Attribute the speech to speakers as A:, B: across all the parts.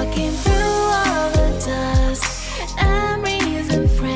A: Walking through all the dust, memories and friends.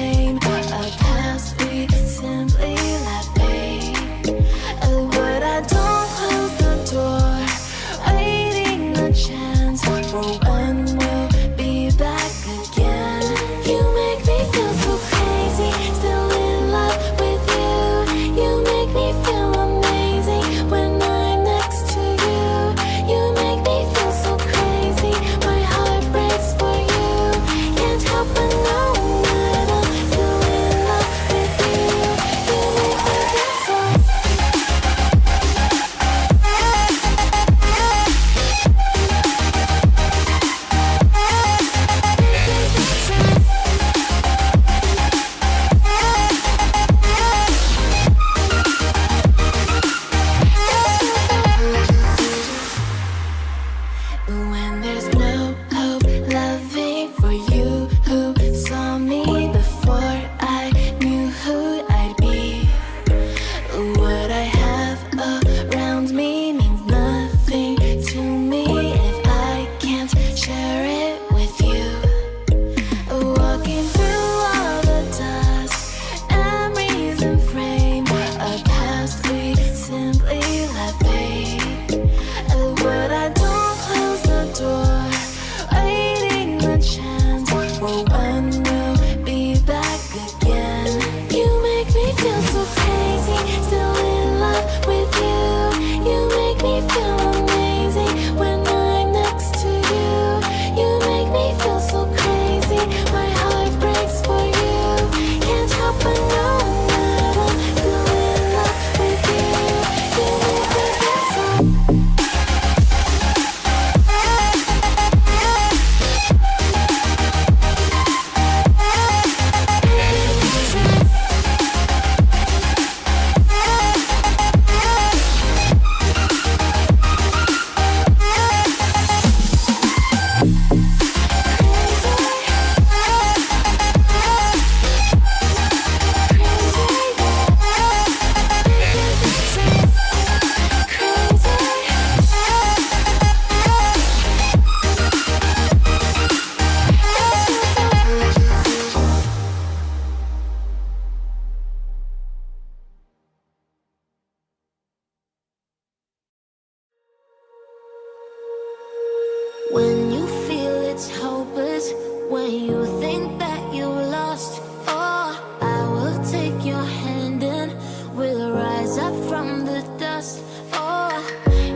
A: think that you lost. Oh, I will take your hand and we'll rise up from the dust. Oh,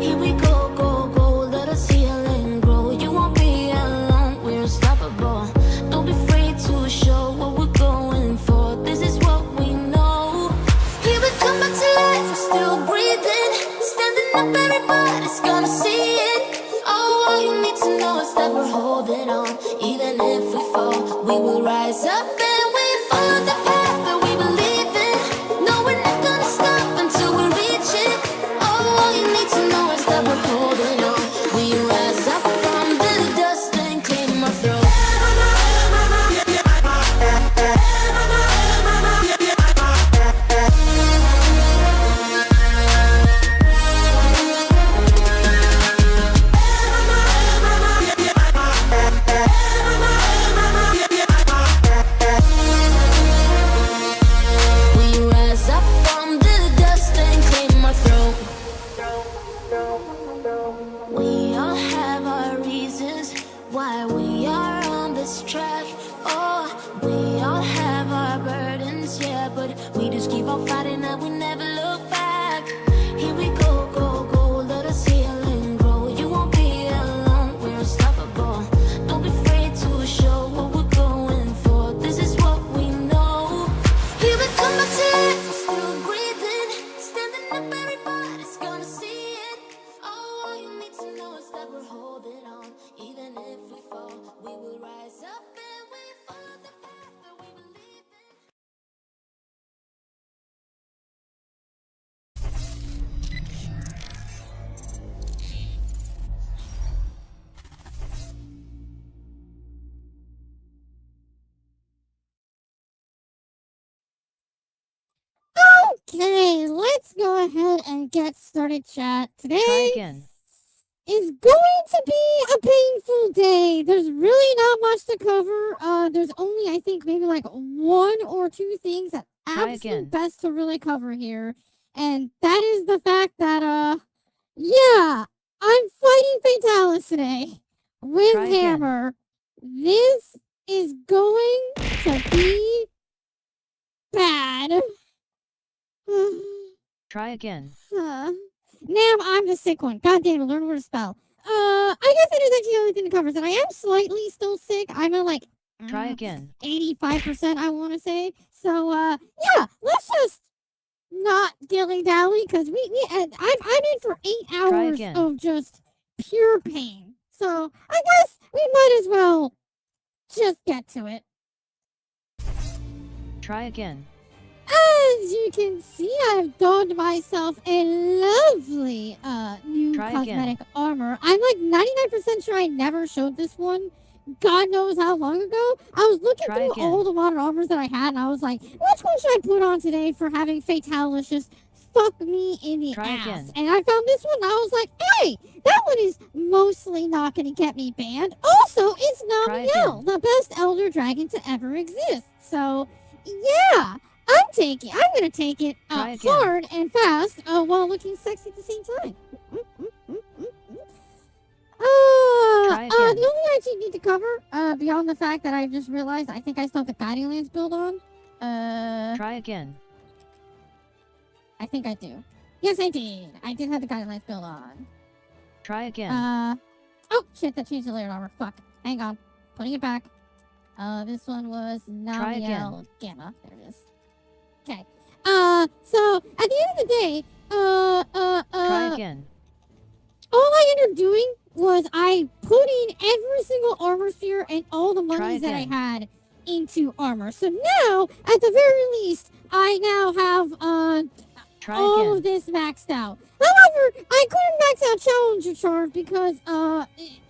A: here we go, go, go, let us heal and grow. You won't be alone, we're unstoppable. Don't be afraid to show what we're going for. This is what we know. Here we come back to life, we're still breathing. Standing up, everybody's gonna see it. Oh, all you need to know is that we're holding on. Even if we fall, we will rise up and we follow the path that we believe in. No, we're not gonna stop until we reach it. Oh, all you need to know is that we're holding on. We rise up from the dust and claim our throne. We all have our reasons why we are on this track. Oh, we all have our burdens, yeah, but we just keep on fighting and we never look back. Here we go, go, go, let us heal and grow. You won't be alone, we're unstoppable. Don't be afraid to show what we're going for. This is what we know. Here we come back to life, we're still breathing. Standing up, everybody's gonna see it. Oh, all you need to know is that we're holding on. Even if we fall, we will rise up and we follow the path that we believe in.
B: Okay, let's go ahead and get started, chat.
C: Try
B: Today
C: again.
B: is going to be a painful day. There's really not much to cover. There's only, I think, maybe like one or two things that
C: Try
B: absolute
C: again.
B: best to really cover here. And that is the fact that, yeah, I'm fighting Fatalis today with
C: Try again.
B: Hammer. This is going to be bad.
C: Try again.
B: Now I'm the sick one. God damn it, learn where to spell. I guess that is actually the only thing that covers it. I am slightly still sick. I'm at like
C: Try again.
B: 85%, I want to say. So, yeah, let's just not dilly-dally, because I'm in for 8 hours
C: again.
B: of just pure pain. So, I guess we might as well just get to it.
C: Try again.
B: As you can see, I've donned myself a lovely new
C: Try
B: cosmetic
C: again.
B: armor. I'm like 99% sure I never showed this one. God knows how long ago. I was looking
C: Try
B: through
C: again.
B: all the modern armors that I had, and I was like, which one should I put on today for having Fatalis just fuck me in the
C: Try
B: ass?
C: again.
B: And I found this one, and I was like, hey, that one is mostly not going to get me banned. Also, it's
C: Try
B: Namiel,
C: again.
B: the best elder dragon to ever exist. So, yeah. I'm gonna take it
C: Try again.
B: hard and fast while looking sexy at the same time.
C: Try
B: The
C: again.
B: only thing I actually need to cover, beyond the fact that I just realized I think I still have the Guiding Lance build on.
C: Try again.
B: I think I do. Yes, I did. I did have the Guiding Lance build on.
C: Try again.
B: Oh, shit, that changed the layered armor. Fuck. Hang on. Putting it back. This one was
C: Try again.
B: Namiel Gamma. There it is. Okay. So at the end of the day,
C: Try again.
B: all I ended up doing was I put in every single armor sphere and all the
C: Try
B: monies that I
C: again.
B: had into armor. So now, at the very least, I now have
C: Try
B: all of
C: again.
B: this maxed out. However, I couldn't max out Challenger Charge because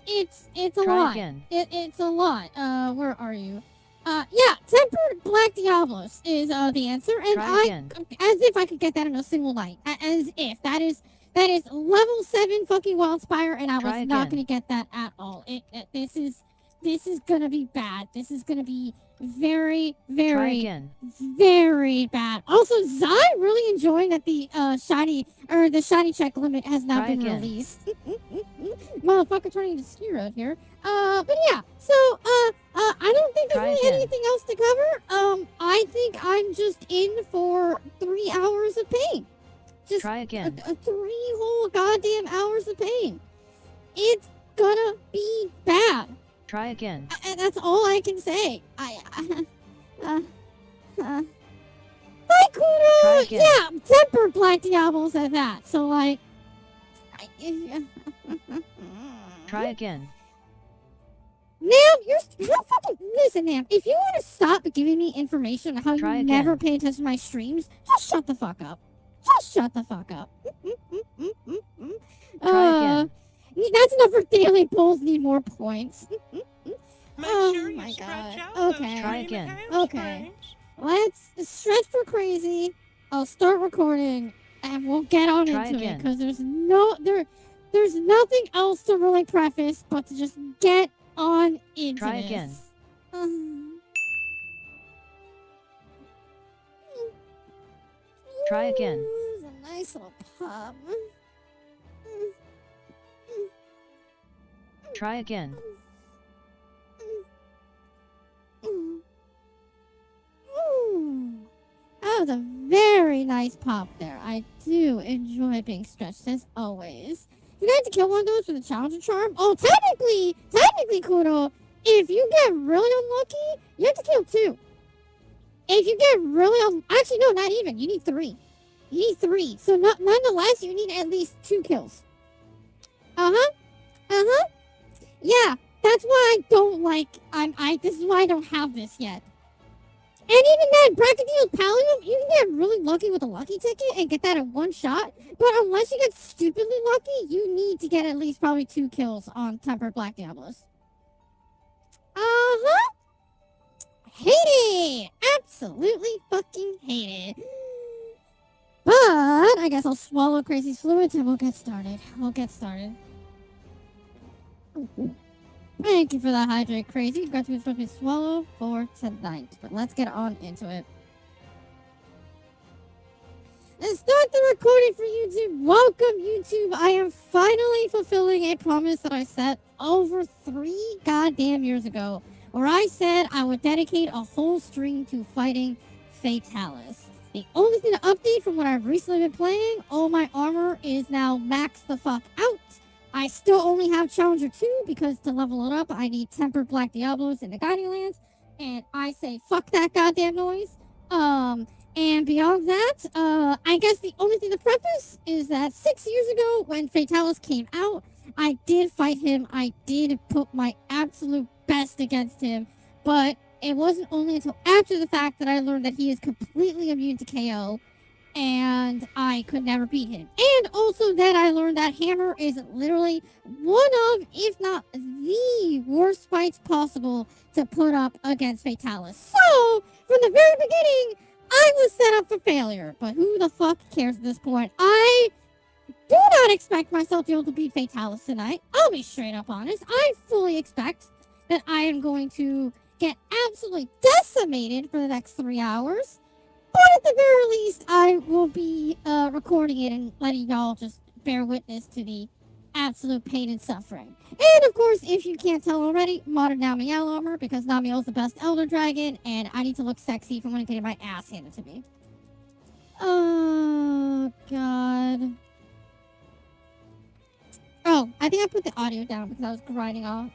B: it's a
C: Try
B: lot.
C: again.
B: It's a lot. Where are you? Yeah, Tempered Black Diablos is the answer, and
C: Try again.
B: as if I could get that in a single night. As if that is level 7 fucking Wildspire, and I
C: Try
B: was not
C: again.
B: gonna get that at all. This is gonna be bad. This is gonna be very,
C: Try
B: very,
C: again.
B: very bad. Also, Zai really enjoying that the shiny check limit has now
C: Try
B: been
C: again.
B: released. Motherfucker turning into ski road here. But yeah, so, I don't think there's
C: Try
B: really
C: again.
B: anything else to cover. I think I'm just in for 3 hours of pain. Just
C: Try again.
B: 3 whole goddamn hours of pain. It's gonna be bad.
C: Try again.
B: And that's all I can say. Hi,
C: Try
B: Kudo!
C: again.
B: Yeah, tempered Black Diablo said that. So, like...
C: Try again.
B: Nam, you're fucking... Listen, Nam, if you want to stop giving me information on how
C: Try
B: you
C: again.
B: never pay attention to my streams, just shut the fuck up. Just shut the fuck up.
C: Try again.
B: That's enough for daily polls need more points.
D: Make
B: Oh
D: sure
B: my
D: you stretch
B: God.
D: out those
B: Okay.
C: Try
D: green
C: again.
B: Okay.
D: hamstrings.
B: Let's stretch for crazy. I'll start recording and we'll get on
C: Try
B: into it
C: again.
B: because there's nothing else to really preface but to just get on into
C: Try
B: this.
C: again. Try again.
B: It's a nice little pub.
C: Try again.
B: That was a very nice pop there. I do enjoy being stretched as always. You have to kill one of those with a challenger charm. Oh, technically, Kudo, if you get really unlucky, you have to kill 2. If you get really actually no, not even. You need 3. You need 3. So nonetheless, you need at least 2 kills. Yeah, that's why I don't like. This is why I don't have this yet. And even that Brachydios Pallium, you can get really lucky with a lucky ticket and get that in 1 shot. But unless you get stupidly lucky, you need to get at least probably 2 kills on Tempered Black Diablos. Hate it! Absolutely fucking hate it. But I guess I'll swallow Crazy's fluids and we'll get started. Thank you for that hydrate, Crazy. You've got to be supposed to swallow for tonight. But let's get on into it. And start the recording for YouTube. Welcome, YouTube. I am finally fulfilling a promise that I set over 3 goddamn years ago, where I said I would dedicate a whole stream to fighting Fatalis. The only thing to update from what I've recently been playing, all my armor is now maxed the fuck out. I still only have Challenger 2 because to level it up, I need Tempered Black Diablos in the Guiding Lands. And I say, fuck that goddamn noise. And beyond that, I guess the only thing to preface is that 6 years ago when Fatalis came out, I did fight him. I did put my absolute best against him. But it wasn't only until after the fact that I learned that he is completely immune to KO. And I could never beat him. And also then I learned that Hammer is literally one of, if not the worst fights possible to put up against Fatalis. So, from the very beginning, I was set up for failure. But who the fuck cares at this point? I do not expect myself to be able to beat Fatalis tonight. I'll be straight up honest. I fully expect that I am going to get absolutely decimated for the next 3 hours. But at the very least, I will be recording it and letting y'all just bear witness to the absolute pain and suffering. And of course, if you can't tell already, modern Namiel armor, because Namiel's the best Elder Dragon, and I need to look sexy from when I'm getting my ass handed to me. Oh, God. Oh, I think I put the audio down because I was grinding off.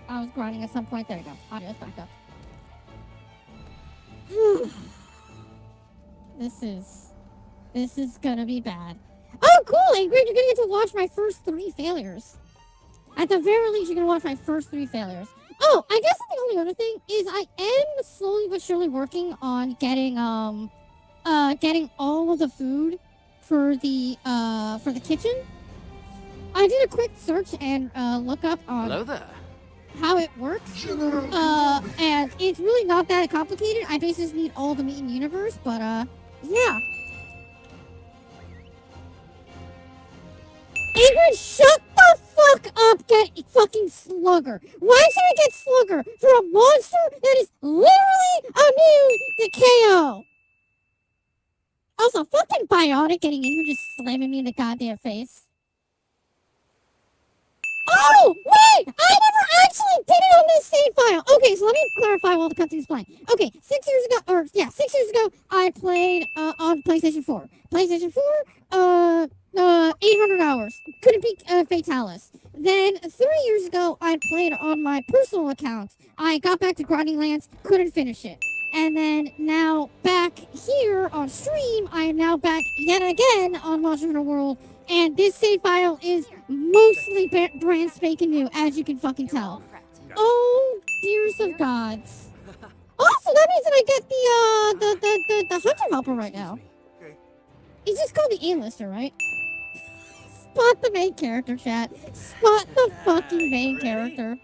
B: I was grinding at some point. There you go. Audio's back up. This is gonna be bad. Oh, cool! Ingrid, you're gonna get to watch my first 3 failures. At the very least, you're gonna watch my first 3 failures. Oh, I guess the only other thing is I am slowly but surely working on getting all of the food for the kitchen. I did a quick search and look up on
E: Hello there.
B: how it works. And it's really not that complicated. I basically just need all the meat in the universe, but yeah. Ingrid, shut the fuck up, get fucking Slugger. Why should I get Slugger for a monster that is literally immune to KO? Also, fucking Bionic getting in here just slamming me in the goddamn face. Oh, wait! I never actually did it on this save file. Okay, so let me clarify while the cutscene's playing. Okay, 6 years ago, I played on PlayStation 4. PlayStation 4, 800 hours. Couldn't beat Fatalis. Then 3 years ago, I played on my personal account. I got back to Grinding Lands, couldn't finish it. And then now back here on stream, I am now back yet again on Monster Hunter World. And this save file is mostly brand spanking new, as you can fucking tell. Oh, dears of gods. Also, that means that I get the hunter helper right now. He's just called the A-lister, right? Spot the main character, chat. Spot the fucking main character.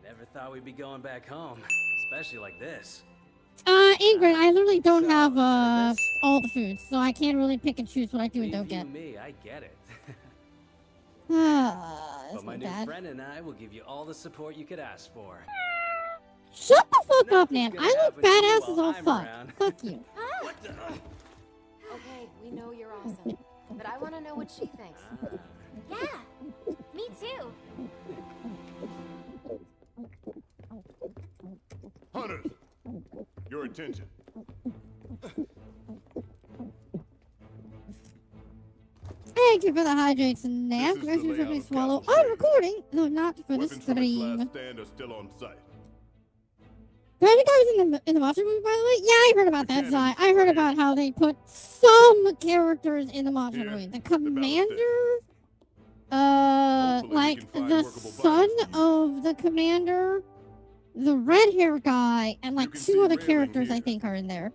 D: Never thought we'd be going back home, especially like this.
B: Ingrid, I literally don't have all the foods, so I can't really pick and choose what I do and don't get.
D: Me, I get it.
B: But
D: my new friend and I will give you all the support you could ask for.
B: Shut the fuck up, man. I look badass as all fuck. Fuck you.
E: Okay, we know you're awesome, but I want to know what she thinks.
F: Yeah, me too.
G: Hunters, your attention.
B: Thank you for the hydrates and nap. Rest for me swallow. I'm recording, though not for the
G: Weapons from its
B: stream.
G: last stand are still on site.
B: Did I think I was in the monster movie, by the way? Yeah, I heard about that, Zai. I heard about how they put some characters in the monster movie. The commander, like the son of the commander, the red-haired guy, and like 2 other characters I think are in there.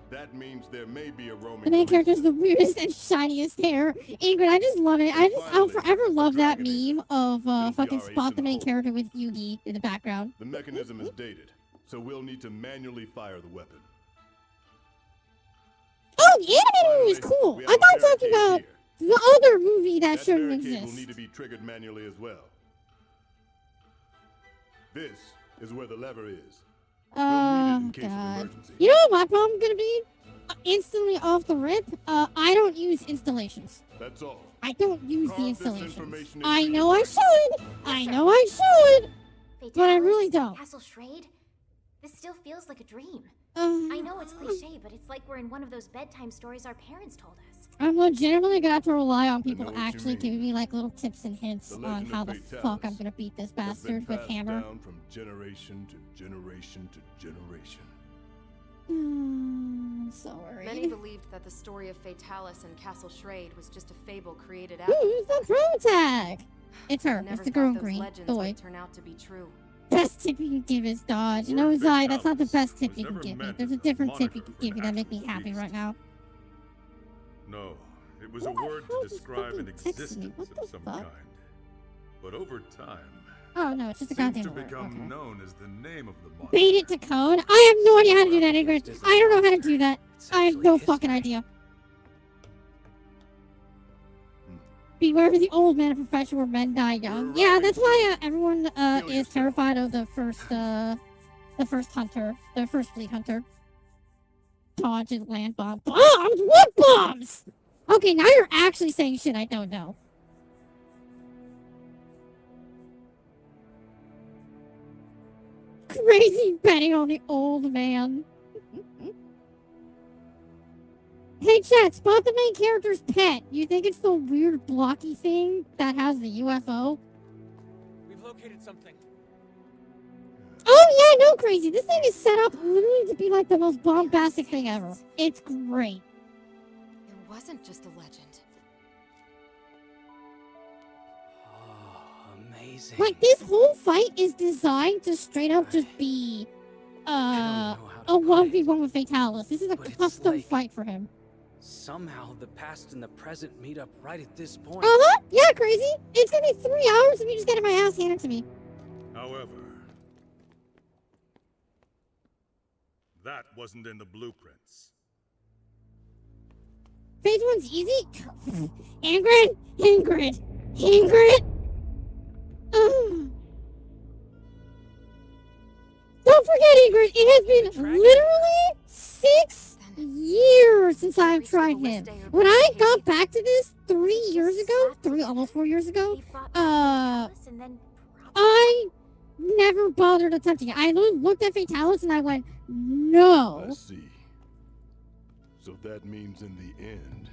G: That means there may be a roaming.
B: The main character's the weirdest and shiniest hair. Ingrid, I just love it. I'll forever love that meme of fucking spot the main character with Yugi in the background.
G: The mechanism is dated, so we'll need to manually fire the weapon.
B: Oh, the animated movie is cool. I thought you were talking about the other movie that shouldn't
G: exist. Will
B: exist.
G: need to be triggered manually as well. This is where the lever is.
B: Oh, God. You know what my problem's gonna be? Instantly off the rip, I don't use installations.
G: That's all.
B: I don't use the
G: Carve this
B: installations.
G: information
B: I
G: into
B: know
G: your
B: I should. I know I should. But I really don't.
F: Castle Shrade? This still feels like a dream.
B: I
F: I know it's cliche, but it's like we're in one of those bedtime stories our parents told us.
B: I'm legitimately gonna have to rely on people
G: know what you
B: actually
G: mean.
B: giving me like little tips and hints
G: The
B: on
G: legend
B: how
G: of
B: the
G: Fatalis
B: fuck I'm gonna beat this
G: has been
B: bastard with
G: passed
B: hammer.
G: down from generation to generation to generation.
B: So worried.
E: Many believed that the story of Fatalis and Castle Shrade was just a fable created out.
B: Who's the pro tag? It's her.
E: Never
B: It's the
E: thought
B: girl in
E: those
B: green.
E: legends
B: The
E: would
B: boy.
E: turn out to be true.
B: Best tip you can give is dodge.
G: Word
B: No, Zai, that's not the
G: Fatalis
B: best tip
G: was
B: you can
G: never
B: give me.
G: meant
B: There's a
G: as a
B: different tip you
G: moniker
B: can
G: for
B: give me that make me
G: actual
B: happy
G: beast.
B: right now.
G: No, it was
B: What
G: a
B: the
G: word
B: hell
G: to
B: just
G: describe an
B: fucking texted me?
G: existence
B: What the
G: of some
B: fuck?
G: kind. But over time,
B: Oh no, it's just a
G: seemed
B: goddamn
G: to
B: alert.
G: become
B: Okay.
G: known as the name of the monster.
B: Bait it to code? I have no idea how to do that, Ingrid. I don't know how to do that. I have no fucking idea. Beware of the old man of profession where men die young. Yeah, that's why everyone is terrified of the first hunter, the first fleet hunter. Dodge and land bomb. Bombs? What bombs? Okay, now you're actually saying shit I don't know. Crazy betting on the old man. Hey, chat, spot the main character's pet. You think it's the weird blocky thing that has the UFO?
D: We've located something.
B: Oh, yeah, no, crazy. This thing is set up literally to be like the most bombastic thing ever. It's great.
E: It wasn't just a legend.
D: Oh, amazing.
B: Like, this whole fight is designed to straight up just be,
D: I
B: a
D: don't know how to put it,
B: 1v1 with Fatalis. This is a
D: but it's
B: custom
D: like-
B: fight for him.
D: Somehow the past and the present meet up right at this point.
B: Uh-huh, yeah, crazy. It's gonna be 3 hours of me just getting my ass handed to me.
G: However, that wasn't in the blueprints.
B: Phase 1's easy. Ingrid! Ingrid! Ingrid! Ugh. Don't forget, Ingrid, it has been literally 6 years since I've tried him. When I got back to this 3 years ago, almost 4 years ago,
F: He fought Fatalis and then
B: I never bothered attempting it. I looked at Fatalis and I went, no.
G: I see. So that means in the end,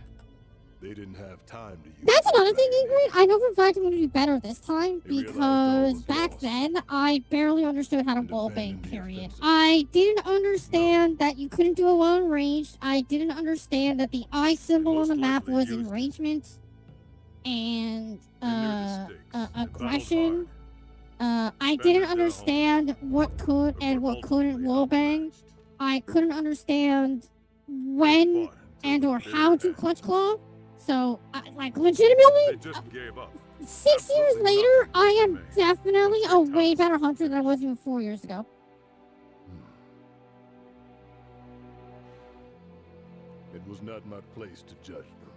G: they didn't have time to use
B: That's
G: the
B: another thing,
G: dragon.
B: Ingrid. I know for a fact I'm going to do better this time
G: They realized all
B: because
G: was
B: back
G: lost.
B: then I barely understood how to
G: And
B: wallbang,
G: abandoned the
B: period.
G: offensive.
B: I didn't understand that you couldn't do it while in range. I didn't understand that the eye symbol on the
G: Most
B: map
G: likely
B: was
G: used it.
B: enrangement and
G: And their mistakes. The battle's
B: aggression.
G: hard.
B: I
G: Better
B: didn't
G: down.
B: understand what could and what couldn't wallbang. I couldn't understand when and or how to clutch claw. So, like, legitimately,
G: They just gave up.
B: 6 years later, I am definitely a way better hunter than I was even 4 years ago.
G: It was not my place to judge them.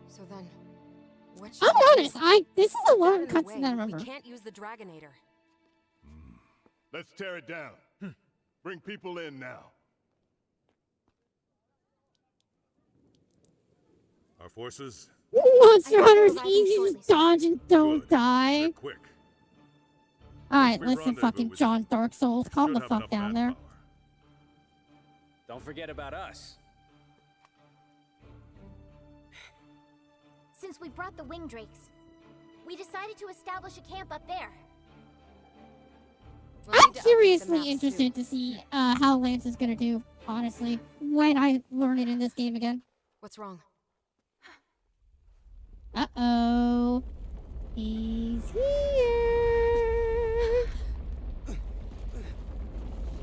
E: So then, what should
B: I'm
E: we do?
B: honest, this is a
E: With that
B: long
E: in the
B: cutscene
E: way,
B: that I remember.
E: We can't use the Dragonator.
G: Let's tear it down. Bring people in now.
H: Our forces,
B: Monster
F: I think
B: Hunter's
F: they're arriving
B: easy,
F: shortly,
B: just dodge and don't
H: Good.
B: die.
H: they're quick.
B: Alright,
H: We
B: listen,
H: rendezvous
B: fucking
H: with
B: John Dark Souls, calm
H: Should
B: the
H: have
B: fuck
H: enough
B: down there.
H: manpower.
D: Don't forget about us.
F: since we brought the wing drakes, we decided to establish a camp up there.
E: We'll
B: I'm
E: need to update the
B: seriously
E: maps,
B: interested
E: too.
B: to see how Lance is gonna do, honestly, when I learn it in this game again.
E: What's wrong?
B: Uh-oh. He's here.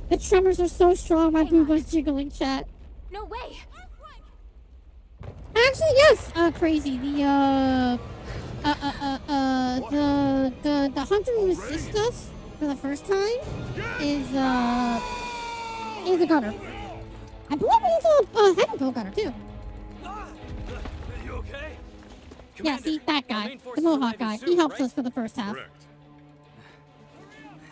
B: The tremors are so strong, my
F: Hang on.
B: booba's jiggling, chat.
F: No way!
B: Actually, yes, crazy. The hunter who assists us for the first time is a gunner. I believe he's a heavy bow gunner, too.
D: You okay?
B: Yeah, see, that
D: our
B: guy,
D: main
B: the
D: forces
B: Mohawk
D: arriving
B: guy,
D: soon,
B: he helps
D: right?
B: us for the first half.
H: Correct.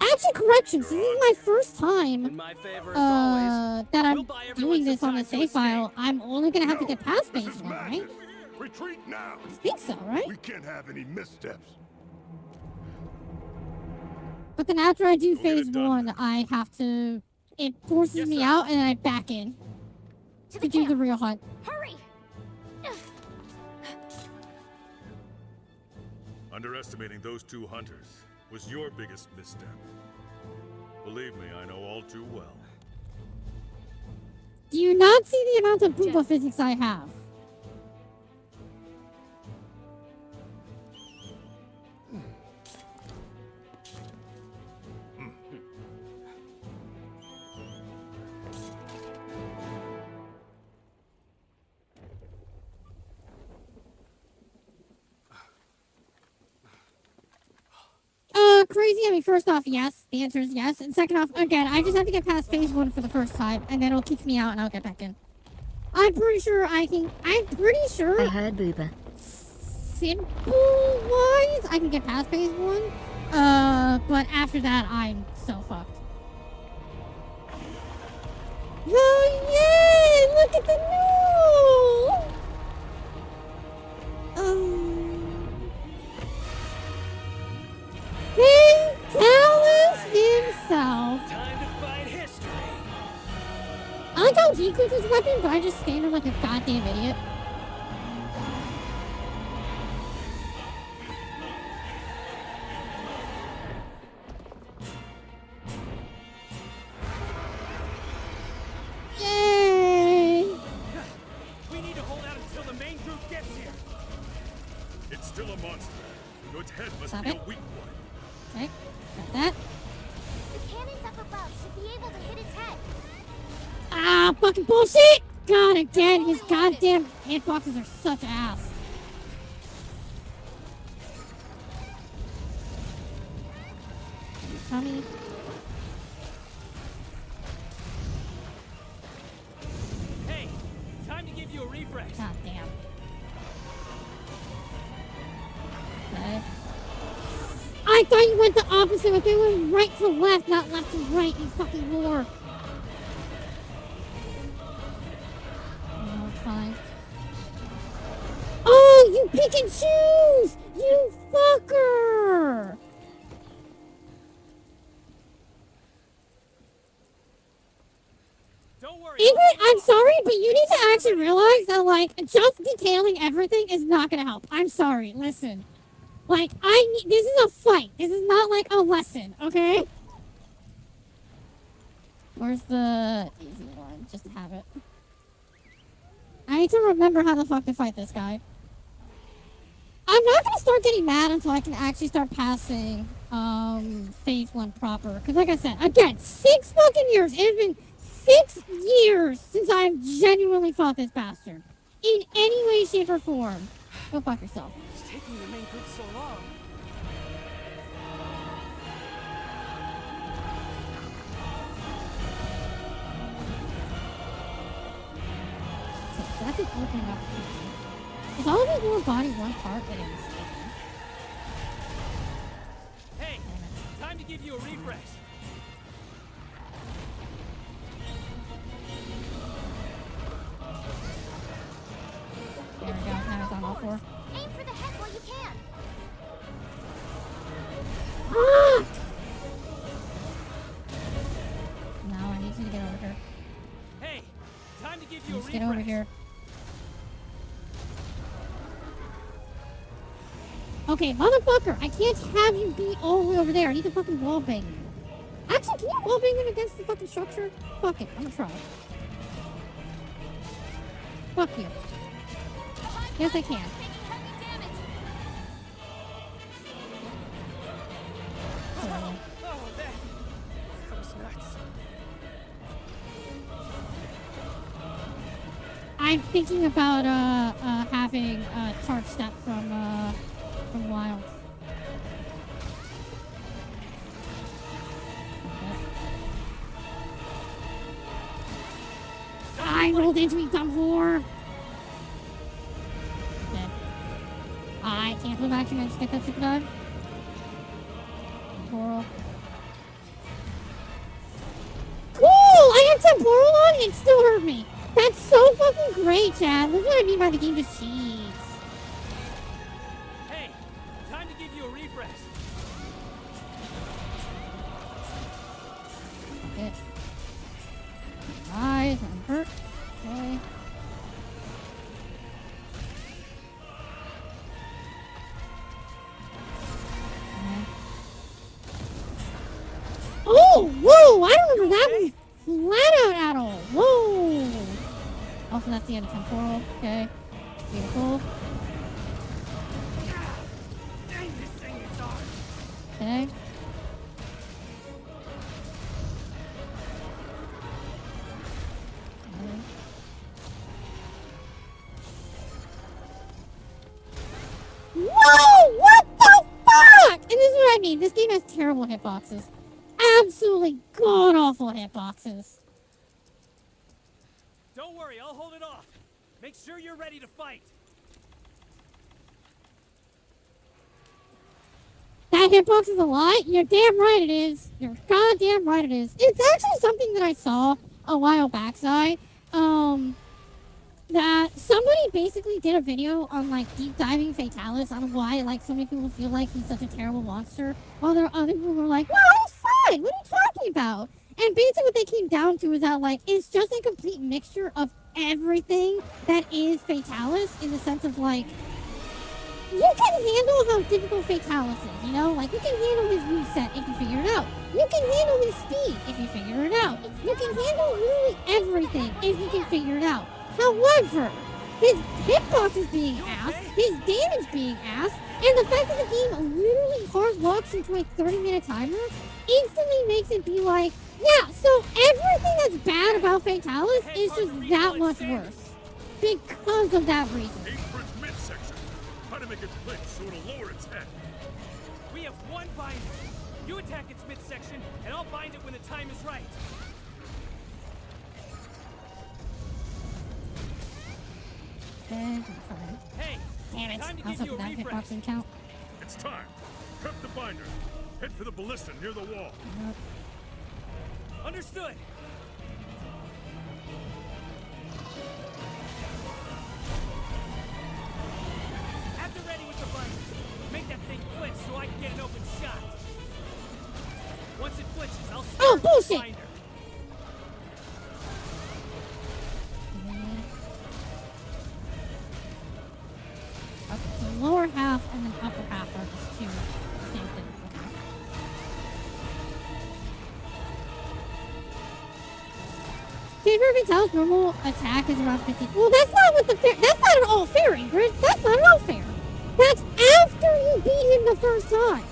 B: Actually, corrections, this is my first
D: In
B: time
D: my favor, as always.
B: that I'm
D: We'll buy everyone
B: doing
D: some
B: this on the
D: time to
B: save
D: escape.
B: file. I'm only gonna have to get past
G: This
B: phase
G: is
B: 1, right?
G: madness. Retreat now.
B: I think so, right?
G: We can't have any missteps.
B: But then after I do
H: Go get it
B: phase
H: done.
B: 1, I have to... It forces
D: Yes,
B: me
D: sir.
B: out, and then I back in
F: To
B: to
F: the
B: do the
F: camp!
B: real hunt.
F: Hurry!
H: Underestimating those two hunters was your biggest misstep. Believe me, I know all too well.
B: Do you not see the amount of Booba physics I have? Crazy. I mean, first off, yes. The answer is yes. And second off, again, I just have to get past phase 1 for the first time, and then it'll kick me out and I'll get back in. I'm pretty sure I
I: heard Booba.
B: simple-wise, I can get past phase 1. But after that, I'm so fucked. Oh, yay! Look at the noodle! Fatalis himself.
D: Time to fight history.
B: I like how he equips his weapon, but I just stand there like a goddamn idiot. Yay!
D: We need to hold out until the main group gets here.
H: It's still a monster. So its head must
B: Stop
H: be
B: it.
H: a weak point.
B: Okay, got that.
F: The cannons up above should be able to hit its head.
B: Ah, fucking bullshit! God, again, his goddamn hitboxes are such ass. Tell me.
D: Hey, time to give you a refresh.
B: God damn. Okay. I thought you went the opposite, but they went right to left, not left to right, you fucking whore. fine. Oh, you pick and choose! You fucker!
D: Don't worry.
B: Ingrid, I'm sorry, but you need to actually realize that, like, just detailing everything is not gonna help. I'm sorry, listen. Like, this is a fight. This is not, like, a lesson, okay? Where's the easy one? Just to have it. I need to remember how the fuck to fight this guy. I'm not gonna start getting mad until I can actually start passing, phase 1 proper. Because like I said, again, 6 fucking years. It's been 6 years since I have genuinely fought this bastard. In any way, shape, or form. Go fuck yourself.
D: It's taking the main group so long.
B: Okay, so that's an opening opportunity. Is all of his lower body one part that is?
D: Hey, time to give you a refresh.
B: There we go. Now it's on all 4.
F: Aim for the head while you can.
B: Ah! No, I need you to get over here.
D: Hey, time to give you a
B: Just
D: refresh.
B: get over here. Okay, motherfucker, I can't have you be all the way over there. I need to fucking wallbang you. Actually, can you wallbang him against the fucking structure? Fuck it, I'm gonna try. Fuck you. Yes, I can.
D: Oh, that was nuts.
B: I'm thinking about having charge step from Wild. I rolled into me, dumb whore. Dead. I can't move action. I just get that stupid dog. Temporal. Cool! I have temporal on and it still hurt me. That's so fucking great, Chad. That's what I mean by the game just cheats.
D: Hey, time to give you a refresh.
B: Okay. Rise, I'm hurt. Okay. Oh, whoa! I don't remember that one flat out at all. Whoa! Also, that's the end of temporal. Okay. Beautiful.
D: Dang, this thing is hard.
B: Okay. Whoa! What the fuck? And this is what I mean. This game has terrible hitboxes. Absolutely god-awful hitboxes.
D: Don't worry, I'll hold it off. Make sure you're ready to fight.
B: That hitbox is a lie? You're damn right it is. You're goddamn right it is. It's actually something that I saw a while back, Zai. That somebody basically did a video on, like, deep diving Fatalis on why, like, so many people feel like he's such a terrible monster, while there are other people who are like, no, he's fine! What are you talking about? And basically what they came down to is that, like, it's just a complete mixture of everything that is Fatalis, in the sense of, like, you can handle how difficult Fatalis is, you know? Like, you can handle his moveset if you figure it out. You can handle his speed if you figure it out. You can handle literally everything if you can figure it out. However, his hitbox is being ass, his damage being ass, and the fact that the game literally hard locks into a 30-minute timer instantly makes it be like, yeah, so everything that's bad about Fatalis is just that much worse. Because of that reason.
H: Aim for its midsection. Try to make it flinch so it'll lower its head.
D: We have one binder. You attack its midsection, and I'll bind it when the time is right.
B: Okay, fine.
D: Hey,
B: Damn it.
D: time to
B: I also
D: give you
B: put
D: a
B: that
D: refresh.
B: hitbox didn't count.
H: It's time. Prep the binder. Head for the ballista near the wall.
D: Understood.
B: bullshit!
D: Binder.
B: Okay, so lower half and then upper half are just two same thing. Okay. Favorite Vitalis normal attack is around 50. Well, that's not what that's not at all fair, Ingrid. That's not at all fair. That's after you beat him the first time.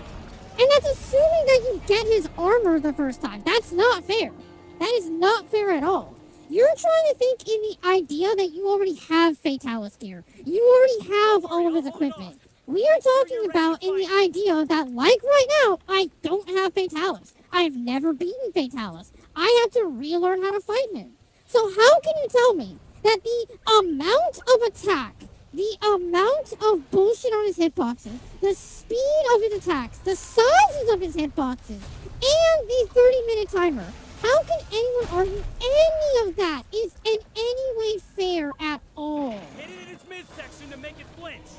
B: And that's assuming that you get his armor the first time. That's not fair. That is not fair at all. You're trying to think in the idea that you already have Fatalis gear. You already have all of his equipment. We are talking about in the idea that, like right now, I don't have Fatalis. I've never beaten Fatalis. I have to relearn how to fight him. So how can you tell me that the amount of attack, the amount of bullshit on his hitboxes, the speed of his attacks, the sizes of his hitboxes, and the 30-minute timer, how can anyone argue any of that is in any way fair at all?
D: Hit it in its midsection to make it flinch.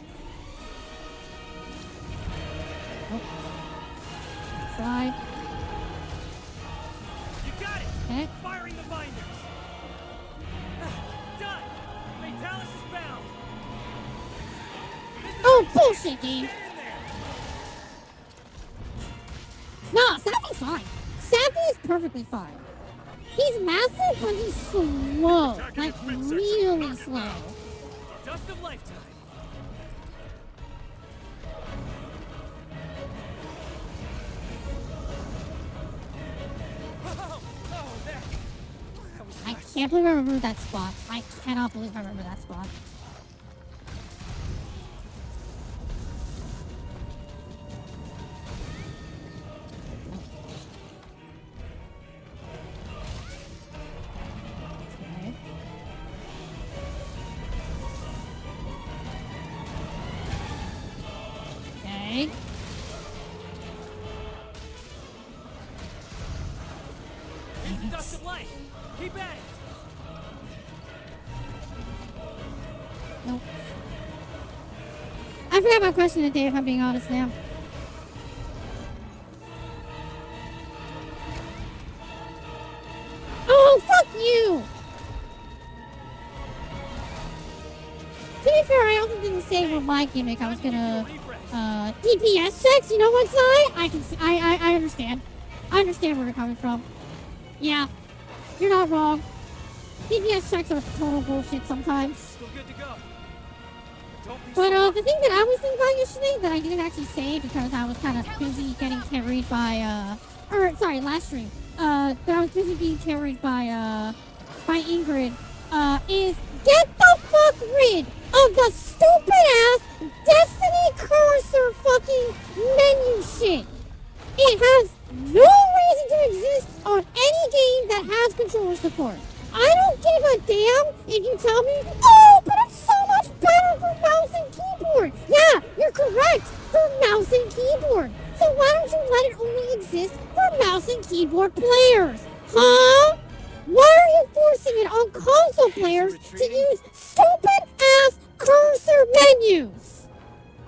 B: Try.
D: You got it.
B: Okay.
D: Firing the binders. Done. Fatalis is bound. This is
B: Oh,
D: your
B: bullshit,
D: chance.
B: game.
D: Get in there.
B: Nah, Sappy's fine. Sappy is perfectly fine. He's massive, but he's slow. Like, really slow.
D: Dust of lifetime. Oh, that was
B: I
D: nice.
B: can't believe I remember that spot. I cannot believe I remember that spot. Okay. Okay.
D: Use the dust of light. Keep at it.
B: Nope. I forgot my question today, if I'm being honest now. Oh, fuck you! To be fair, I also didn't say with my gimmick I was gonna, DPS checks, you know what, Si? I understand. I understand where you're coming from. Yeah, you're not wrong. DPS checks are total bullshit sometimes.
D: Still good to go. Don't be
B: But
D: so
B: the thing that I was thinking about yesterday that I didn't actually say because I was kind of busy getting carried by last stream. That I was busy being carried by Ingrid. Is get the fuck rid of the stupid ass Destiny cursor fucking menu shit. It has no reason to exist on any game that has controller support. I don't give a damn if you tell me, oh, but it's so much better for mouse and keyboard. Yeah, you're correct, for mouse and keyboard. So why don't you let it only exist for mouse and keyboard players? Huh? Why are you forcing it on console players to use stupid ass cursor menus?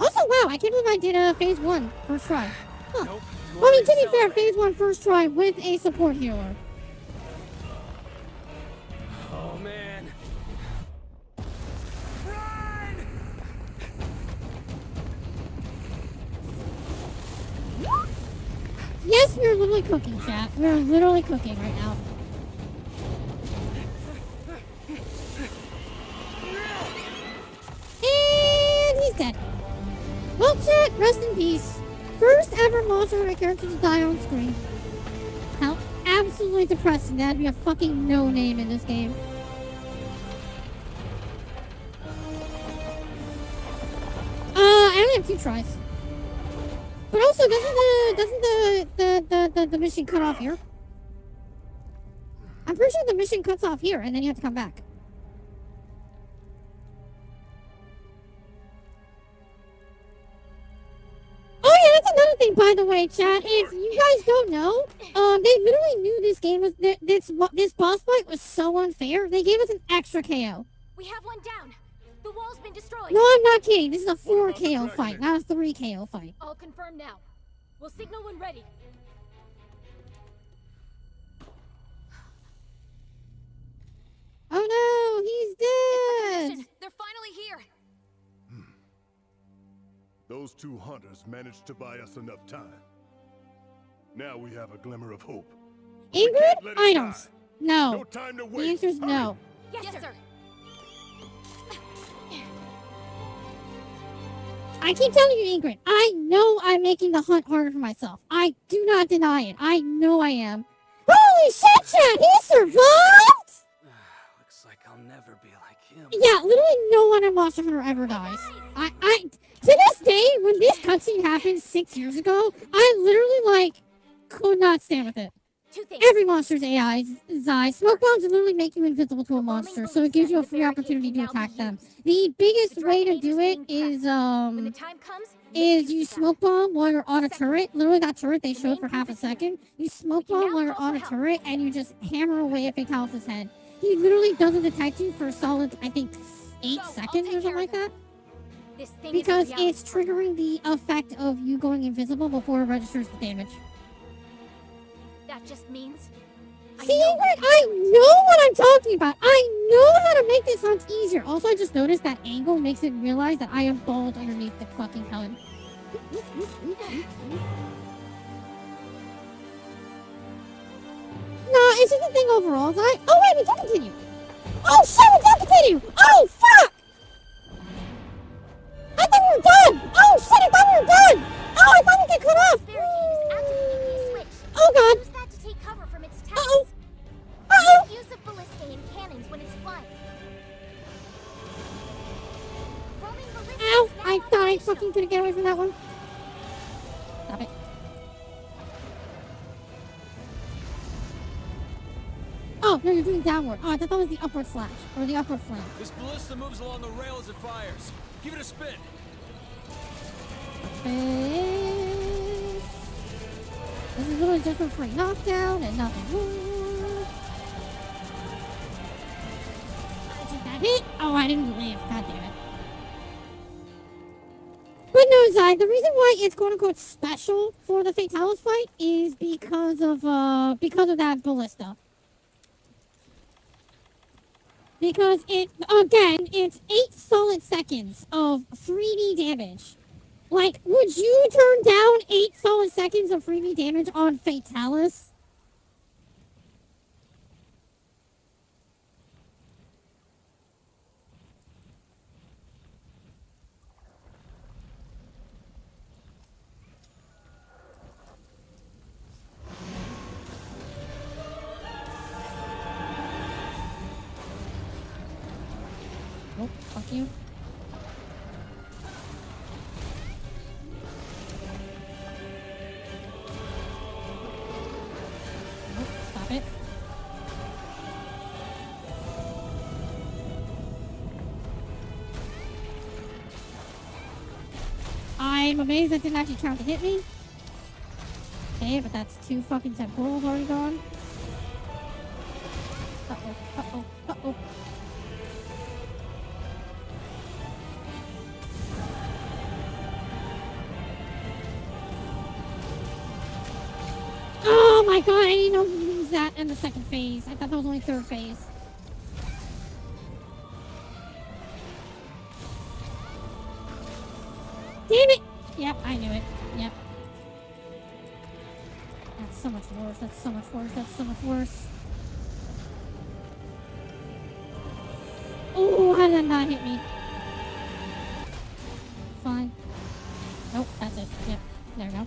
B: Also, wow, I can't believe I did phase 1 first try. Huh.
D: Nope.
B: Well, I mean, to be fair, phase 1 first try with a support healer.
D: Oh, man. Run!
B: Yes, we're literally cooking, chat. We're literally cooking right now. And he's dead. Well, chat, rest in peace. First ever monster hunter character to die on screen. How absolutely depressing. That'd be a fucking no name in this game. I only have 2 tries. But also, doesn't the mission cut off here? I'm pretty sure the mission cuts off here, and then you have to come back. Oh yeah, that's another thing, by the way, chat. If you guys don't know, they literally knew this game was this boss fight was so unfair. They gave us an extra KO.
F: We have one down. The wall's been destroyed.
B: No, I'm not kidding. This is a 4 KO fight, not a 3 KO fight.
F: All confirmed now. We'll signal when ready.
G: those two hunters managed to buy us enough time. Now we have a glimmer of hope.
B: Ingrid, I don't.
G: No
B: No.
G: time to
B: The
G: waste.
B: answer's no.
E: Yes, sir.
B: I keep telling you, Ingrid, I know I'm making the hunt harder for myself. I do not deny it. I know I am. Holy shit, Chad! He survived!
D: Looks like I'll never be like him.
B: Yeah, literally no one in Monster Hunter ever dies. To this day, when this cutscene happened 6 years ago, I literally, like, could not stand with it.
F: Two things.
B: Every monster's AI dies. Smoke bombs literally make you invisible to a monster, so it gives you a free opportunity to attack them. The biggest way to do it is,
F: When the time comes,
B: you smoke bomb while you're on a turret. Literally that turret they showed for half a second. You smoke bomb while you're on a turret and you just hammer away at Fatalis' head. He literally doesn't detect you for a solid, I think, 8 seconds or something like that.
F: this thing
B: Because
F: is a reality
B: it's triggering the effect of you going invisible before it registers the damage.
F: That just means.
B: See, Ingrid, I know what I'm talking about. I know how to make this hunt easier. Also, I just noticed that angle makes it realize that I am bald underneath the fucking helmet. No, it's just a thing overall. Oh, wait, we do continue. Oh, shit, we do continue. Oh, fuck. I thought we were done. Oh, shit, I thought we were done. Oh, I thought we get cut off.
F: Barricade is activating a switch.
B: Oh, God.
F: Use that to take cover from its attacks.
B: Uh-oh. Uh-oh.
F: Make use of ballistae and cannons when it's flying. Roaming ballistae
B: Ow,
F: is now
B: I thought I
F: operational.
B: fucking couldn't get away from that one. Stop it. Oh, no, you're doing downward. Oh, I thought that was the upward slash. Or the upward flank.
D: This ballista moves along the rail as it fires. Give it a spin.
B: This is literally just a free knockdown and nothing more. Did that hit? Oh, I didn't live. God damn it. But no, Zai, the reason why it's quote unquote special for the Fatalis fight is because of that ballista. Because it's 8 solid seconds of 3D damage. Like, would you turn down 8 solid seconds of 3D damage on Fatalis? Oh, fuck you. Nope, stop it. I'm amazed that didn't actually count to hit me. Okay, but that's 2 fucking temporals already gone. Uh-oh, uh-oh, uh-oh. Oh my god, I didn't know you use that in the second phase. I thought that was only 3rd phase. Damn it! Yep, I knew it. Yep. That's so much worse. That's so much worse. That's so much worse. Oh, how did that not hit me? Fine. Nope, that's it. Yep, there we go.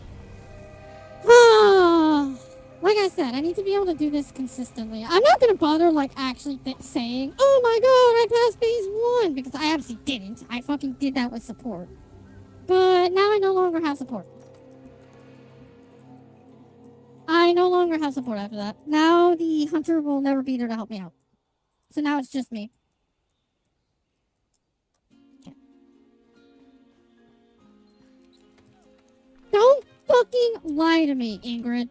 B: Like I said, I need to be able to do this consistently. I'm not going to bother, like, actually saying, oh my god, I passed phase 1, because I obviously didn't. I fucking did that with support. But now I no longer have support. I no longer have support after that. Now the hunter will never be there to help me out. So now it's just me. Okay. Don't fucking lie to me, Ingrid.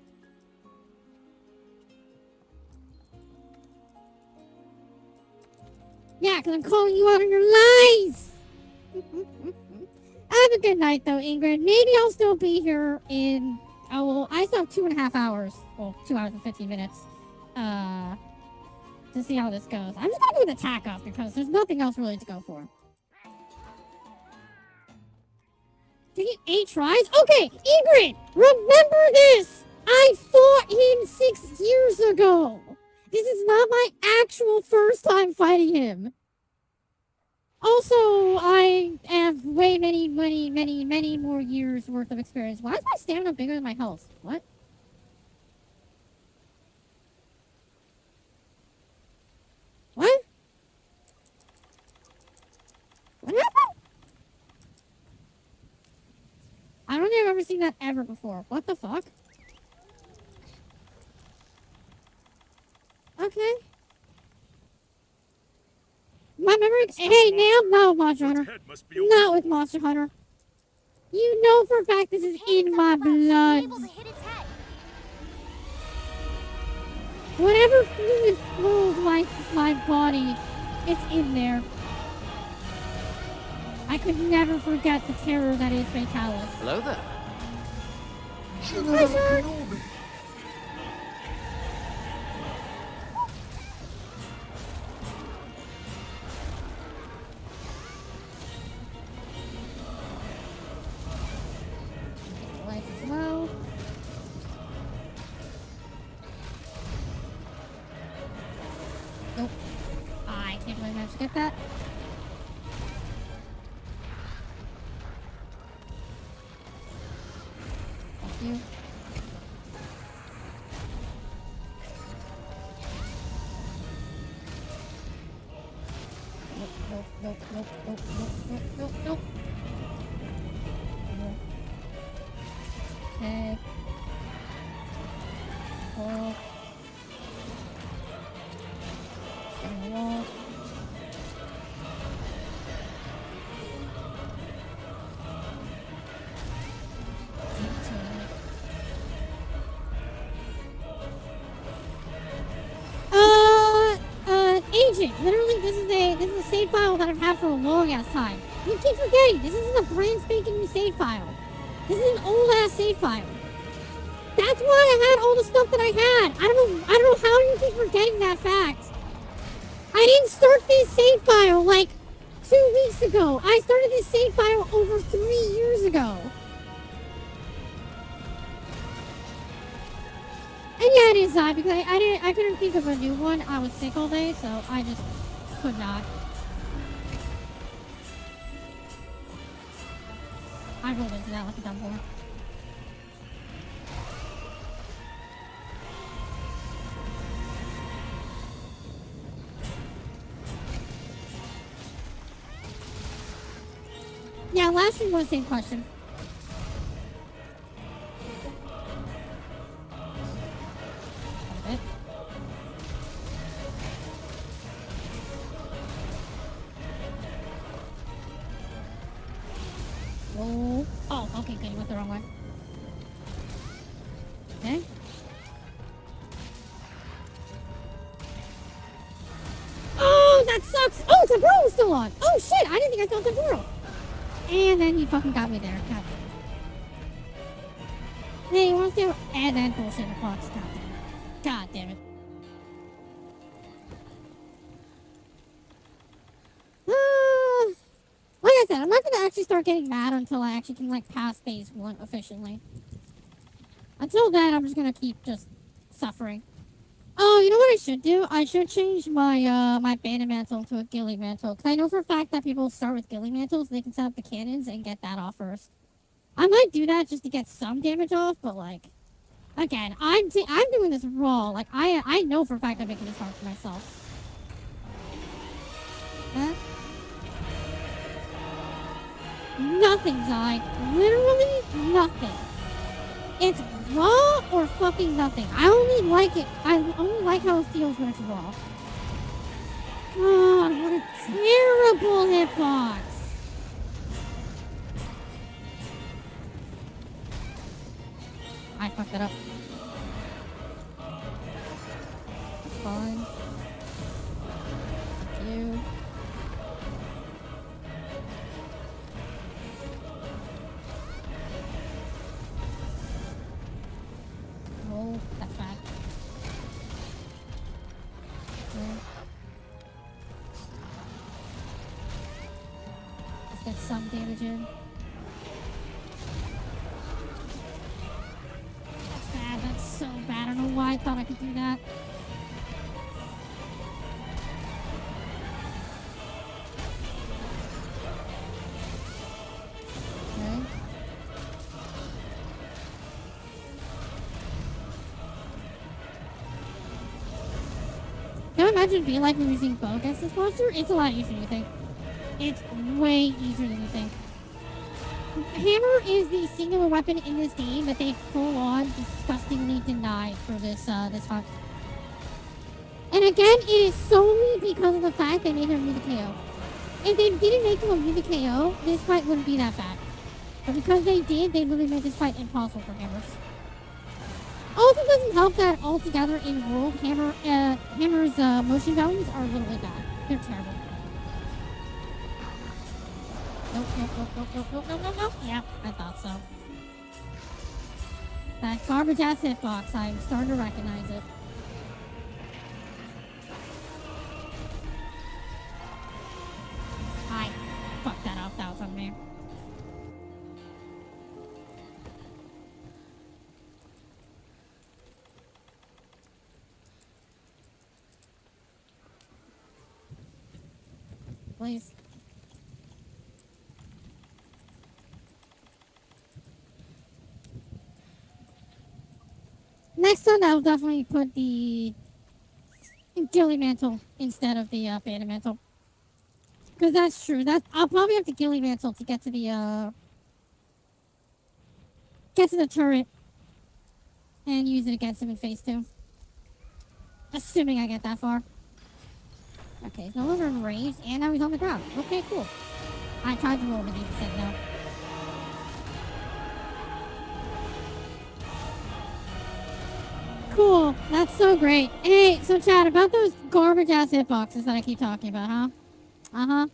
B: Yeah, because I'm calling you out on your lies! Have a good night, though, Ingrid. Maybe I'll still be here in... Oh, well, I still have 2.5 hours. Well, 2 hours and 15 minutes. To see how this goes. I'm just gonna go with attack up, because there's nothing else really to go for. Take 8 tries? Okay, Ingrid, remember this! I fought him 6 years ago! This is not my actual first time fighting him. Also, I have way many more years worth of experience. Why is my stamina bigger than my health? What? What? What happened? I don't think I've ever seen that ever before. What the fuck? Okay. My memory. Hey, no, Monster Hunter. Not with Monster Hunter. You know for a fact this is in my blood. Whatever fluid flows my body, it's in there. I could never forget the terror that is Fatalis.
J: Hello there.
B: Hi, sir. Lights is low. Nope. I can't believe I managed to get that. Thank you. Nope. Okay. Coral. Getting the wall. Agent, literally this is a save file that I've had for a long ass time. You keep forgetting, this isn't a brand spanking new save file. This is an old ass save file. That's why I had all the stuff that I had. I don't know how you keep forgetting that fact. I didn't start this save file like 2 weeks ago. I started this save file over 3 years ago. And yeah, it is odd because I couldn't think of a new one. I was sick all day, so I just could not. I rolled into that like a dumb boy. Yeah, last one was the same question. Oh, okay, good. You went the wrong way. Okay. Oh, that sucks. Oh, Temporal is still on. Oh, shit. I didn't think I saw Temporal. And then he fucking got me there. God damn it. Hey, you want to do? And then bullshit in the box. God damn it. God damn it. Like I said, I'm not gonna actually start getting mad until I actually can like pass phase 1 efficiently. Until then, I'm just gonna keep just suffering. Oh, you know what I should do? I should change my my bandit mantle to a ghillie mantle, because I know for a fact that people start with ghillie mantles, they can set up the cannons and get that off first. I might do that just to get some damage off, but like, again, I'm doing this raw. Like I know for a fact I'm making this hard for myself. Huh? Nothing, Zai. Literally nothing. It's raw or fucking nothing. I only like it. I only like how it feels when it's raw. God, what a terrible hitbox. I fucked it up. That's fine. Thank you. Oh, that's bad. Okay. Let's get some damage in. I thought I could do that. Okay. Can you imagine being like when using BONK against this monster? It's a lot easier than you think. It's way easier than you think. Hammer is the singular weapon in this game that they full-on disgustingly denied for this hunt. And again, it is solely because of the fact they made him immune to KO. If they didn't make him immune to KO, this fight wouldn't be that bad. But because they did, they literally made this fight impossible for Hammers. Also doesn't help that altogether in World, Hammer's motion values are literally bad. They're terrible. Nope. Yeah, I thought so. That garbage ass hitbox, I'm starting to recognize it. I fucked that up, that was on me. Please. Next time, I'll definitely put the Gilly Mantle instead of the Beta Mantle. Because that's true. I'll probably have the Gilly Mantle to get to the turret and use it against him in phase 2. Assuming I get that far. Okay, he's no longer enraged, and now he's on the ground. Okay, cool. I tried to roll, but he said no. Cool. That's so great. Hey, so Chad, about those garbage ass hitboxes that I keep talking about, huh? Uh-huh.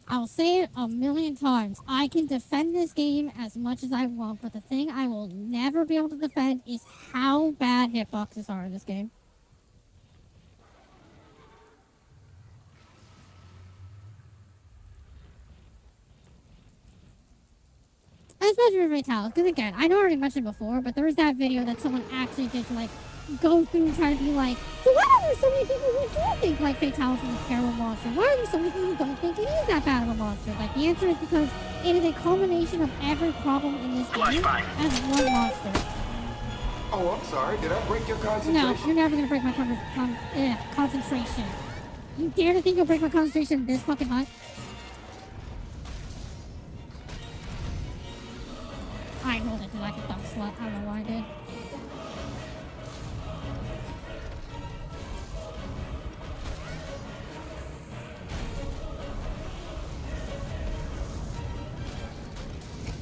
B: I'll say it a million times. I can defend this game as much as I want, but the thing I will never be able to defend is how bad hitboxes are in this game. Especially for Fatalis, because again, I know I already mentioned before, but there was that video that someone actually did to like go through and try to be like, so why are there so many people who do think like Fatalis is a terrible monster? Why are there so many people who don't think it is that bad of a monster? Like the answer is because it is a culmination of every problem in this game as one monster.
J: Oh, I'm sorry. Did I break your concentration?
B: No, you're never gonna break my concentration. You dare to think you'll break my concentration this fucking much? I rolled it like a dumb slut. I don't know why I did.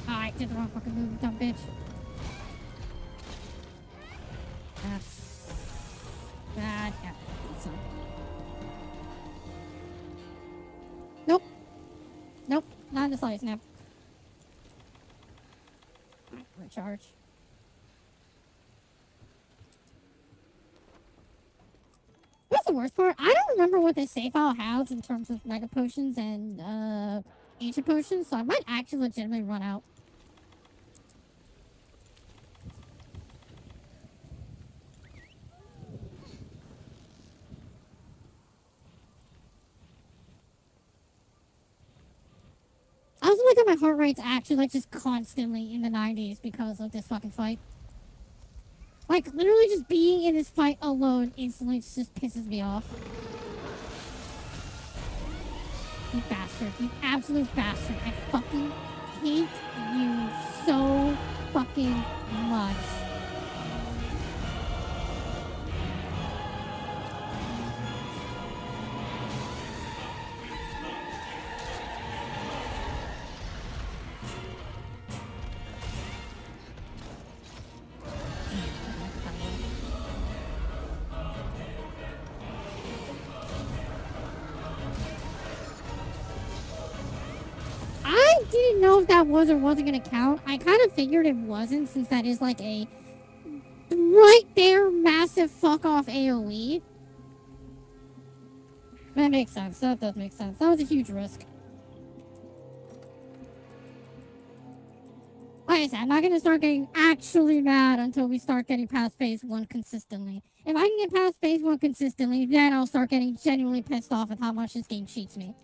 B: I did the wrong fucking move, dumb bitch. That's bad. Yeah, that's so. Nope. Nope. Not in the slightest, no. Recharge. What's the worst part? I don't remember what this save file has in terms of mega potions and ancient potions, so I might actually legitimately run out. I also like that my heart rate's actually like just constantly in the 90s because of this fucking fight. Like literally just being in this fight alone instantly just pisses me off. You bastard. You absolute bastard. I fucking hate you so fucking much. I didn't know if that was or wasn't gonna count. I kind of figured it wasn't since that is like a right there massive fuck off AoE. That makes sense. That does make sense. That was a huge risk. I said, I'm not gonna start getting actually mad until we start getting past phase 1 consistently. If I can get past phase 1 consistently, then I'll start getting genuinely pissed off at how much this game cheats me.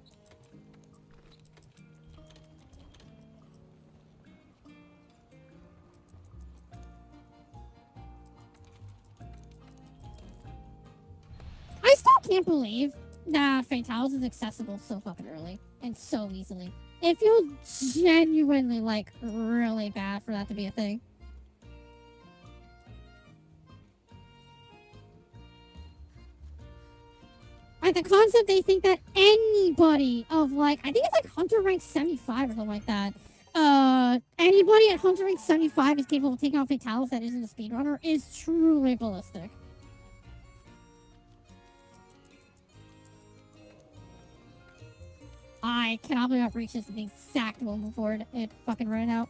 B: I still can't believe that Fatalis is accessible so fucking early and so easily. It feels genuinely, like, really bad for that to be a thing. Like, the concept, they think that anybody of, like, I think it's, like, Hunter rank 75 or something like that. Anybody at Hunter rank 75 is capable of taking out Fatalis that isn't a speedrunner is truly ballistic. I cannot believe I've reached this the exact moment before it fucking ran out.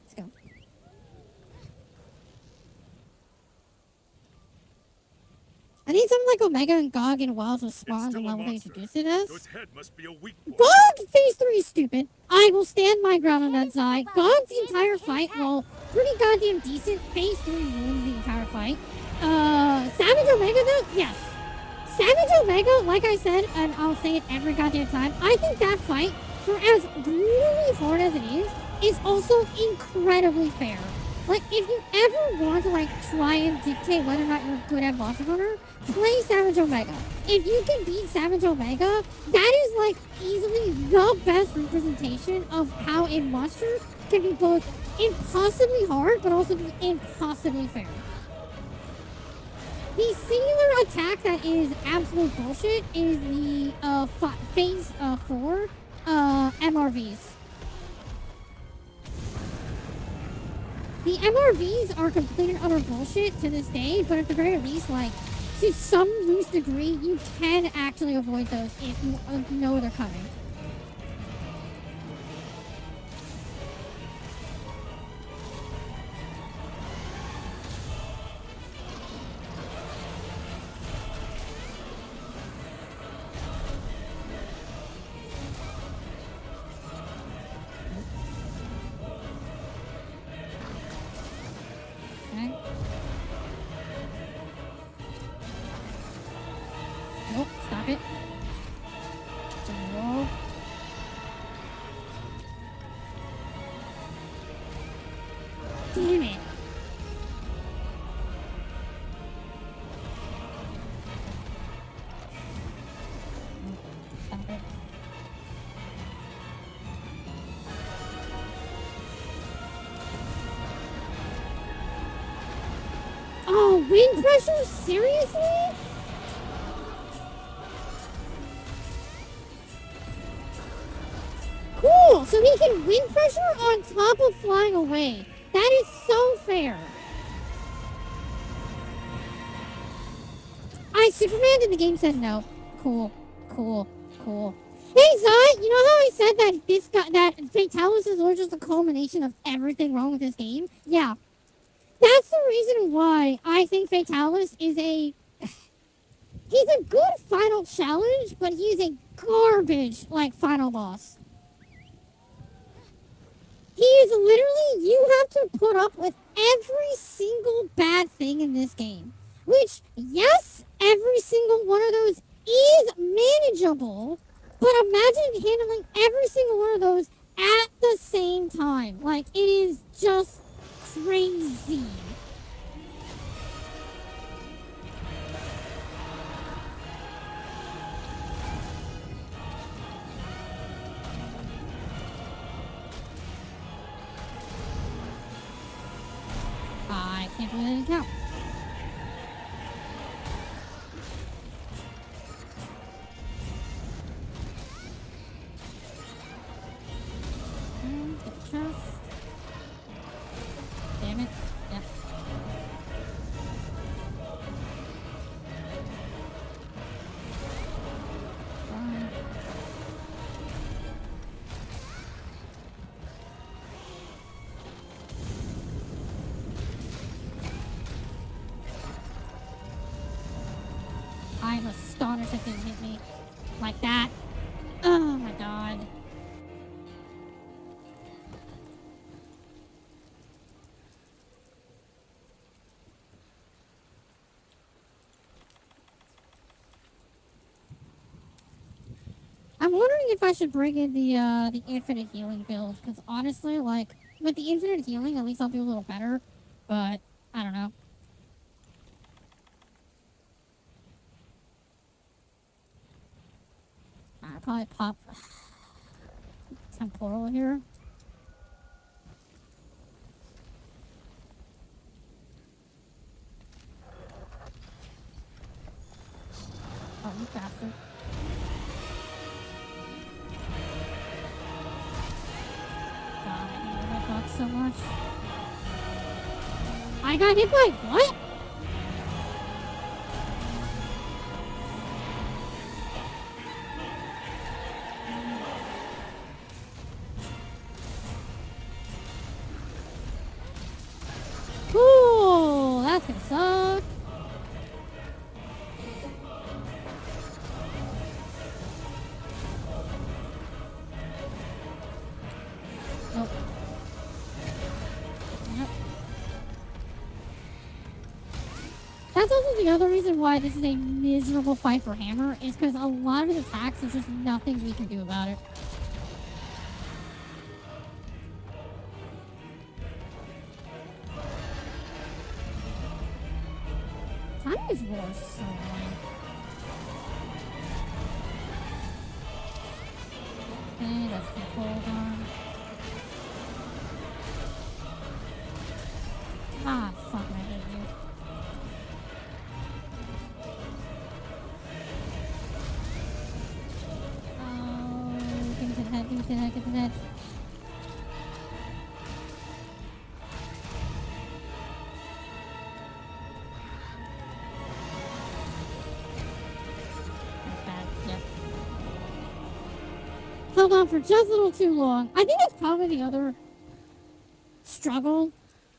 B: Let's go. I need something like Omega and Gog and Wells with spawns and level they introduced it as.
H: Its head must be a weak point.
B: Gog phase 3 is stupid. I will stand my ground on that side. Gog's entire fight, well, pretty goddamn decent. Phase 3 ruins the entire fight. Savage Omega though? Yes. Savage Omega, like I said, and I'll say it every goddamn time, I think that fight, for as brutally hard as it is also incredibly fair. Like, if you ever want to, like, try and dictate whether or not you're good at Monster Hunter, play Savage Omega. If you can beat Savage Omega, that is, like, easily the best representation of how a monster can be both impossibly hard, but also be impossibly fair. The singular attack that is absolute bullshit is the, Phase 4, MRVs. The MRVs are complete and utter bullshit to this day, but at the very least, like, to some loose degree, you can actually avoid those if you know they're coming. Okay. Nope, stop it. Whoa. Damn it. Stop it. Oh, wind pressure? Seriously? Cool! So he can wind pressure on top of flying away. That is so fair. Superman in the game said no. Cool. Cool. Cool. Hey, Zot, you know how I said that that Fatalis is just a culmination of everything wrong with this game? Yeah. That's the reason why I think Fatalis is a... He's a good final challenge, but he's a garbage, like, final boss. He is literally, you have to put up with every single bad thing in this game. Which, yes, every single one of those is manageable, but imagine handling every single one of those at the same time. Like, it is just crazy. I can't believe I didn't count. Get the chest. Damn it. Yep. Fine. I'm wondering if I should bring in the infinite healing build, because honestly, like, with the infinite healing, at least I'll do a little better, but I don't know. I'll probably pop temporal here. Oh, you bastard. God, I hate that box so much. I got hit by what? Cool! That's gonna suck. Nope. Yep. That's also the other reason why this is a miserable fight for Hammer, is because a lot of his attacks, there's just nothing we can do about it. Tiny's war is so annoying. Okay, that's the hold on. Ah, fuck, I hate you. Oh, give me to the head, give me to the head, get to the head. Held on for just a little too long. I think that's probably the other struggle,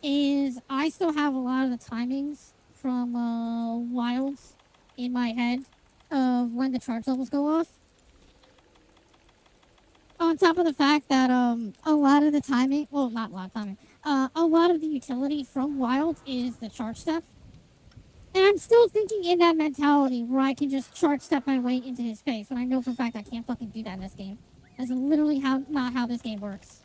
B: is I still have a lot of the timings from Wilds in my head of when the charge levels go off. On top of the fact that a lot of the timing, well, not a lot of timing, a lot of the utility from Wild is the charge step. And I'm still thinking in that mentality where I can just charge step my way into his face, when I know for a fact I can't fucking do that in this game. That's literally not how this game works.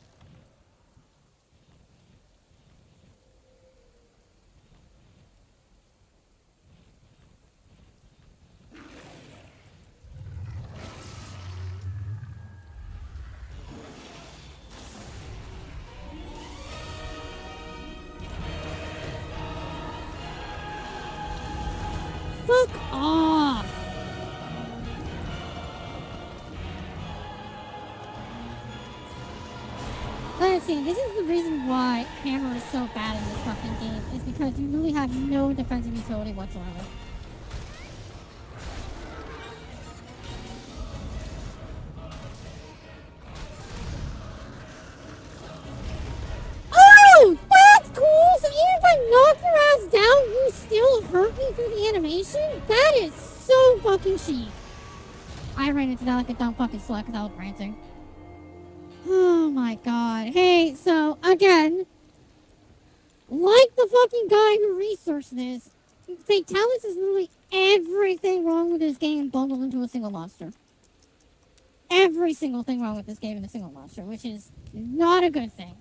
B: Fuck off! See, this is the reason why Hammer is so bad in this fucking game, is because you really have no defensive utility whatsoever. Oh! That's cool! So even if I knock your ass down, you still hurt me through the animation? That is so fucking cheap. I ran into that like a dumb fucking slut because I was ranting. Oh my god. Hey, so, again, like the fucking guy who researched this, Fatalis is literally everything wrong with this game bundled into a single monster. Every single thing wrong with this game in a single monster, which is not a good thing.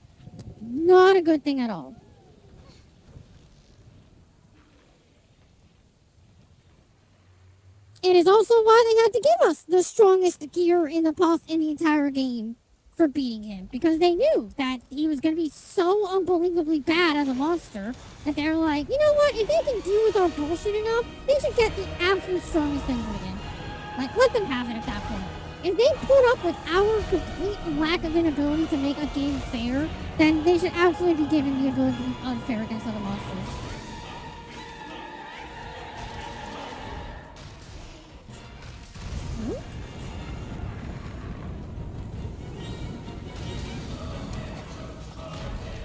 B: Not a good thing at all. It is also why they had to give us the strongest gear in the entire game for beating him, because they knew that he was going to be so unbelievably bad as a monster that they were like, you know what, if they can deal with our bullshit enough, they should get the absolute strongest things in the game. Like, let them have it at that point. If they put up with our complete lack of inability to make a game fair, then they should absolutely be given the ability to be unfair against other monsters.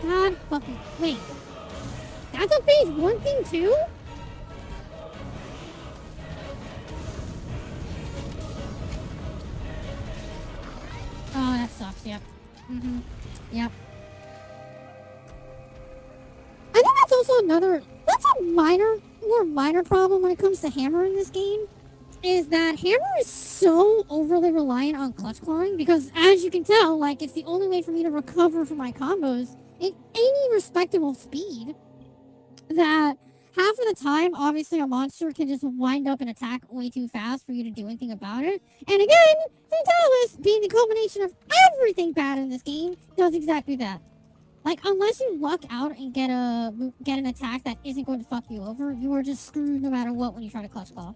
B: God fucking wait. That's a phase 1 thing too? Oh, that sucks, yep. Mm-hmm. Yep. I think that's also that's a more minor problem when it comes to Hammer in this game. is that Hammer is so overly reliant on clutch clawing because, as you can tell, like, it's the only way for me to recover from my combos at any respectable speed. That half of the time, obviously, a monster can just wind up and attack way too fast for you to do anything about it. And again, Fatalis, being the culmination of everything bad in this game, does exactly that. Like, unless you luck out and get an attack that isn't going to fuck you over, you are just screwed no matter what when you try to clutch claw.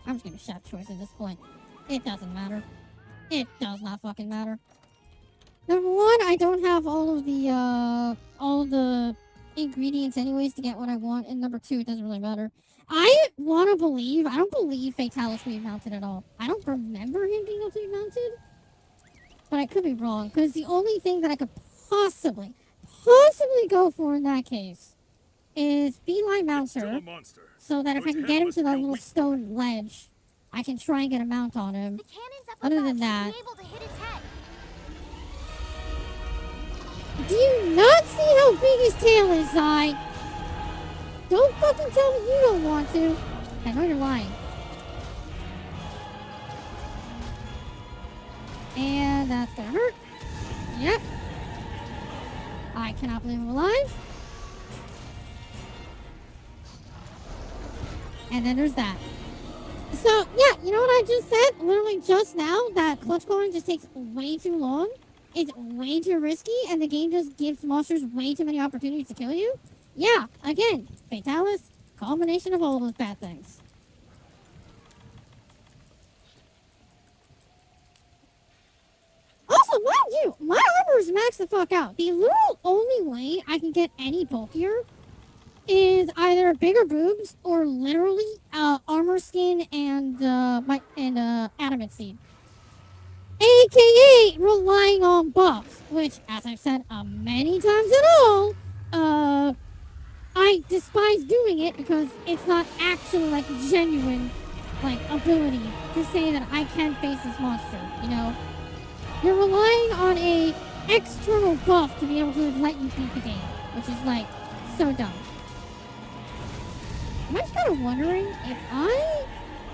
B: I'm just gonna chef choice at this point. It doesn't matter. It does not fucking matter. Number one, I don't have all of the ingredients anyways to get what I want, and number two, it doesn't really matter. I don't believe Fatalis will be mounted at all. I don't remember him being able to be mounted, but I could be wrong, because the only thing that I could possibly go for in that case is Feline Mounter, so that if I can get him to that little stone ledge, I can try and get a mount on him.
F: The cannon's up
B: Other
F: above.
B: than that,
F: Be able to hit its head.
B: do you not see how big his tail is, Zai? Don't fucking tell me you don't want to. I know you're lying. And that's gonna hurt. Yep. I cannot believe I'm alive. And then there's that. So, yeah, you know what I just said? Literally just now, that clutch clawing just takes way too long. It's way too risky, and the game just gives monsters way too many opportunities to kill you. Yeah, again, Fatalis, culmination of all those bad things. Also, mind you, my armor is maxed the fuck out. The literal only way I can get any bulkier is either bigger boobs or literally armor skin and adamant seed, aka relying on buffs, which, as I've said many times at all, I despise doing it because it's not actually like genuine like ability to say that I can face this monster. You know, you're relying on a external buff to be able to let you beat the game, which is like so dumb. I'm just kind of wondering, if I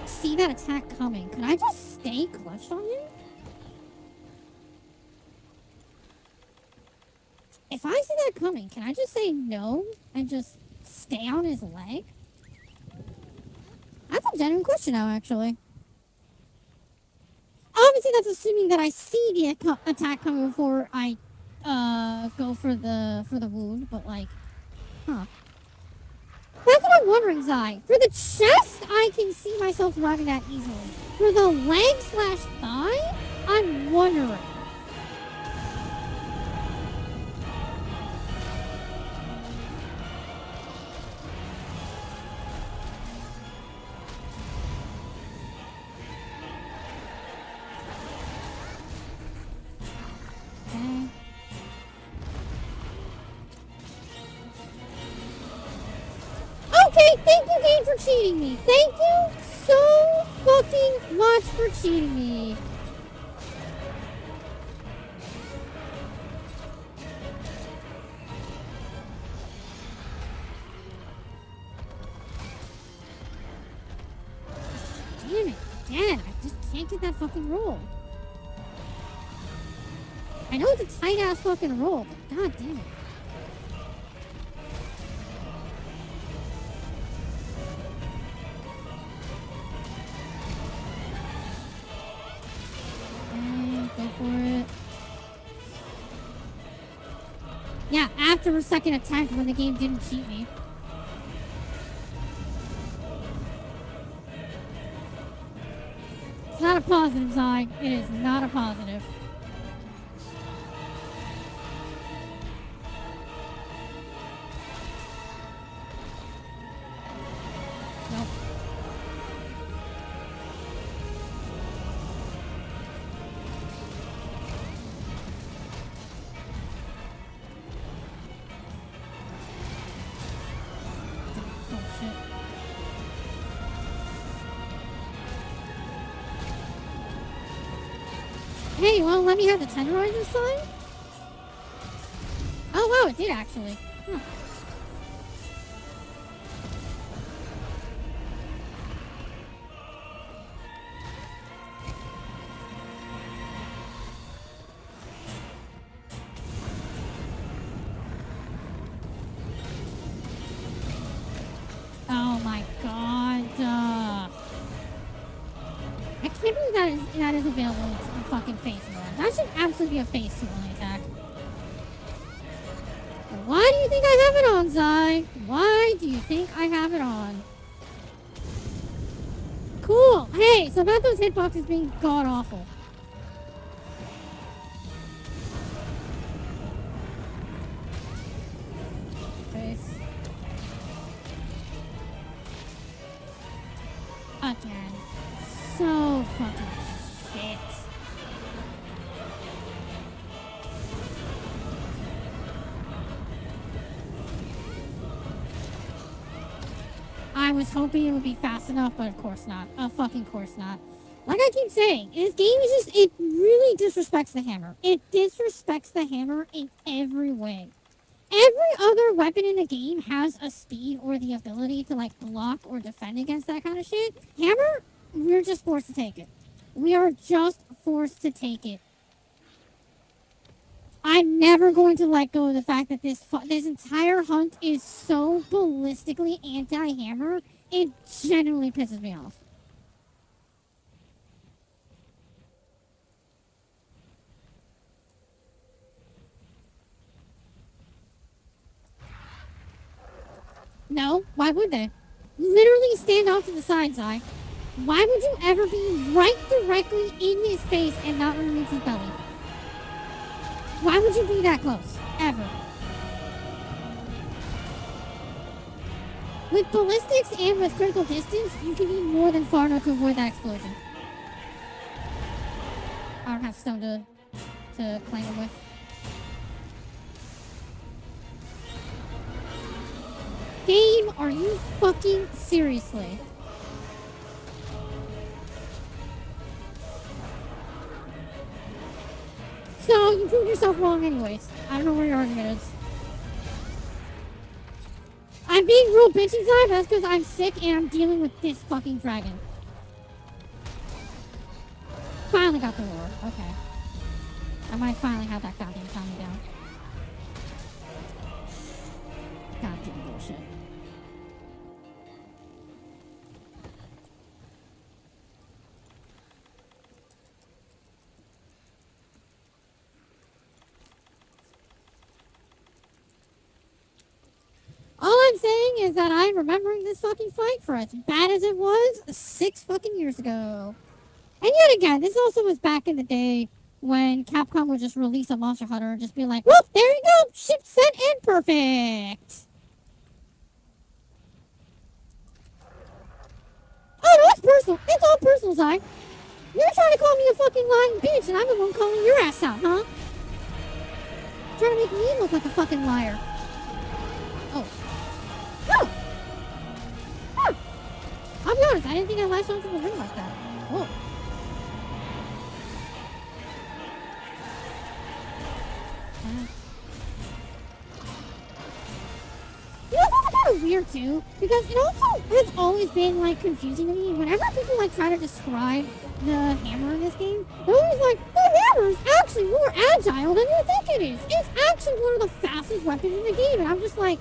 B: see that attack coming, can I just stay clutched on him? If I see that coming, can I just say no and just stay on his leg? That's a genuine question now, actually. Obviously, that's assuming that I see the attack coming before I go for the wound, but like, huh. That's what I'm wondering, Zai. For the chest, I can see myself surviving that easily. For the leg/thigh, I'm wondering. Okay, thank you, game, for cheating me. Thank you so fucking much for cheating me. Damn it, again, I just can't get that fucking roll. I know it's a tight-ass fucking roll, but god damn it. Go for it. Yeah, after a second attack when the game didn't cheat me. It's not a positive, Zai. It is not a positive. Nope. Hey, you wanna let me have the tenderizer sign? Oh, it did actually. Huh. Oh my god. I can't believe that is available in fucking face mode. That should absolutely be a face only attack. Why do you think I have it on, Zai? Why do you think I have it on? Cool. Hey, so about those hitboxes being god awful. Face. Again. So fucking shit. I was hoping it would be fast enough, but of course not. Of fucking course not. Like I keep saying, this game is just, it really disrespects the hammer. It disrespects the hammer in every way. Every other weapon in the game has a speed or the ability to, like, block or defend against that kind of shit. Hammer, we're just forced to take it. We are just forced to take it. I'm never going to let go of the fact that this entire hunt is so ballistically anti-hammer, it genuinely pisses me off. No, why would they? Literally stand off to the side, Zai. Why would you ever be right directly in his face and not remove his belly? Why would you be that close? Ever. With ballistics and with critical distance, you can be more than far enough to avoid that explosion. I don't have stone to claim it with. Game, are you fucking seriously? So, you proved yourself wrong anyways. I don't know where your argument is. I'm being real bitchy tonight, but that's because I'm sick and I'm dealing with this fucking dragon. Finally got the roar. Okay. I might finally have that goddamn calm me down. Goddamn bullshit. All I'm saying is that I'm remembering this fucking fight for as bad as it was 6 fucking years ago. And yet again, this also was back in the day when Capcom would just release a Monster Hunter and just be like, whoop, there you go, ship set and perfect. Oh, no, it's personal. It's all personal, Zai. You're trying to call me a fucking lying bitch, and I'm the one calling your ass out, huh? Trying to make me look like a fucking liar. Oh. Oh. Huh. I'll be honest, I didn't think I latched onto the ring like that. Whoa. You know, it's also kind of weird too, because it also has always been like confusing to me. Whenever people like try to describe the hammer in this game, they're always like, the hammer is actually more agile than you think it is. It's actually one of the fastest weapons in the game, and I'm just like,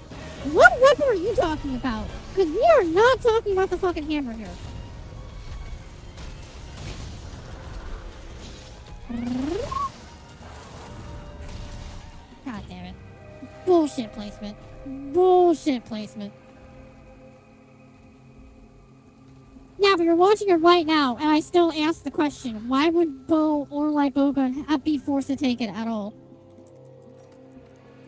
B: what weapon are you talking about? Because we are not talking about the fucking hammer here. God damn it. Bullshit placement. Bullshit placement. Yeah, but you're watching it right now, and I still ask the question, why would bow or light bowgun be forced to take it at all?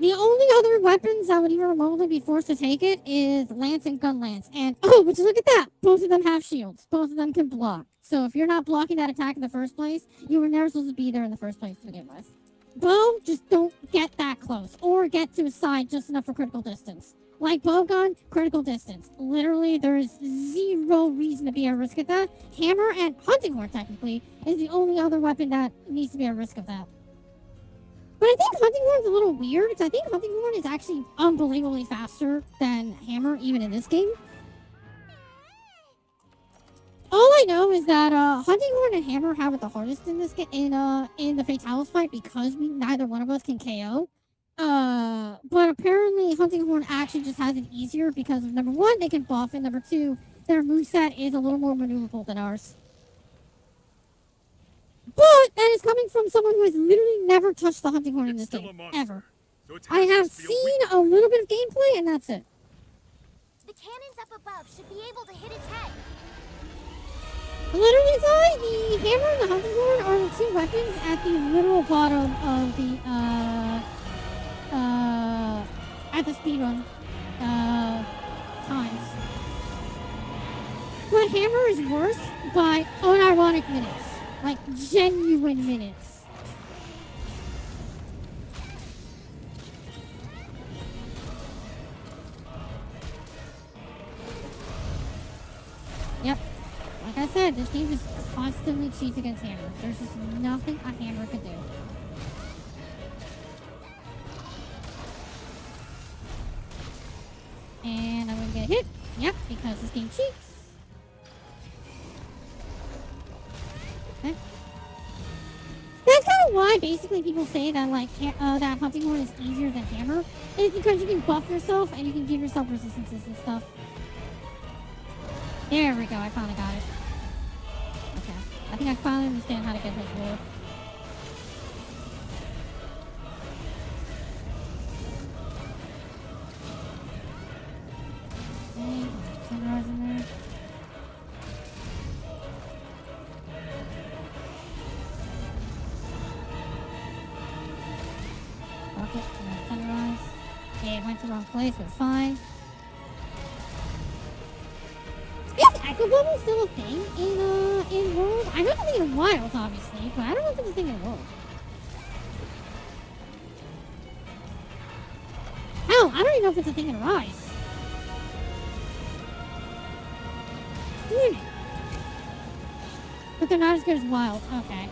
B: The only other weapons that would even remotely be forced to take it is lance and gun lance. And, oh, but look at that! Both of them have shields. Both of them can block. So if you're not blocking that attack in the first place, you were never supposed to be there in the first place to begin with. Bow, just don't get that close. Or get to his side just enough for critical distance. Like bowgun, critical distance. Literally, there's zero reason to be at risk at that. Hammer and hunting horn, technically, is the only other weapon that needs to be at risk of that. But I think Hunting Horn's a little weird, because I think Hunting Horn is actually unbelievably faster than Hammer, even in this game. All I know is that Hunting Horn and Hammer have it the hardest in this game, in the Fatalis fight, because neither one of us can KO. But apparently Hunting Horn actually just has it easier because of number one, they can buff, and number two, their moveset is a little more maneuverable than ours. But that is coming from someone who has literally never touched the Hunting Horn in this game, ever. I have seen a little bit of gameplay, and that's it.
F: The cannons up above should be able to hit its head.
B: Literally, Zai, the Hammer and the Hunting Horn are the two weapons at the literal bottom of the, at the speedrun, times. But Hammer is worse by unironic minutes. Like, genuine minutes. Yep. Like I said, this game just constantly cheats against Hammer. There's just nothing a Hammer could do. And I'm gonna get hit. Yep, because this game cheats. Okay. That's kind of why basically people say that like that Hunting Horn is easier than Hammer. It's because you can buff yourself and you can give yourself resistances and stuff. There we go, I finally got it. Okay. I think I finally understand how to get this roll. Okay, sunrise in there. Okay, sunrise. Okay, it went to the wrong place, but it's fine. Is Echo Bubble still a thing in World? I know it's a thing in Wilds, obviously, but I don't know if it's a thing in World. Hell, I don't even know if it's a thing in Rise. Damn it. But they're not as good as Wild. Okay.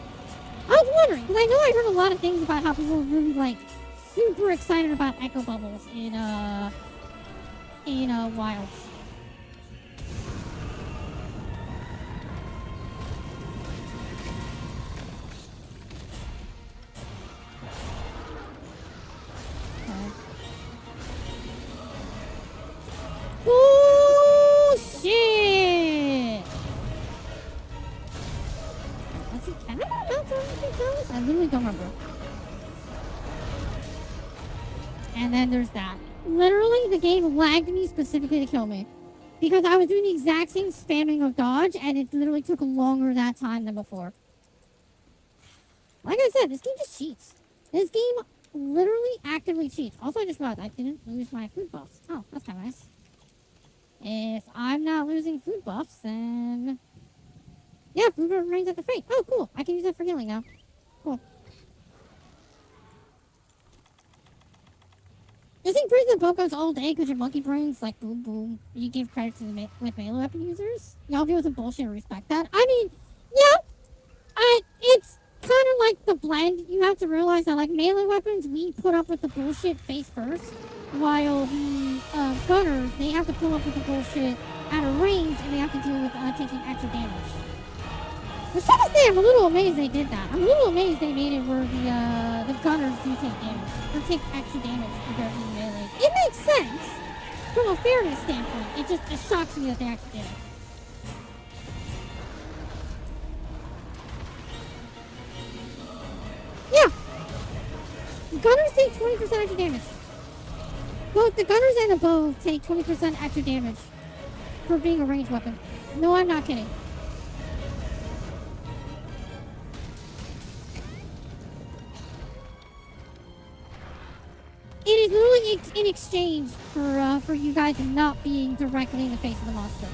B: I was wondering, because I know I heard a lot of things about how people were really, like, super excited about Echo Bubbles in Wilds. Bullshit! Let's see, can I bounce on anything else? I literally don't remember. And then there's that. Literally, the game lagged me specifically to kill me. Because I was doing the exact same spamming of dodge, and it literally took longer that time than before. Like I said, this game just cheats. This game literally actively cheats. Also, I just realized I didn't lose my food buffs. Oh, that's kind of nice. If I'm not losing food buffs, then... yeah, food remains at the fate. Oh, cool. I can use that for healing now. Cool. This thing prison Pokos all day because your monkey brain's like boom boom. You give credit to the with melee weapon users. Y'all deal with some bullshit and respect that. I mean, yeah, it's kind of like the blend. You have to realize that like melee weapons, we put up with the bullshit face first, while the gunners, they have to pull up with the bullshit at a range and they have to deal with taking extra damage. Which to this day, I'm a little amazed they did that. I'm a little amazed they made it where the gunners do take damage, or take extra damage compared to the melees. It makes sense from a fairness standpoint. It shocks me that they actually did it. Yeah. Gunners take 20% extra damage. Both the gunners and the bow take 20% extra damage for being a ranged weapon. No, I'm not kidding. It is literally in exchange for you guys not being directly in the face of the monster.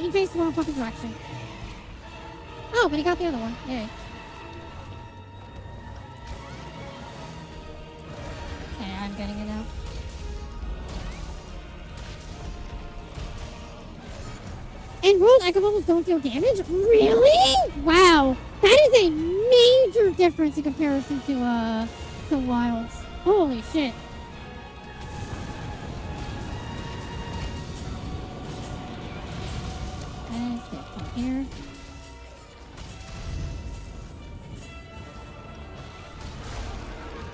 B: He faced the wrong fucking direction. Oh, but he got the other one. Yay. Okay, I'm getting it now. And rolled echo bubbles don't deal damage? Really? Wow. That is a major difference in comparison to wilds. Holy shit. Let's get from here.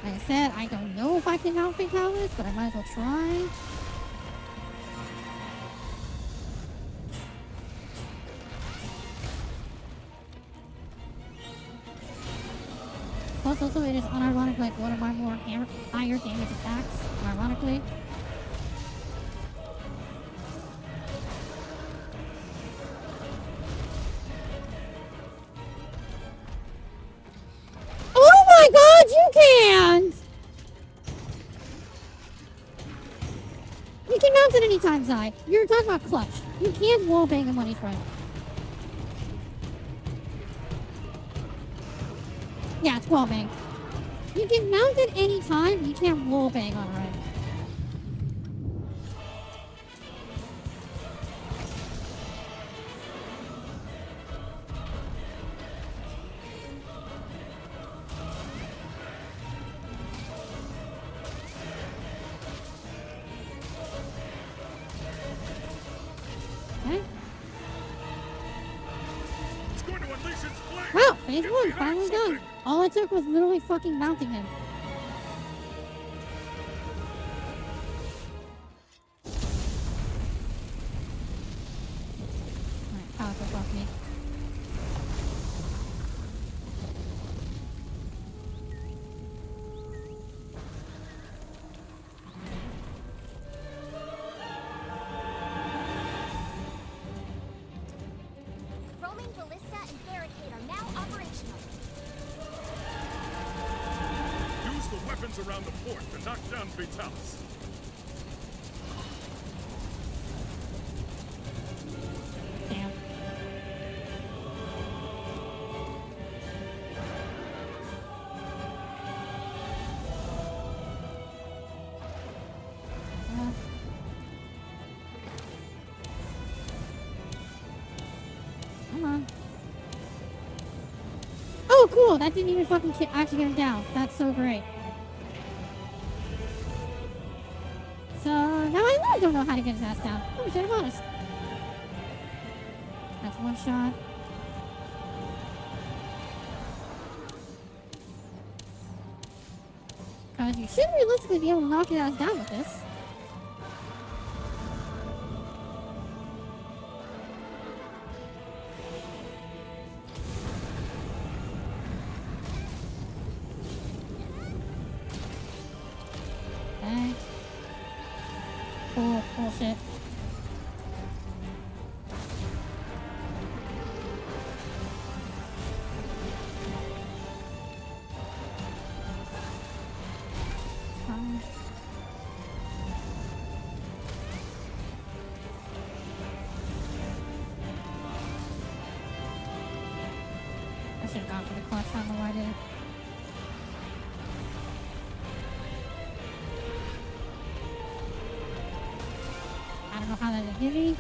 B: Like I said, I don't know if I can mount Fatalis, but I might as well try. Plus, also, it is unironically like one of my more higher damage attacks, ironically. Oh my god, you can't! You can mount it anytime, Zai. You're talking about clutch. You can't wallbang him when he's right. Yeah, it's wallbang. You can mount it anytime, you can't wallbang on right. Okay.
H: It's going to unleash its flame.
B: Wow, phase one, finally done. All it took was literally fucking mounting him. Alright, powerful fuck me.
F: Roaming ballista and barricade are now operational.
H: Use the weapons around the fort to knock down Fatalis.
B: Damn. Come on. Oh, cool. That didn't even fucking actually get him down. That's so great. So, now I really don't know how to get his ass down. Oh, shit, I'm honest. That's one shot. Because you should realistically be able to knock his ass down with this. Okay. Cool, bullshit. Fine. I should have gone for the clutch, I don't know why I didn't. I don't know how that did hit me.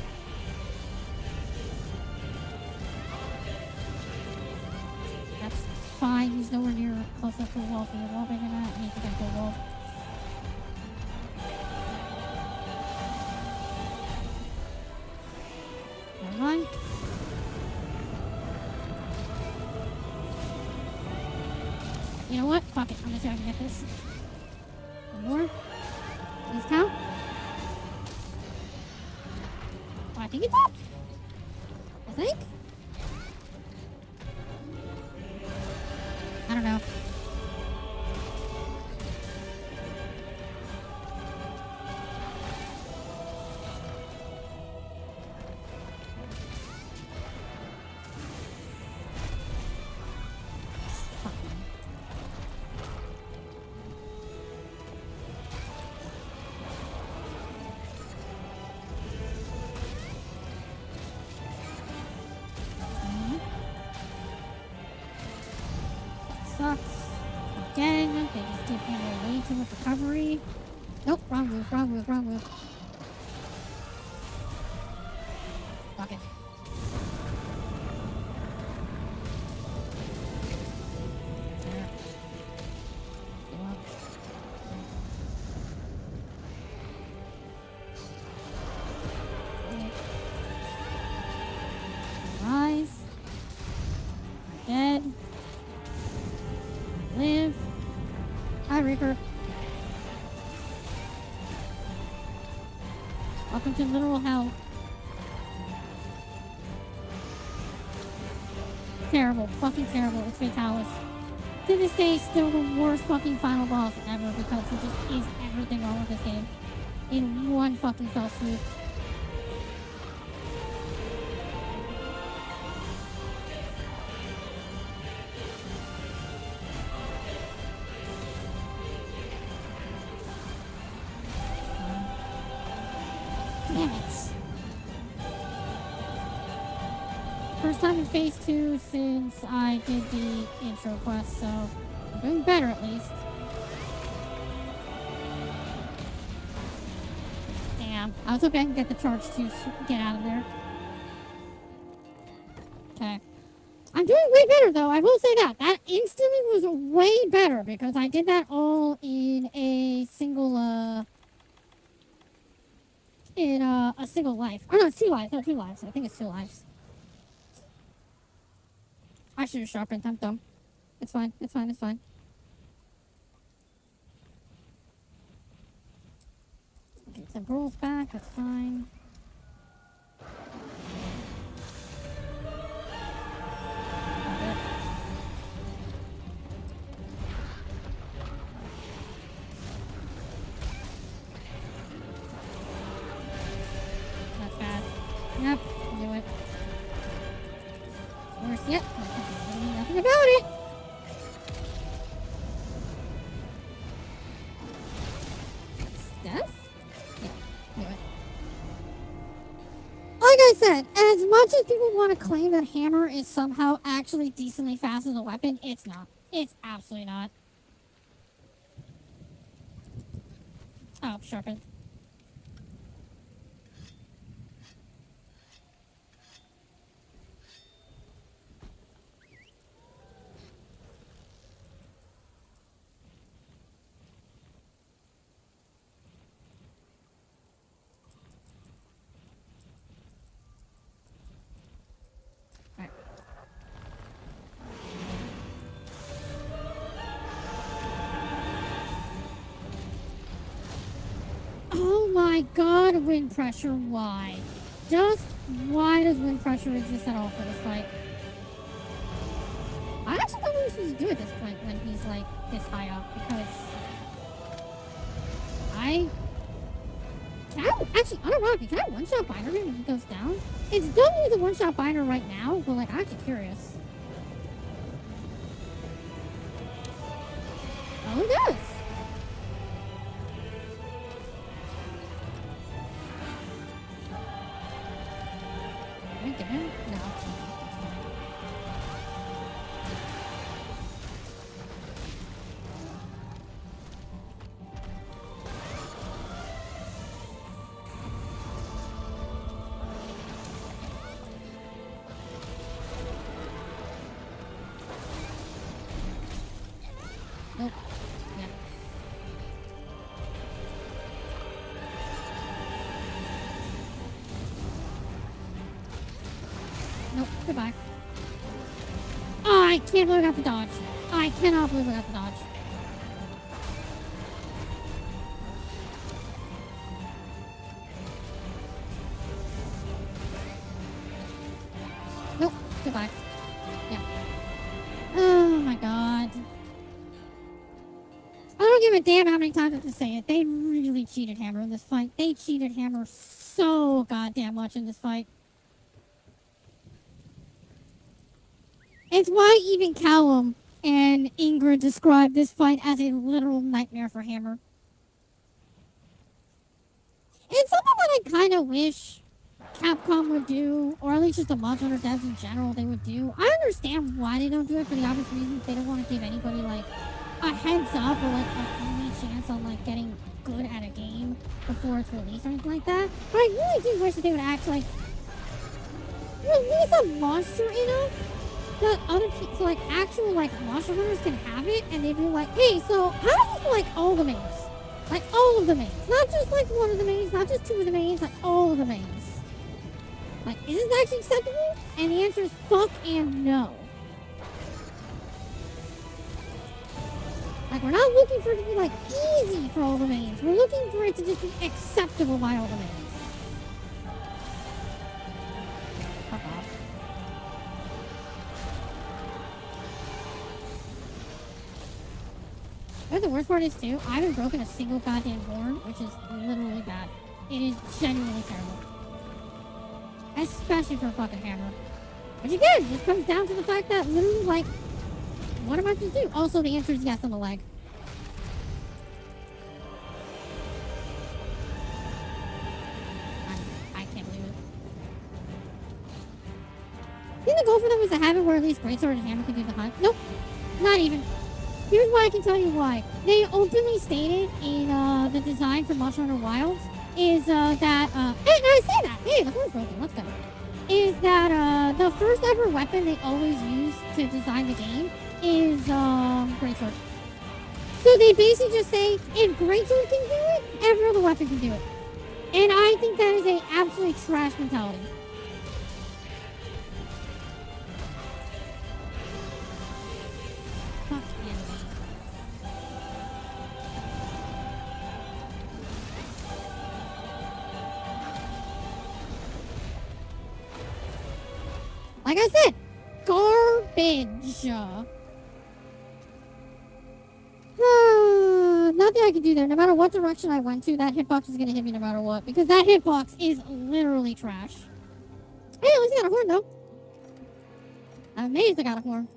B: That's fine, he's nowhere near close enough to the wall for the wall bigger than that. I need to get the wall. Never mind. You know what? Fuck it. I'm gonna see if I can get this. One more. Please count. Oh, I think it's up. I think. I don't know. sucks. Again, they just give Hammer way too much recovery. Nope, wrong move, wrong move, wrong move. Fuck it. There. Go up. Rise. Dead. Live. Hi, Reaper. Welcome to literal hell. Terrible. Fucking terrible. It's Fatalis. To this day, still the worst fucking final boss ever because he just is everything wrong with this game. In one fucking fell swoop. Damn it. First time in phase 2 since I did the intro quest, so I'm doing better at least. Damn. I was hoping I can get the charge to get out of there. Okay. I'm doing way better though, I will say that. That instantly was way better because I did that all in a single, a single life. Oh no, it's 2 lives. No, 2 lives. I think it's 2 lives. I should have sharpened. I'm dumb. It's fine. It's fine. It's fine. Get some rolls back. That's fine. That's bad. Yep. Do it. Worse yet. Nothing about it. Death? Yeah, do it. Like I said, as much as people want to claim that Hammer is somehow actually decently fast as a weapon, it's not. It's absolutely not. Oh, sharpen. Oh my god, wind pressure, why? Just why does wind pressure exist at all for this fight? I actually thought we were supposed to do at this point when he's like this high up because actually unironically, can I one-shot binder him when he goes down? It's dumb to use a one-shot binder right now, but like I'm actually curious. Oh, it does. Get him? No. Nope. Yeah. Nope, goodbye. Oh, I can't believe I got the dodge. I cannot believe I got the dodge. Nope, goodbye. Yeah. Oh my god. I don't give a damn how many times I have to say it. They really cheated Hammer in this fight. They cheated Hammer so goddamn much in this fight. It's why even Callum and Ingrid described this fight as a literal nightmare for Hammer. It's something that I kind of wish Capcom would do, or at least just the Monster Hunter devs in general, they would do. I understand why they don't do it for the obvious reasons. They don't want to give anybody like a heads up or like a free chance on like getting good at a game before it's released or anything like that. But I really do wish that they would actually release a monster enough that other people, so like actual like monster hunters can have it, and they'd be like, hey, so how does like all the mains? Like all of the mains. Not just like one of the mains, not just two of the mains, like all of the mains. Like, is this actually acceptable? And the answer is fuck and no. Like, we're not looking for it to be like easy for all the mains. We're looking for it to just be acceptable by all the mains. Fuck off. You know what the worst part is too? I haven't broken a single goddamn horn, which is literally bad. It is genuinely terrible. Especially for a fucking hammer. Which again, just comes down to the fact that literally, like, what am I supposed to do? Also, the answer is yes on the leg. I can't believe it. I think the goal for them was to have it where at least Greatsword and Hammer could do the hunt. Nope. Not even. Here's why I can tell you why. They openly stated in the design for Monster Hunter Wilds is that, hey, I say that! Hey, the horn's broken, let's go. Is that, the first ever weapon they always use to design the game is, Greatsword. So they basically just say, if Greatsword can do it, every other weapon can do it. And I think that is a absolutely trash mentality. Fuck anime. Like I said, garbage. Nothing I can do there. No matter what direction I went to, that hitbox is going to hit me no matter what. Because that hitbox is literally trash. Hey, at least I got a horn, though. I'm amazed I got a horn.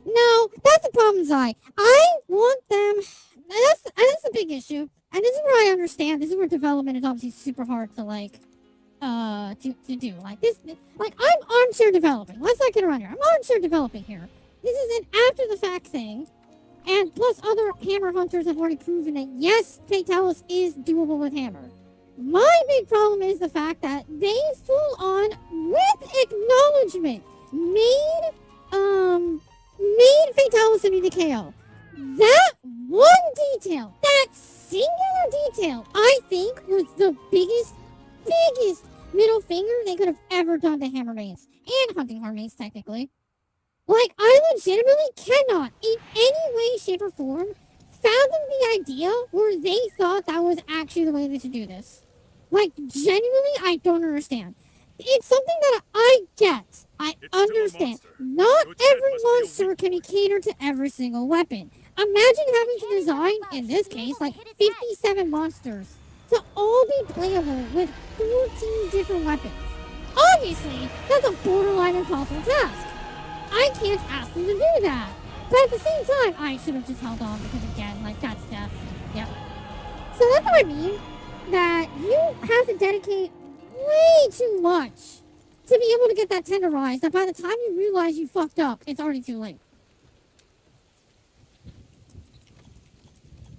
B: No, that's the problem, Zai. I want them... That's the big issue. And this is where I understand. This is where development is obviously super hard to, like... to do. Like, this... Like, I'm armchair developing. Let's not get around here. I'm armchair developing here. This is an after-the-fact thing. And plus other hammer hunters have already proven that, yes, Fatalis is doable with hammer. My big problem is the fact that they full on, with acknowledgement, made Fatalis immune to KO. That one detail, that singular detail, I think was the biggest middle finger they could have ever done to hammer mains. And hunting horn mains, technically. Like, I legitimately cannot, in any way, shape, or form, fathom the idea where they thought that was actually the way they should do this. Like, genuinely, I don't understand. It's something that I get. I understand. Not every monster can be catered to every single weapon. Imagine having to design, in this case, like 57 monsters to all be playable with 14 different weapons. Obviously, that's a borderline impossible task. I can't ask them to do that. But at the same time, I should have just held on because, again, like, that's death. Yep. So that's what I mean. That you have to dedicate way too much to be able to get that tenderized. That by the time you realize you fucked up, it's already too late.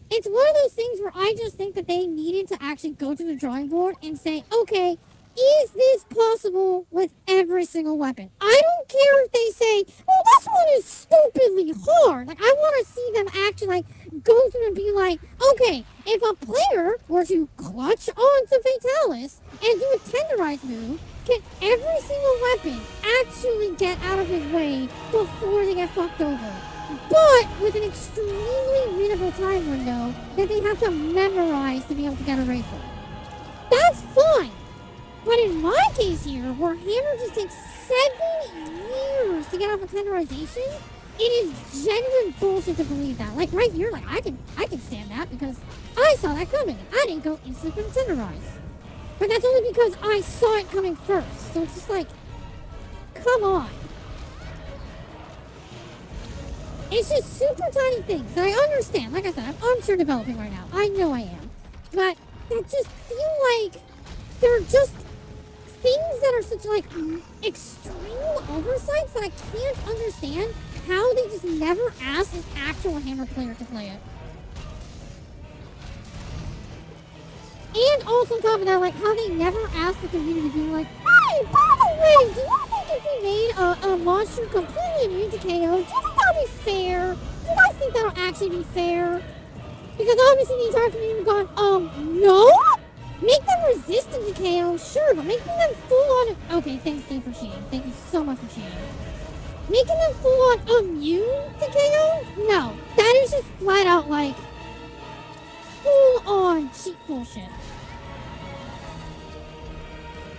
B: It's one of those things where I just think that they needed to actually go to the drawing board and say, okay, is this possible with every single weapon? I don't care if they say, well, this one is stupidly hard. Like, I want to see them actually, like, go through and be like, okay, if a player were to clutch onto Fatalis and do a tenderized move, can every single weapon actually get out of his way before they get fucked over? But with an extremely readable time window that they have to memorize to be able to get a rifle. That's fine. But in my case here, where hammer just takes 7 years to get off of tenderization, it is genuine bullshit to believe that. Like right here, like I can stand that because I saw that coming. I didn't go instantly tenderize. But that's only because I saw it coming first. So it's just like, come on. It's just super tiny things that I understand. Like I said, I'm armchair developing right now. I know I am. But that just feel like they're just things that are such like extreme oversights that I can't understand how they just never asked an actual Hammer player to play it. And also on top of that, like how they never asked the community being like, hey, by the way, do you think if we made a monster completely immune to KO, do you think that'll be fair? Do you guys think that'll actually be fair? Because obviously the entire community gone, no? Make them resistant to KO, sure, but making them full on... Okay, thanks Dave for cheating. Thank you so much for cheating. Making them full on immune to KO? No. That is just flat out like full on cheat bullshit.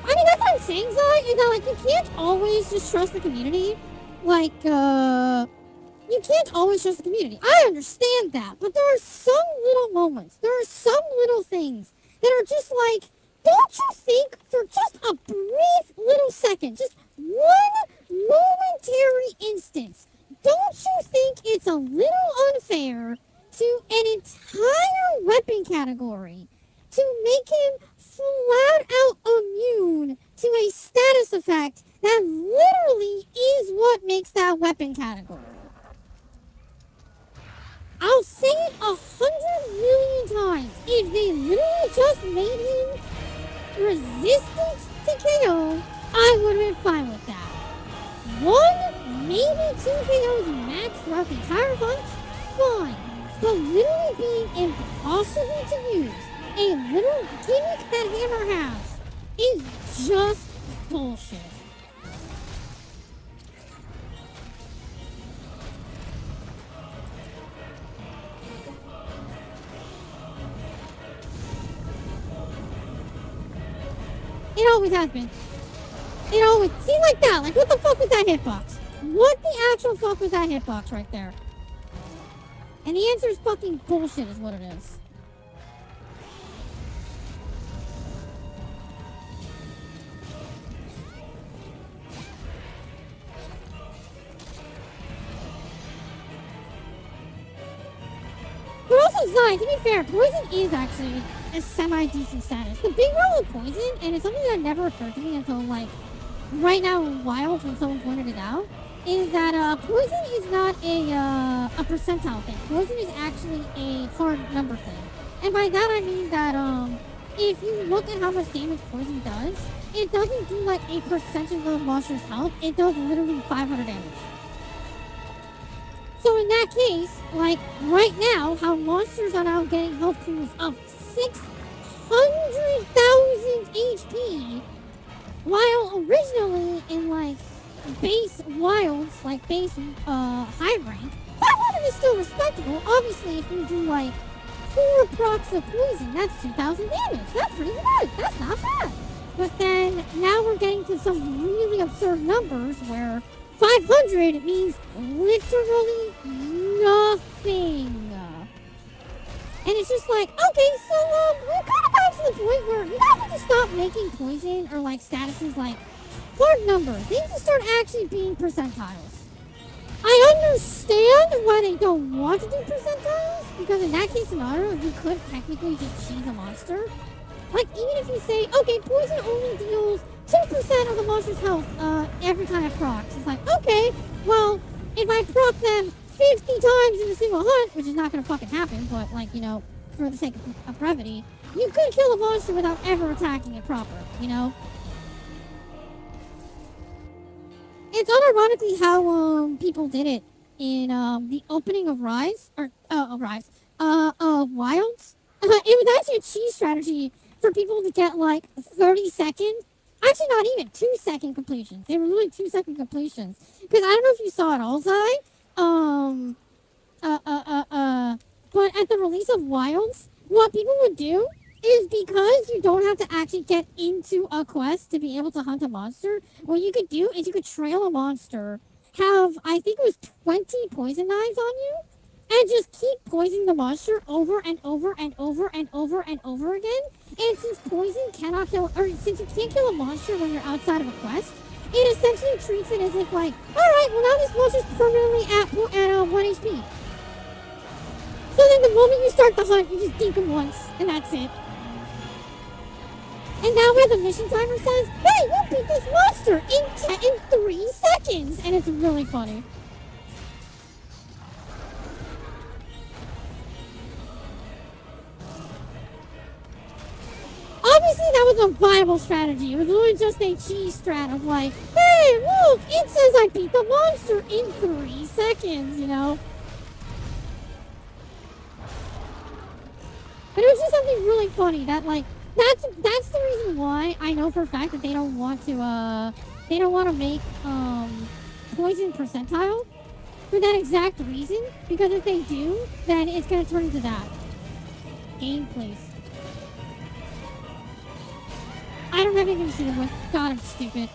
B: I mean, that's what I'm saying, Zai, is that like you can't always just trust the community. Like, you can't always trust the community. I understand that, but there are some little moments, there are some little things that are just like, don't you think for just a brief little second, just one momentary instance, don't you think it's a little unfair to an entire weapon category to make him flat out immune to a status effect that literally is what makes that weapon category? I'll say it 100 million times. If they literally just made him resistant to KO, I would have been fine with that. 1, maybe 2 KOs max throughout the entire hunt, fine. But literally being impossible to use, a little gimmick that Hammer has, is just bullshit. It always has been. It always seemed like that. Like, what the fuck was that hitbox? What the actual fuck was that hitbox right there? And the answer is fucking bullshit is what it is. But also, Zai, to be fair, poison is actually a semi-decent status. The big role of poison, and it's something that never occurred to me until, like, right now in Wild when someone pointed it out, is that poison is not a percentile thing. Poison is actually a hard number thing. And by that I mean that if you look at how much damage poison does, it doesn't do like a percentage of the monster's health. It does literally 500 damage. So in that case, like right now, how monsters are now getting health pools of 600,000 HP, while originally in like base wilds, like base high rank, 500 is still respectable. Obviously, if you do like 4 procs of poison, that's 2,000 damage. That's pretty good. That's not bad. But then now we're getting to some really absurd numbers where 500 means literally nothing. And it's just like, okay, so we're kind of back to the point where you guys have to stop making poison or like statuses like hard numbers. They need to start actually being percentiles. I understand why they don't want to do percentiles, because in that case scenario, you could technically just cheese a monster. Like, even if you say, okay, poison only deals 2% of the monster's health every time it procs. It's like, okay, well, if I proc them 50 times in a single hunt, which is not going to fucking happen, but, like, you know, for the sake of brevity, you could kill a monster without ever attacking it proper, you know? It's unironically how people did it in the opening of Rise, or of Wilds. It was actually a cheese strategy for people to get like 30-second, actually not even 2-second completions. They were really 2-second completions. Because I don't know if you saw it all, Zai. But at the release of Wilds, what people would do is, because you don't have to actually get into a quest to be able to hunt a monster, what you could do is you could trail a monster, have, I think it was 20 poison knives on you, and just keep poisoning the monster over and over and over and over and over again. And since poison cannot kill, or since you can't kill a monster when you're outside of a quest, it essentially treats it as if like, alright, well now this monster's permanently at 1 HP. So then the moment you start the hunt, you just dink him once, and that's it. And now where the mission timer says, hey, you beat this monster in 3 seconds. And it's really funny. Obviously, that was a viable strategy. It was literally just a cheese strat of like, hey, look, it says I beat the monster in 3 seconds, you know? But it was just something really funny that, like, that's the reason why I know for a fact that they don't want to make, poison percentile for that exact reason. Because if they do, then it's gonna turn into that. Game, please. I don't have anything to see them with. God, I'm stupid.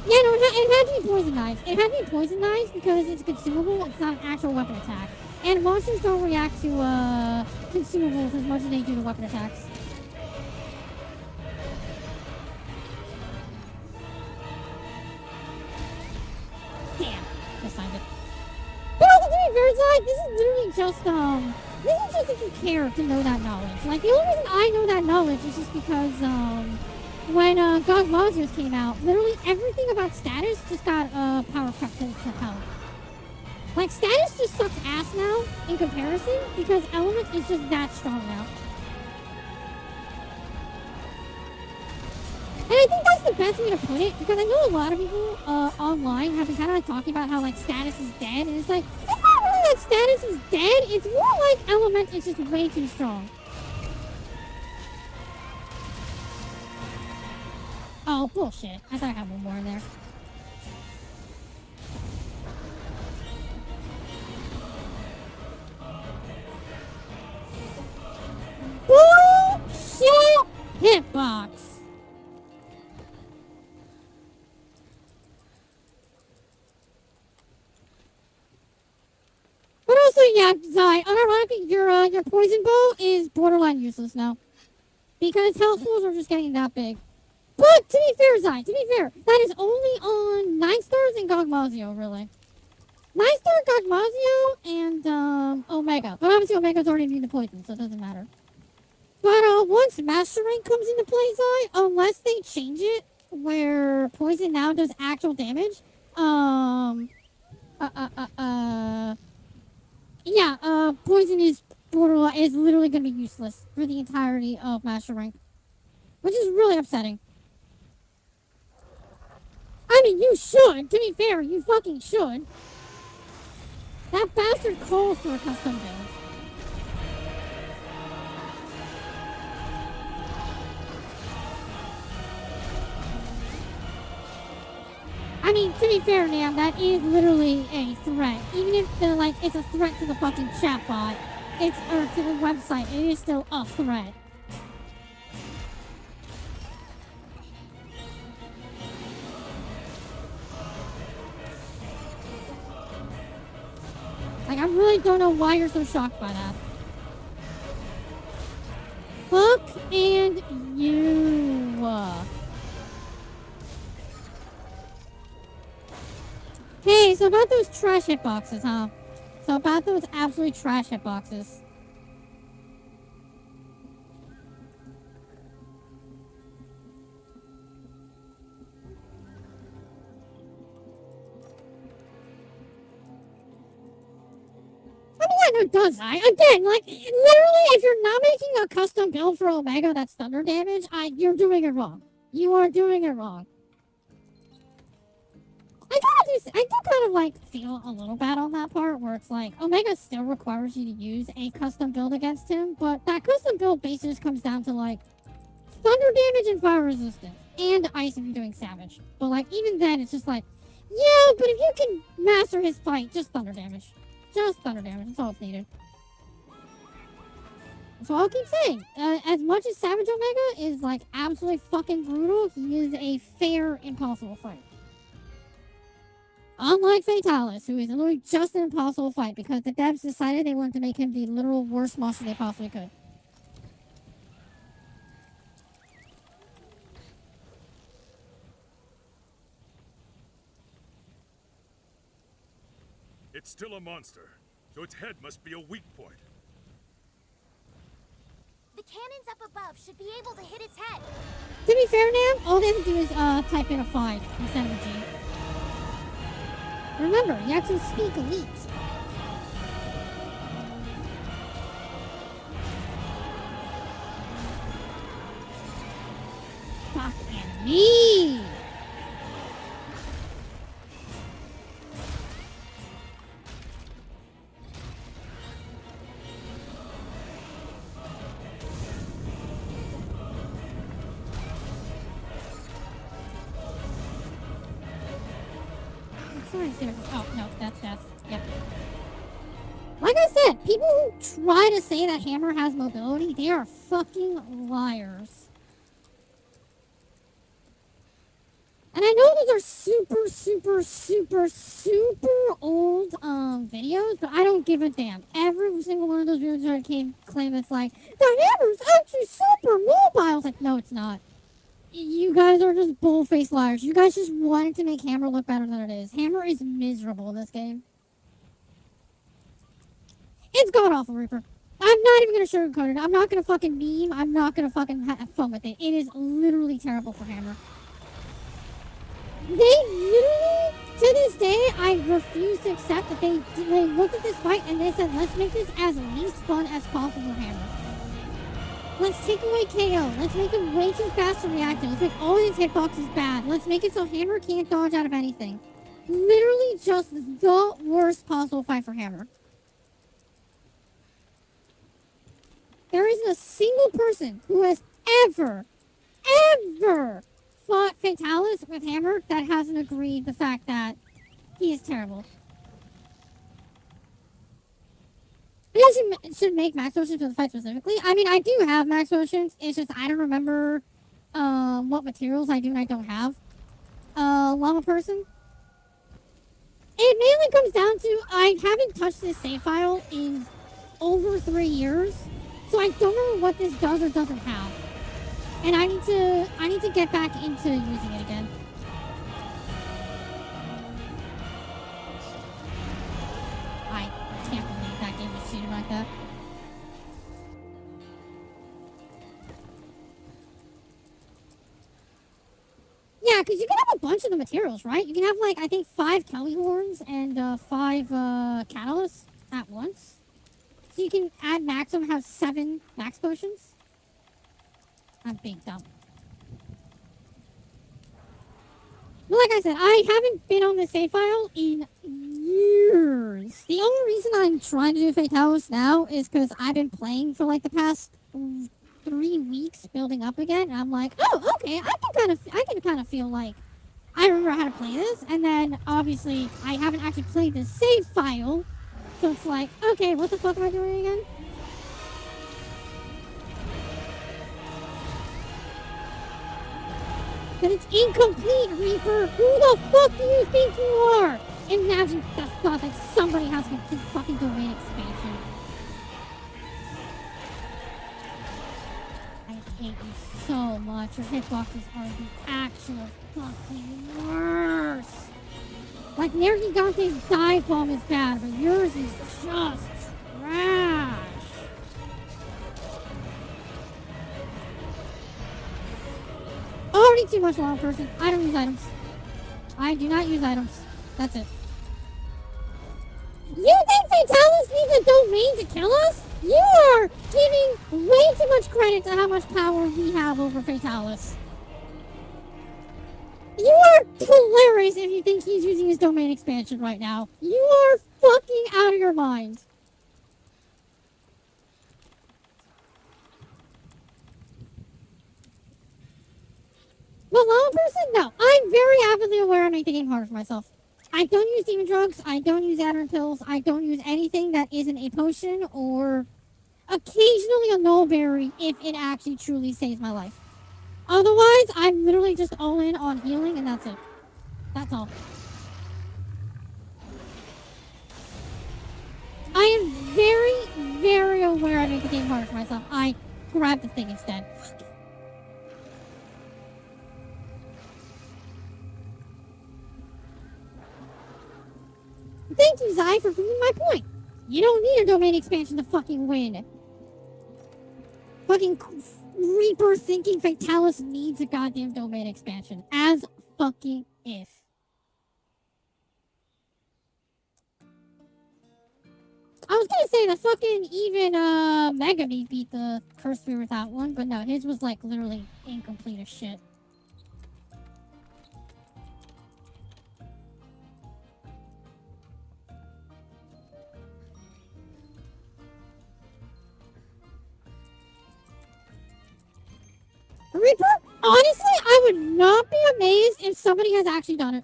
B: Yeah, no, it had to be poison knives. It had to be poison knives because it's consumable. It's not an actual weapon attack. And monsters don't react to consumables as much as they do to weapon attacks. Damn, mistimed it. But also, to be fair side, this is literally just if you care to know that knowledge. Like, the only reason I know that knowledge is just because, when, GOG Monsters came out, literally everything about status just got, power cut to hell. Like, status just sucks ass now, in comparison, because element is just that strong now. And I think that's the best way to put it, because I know a lot of people, online have been kind of like talking about how, like, status is dead, and it's like, it's not really that status is dead, it's more like element is just way too strong. Oh, bullshit. I thought I had one more in there. Bullshit hitbox. But also, yeah, Zai, unironically, your poison bow is borderline useless now. Because health pools are just getting that big. But, to be fair, Zai, to be fair, that is only on 9 stars and Gogmazio, really. 9 star Gogmazio and, Omega. But obviously Omega's already immune to poison, so it doesn't matter. But, once Master Rank comes into play, Zai, unless they change it, where poison now does actual damage, poison is borderline, is literally gonna be useless for the entirety of Master Rank. Which is really upsetting. I mean, you should. To be fair, you fucking should. That bastard calls for a custom build. I mean, to be fair, Nam, that is literally a threat. Even if it's a threat to the fucking chatbot, or to the website, it is still a threat. Like, I really don't know why you're so shocked by that. Fuck and you. Hey, so about those trash hitboxes, huh? So about those absolutely trash hitboxes. It does, again, like, literally, if you're not making a custom build for Omega that's thunder damage, you're doing it wrong. You are doing it wrong. I do kind of, like, feel a little bad on that part, where it's like, Omega still requires you to use a custom build against him, but that custom build basically just comes down to, like, thunder damage and fire resistance, and ice if you're doing savage. But, like, even then, it's just like, yeah, but if you can master his fight, just thunder damage. Just thunder damage, that's all it's needed. So I'll keep saying, as much as Savage Omega is, like, absolutely fucking brutal, he is a fair, impossible fight. Unlike Fatalis, who is literally just an impossible fight, because the devs decided they wanted to make him the literal worst monster they possibly could.
H: It's still a monster, so its head must be a weak point.
F: cannons up above should be able to hit its head.
B: To be fair, Nam, all they have to do is type in a 5 instead of a G. Remember, you have to speak elite. Fucking me! Oh, no, that's death. Yep. Like I said, people who try to say that Hammer has mobility, they are fucking liars. And I know those are super old videos, but I don't give a damn. Every single one of those videos I claim it's like, the Hammer's actually super mobile. It's like, no, it's not. You guys are just bull-faced liars. You guys just wanted to make Hammer look better than it is. Hammer is miserable in this game. It's god-awful, Reaper. I'm not even going to sugarcoat it. I'm not going to fucking meme. I'm not going to fucking have fun with it. It is literally terrible for Hammer. They literally, to this day, I refuse to accept that they looked at this fight and they said, let's make this as least fun as possible for Hammer. Let's take away KO. Let's make him way too fast to react to. Let's make all his hitboxes bad. Let's make it so Hammer can't dodge out of anything. Literally just the worst possible fight for Hammer. There isn't a single person who has ever fought Fatalis with Hammer that hasn't agreed the fact that he is terrible. I should make max potions for the fight specifically. I mean, I do have max potions. It's just I don't remember what materials I do and I don't have. Llama person. It mainly comes down to I haven't touched this save file in over 3 years, so I don't remember what this does or doesn't have. And I need to get back into using it again. I can't believe that game was cheated like that. Yeah, because you can have a bunch of the materials, right? You can have, like, I think 5 Kelly horns and 5 catalysts at once. So you can add maximum, have 7 max potions. I'm being dumb. But like I said, I haven't been on the save file in years. The only reason I'm trying to do Fatalis now is because I've been playing for like the past 3 weeks building up again. And I'm like, oh, okay, I can kind of feel like I remember how to play this. And then obviously I haven't actually played the save file. So it's like, okay, what the fuck am I doing again? But it's incomplete, Reaper! Who the fuck do you think you are? Imagine the thought that somebody has a complete fucking domain expansion. I hate you so much. Your hitboxes are the actual fucking worst. Like, Nergigante's dive bomb is bad, but yours is just trash. Already too much long person. I don't use items. I do not use items. That's it. You think Fatalis needs a domain to kill us? You are giving way too much credit to how much power we have over Fatalis. You are hilarious if you think he's using his domain expansion right now. You are fucking out of your mind. But Llama person? No. I'm very avidly aware I make the game harder for myself. I don't use demon drugs. I don't use Adderant pills. I don't use anything that isn't a potion or occasionally a null berry if it actually truly saves my life. Otherwise, I'm literally just all in on healing and that's it. That's all. I am very, very aware I make the game harder for myself. I grab the thing instead. Thank you, Zai, for proving my point. You don't need a domain expansion to fucking win. Fucking Reaper thinking Fatalis needs a goddamn domain expansion. As fucking if. I was gonna say the fucking even Mega Me beat the Curse Spear with that one, but no, his was like literally incomplete as shit. Reaper, honestly, I would not be amazed if somebody has actually done it.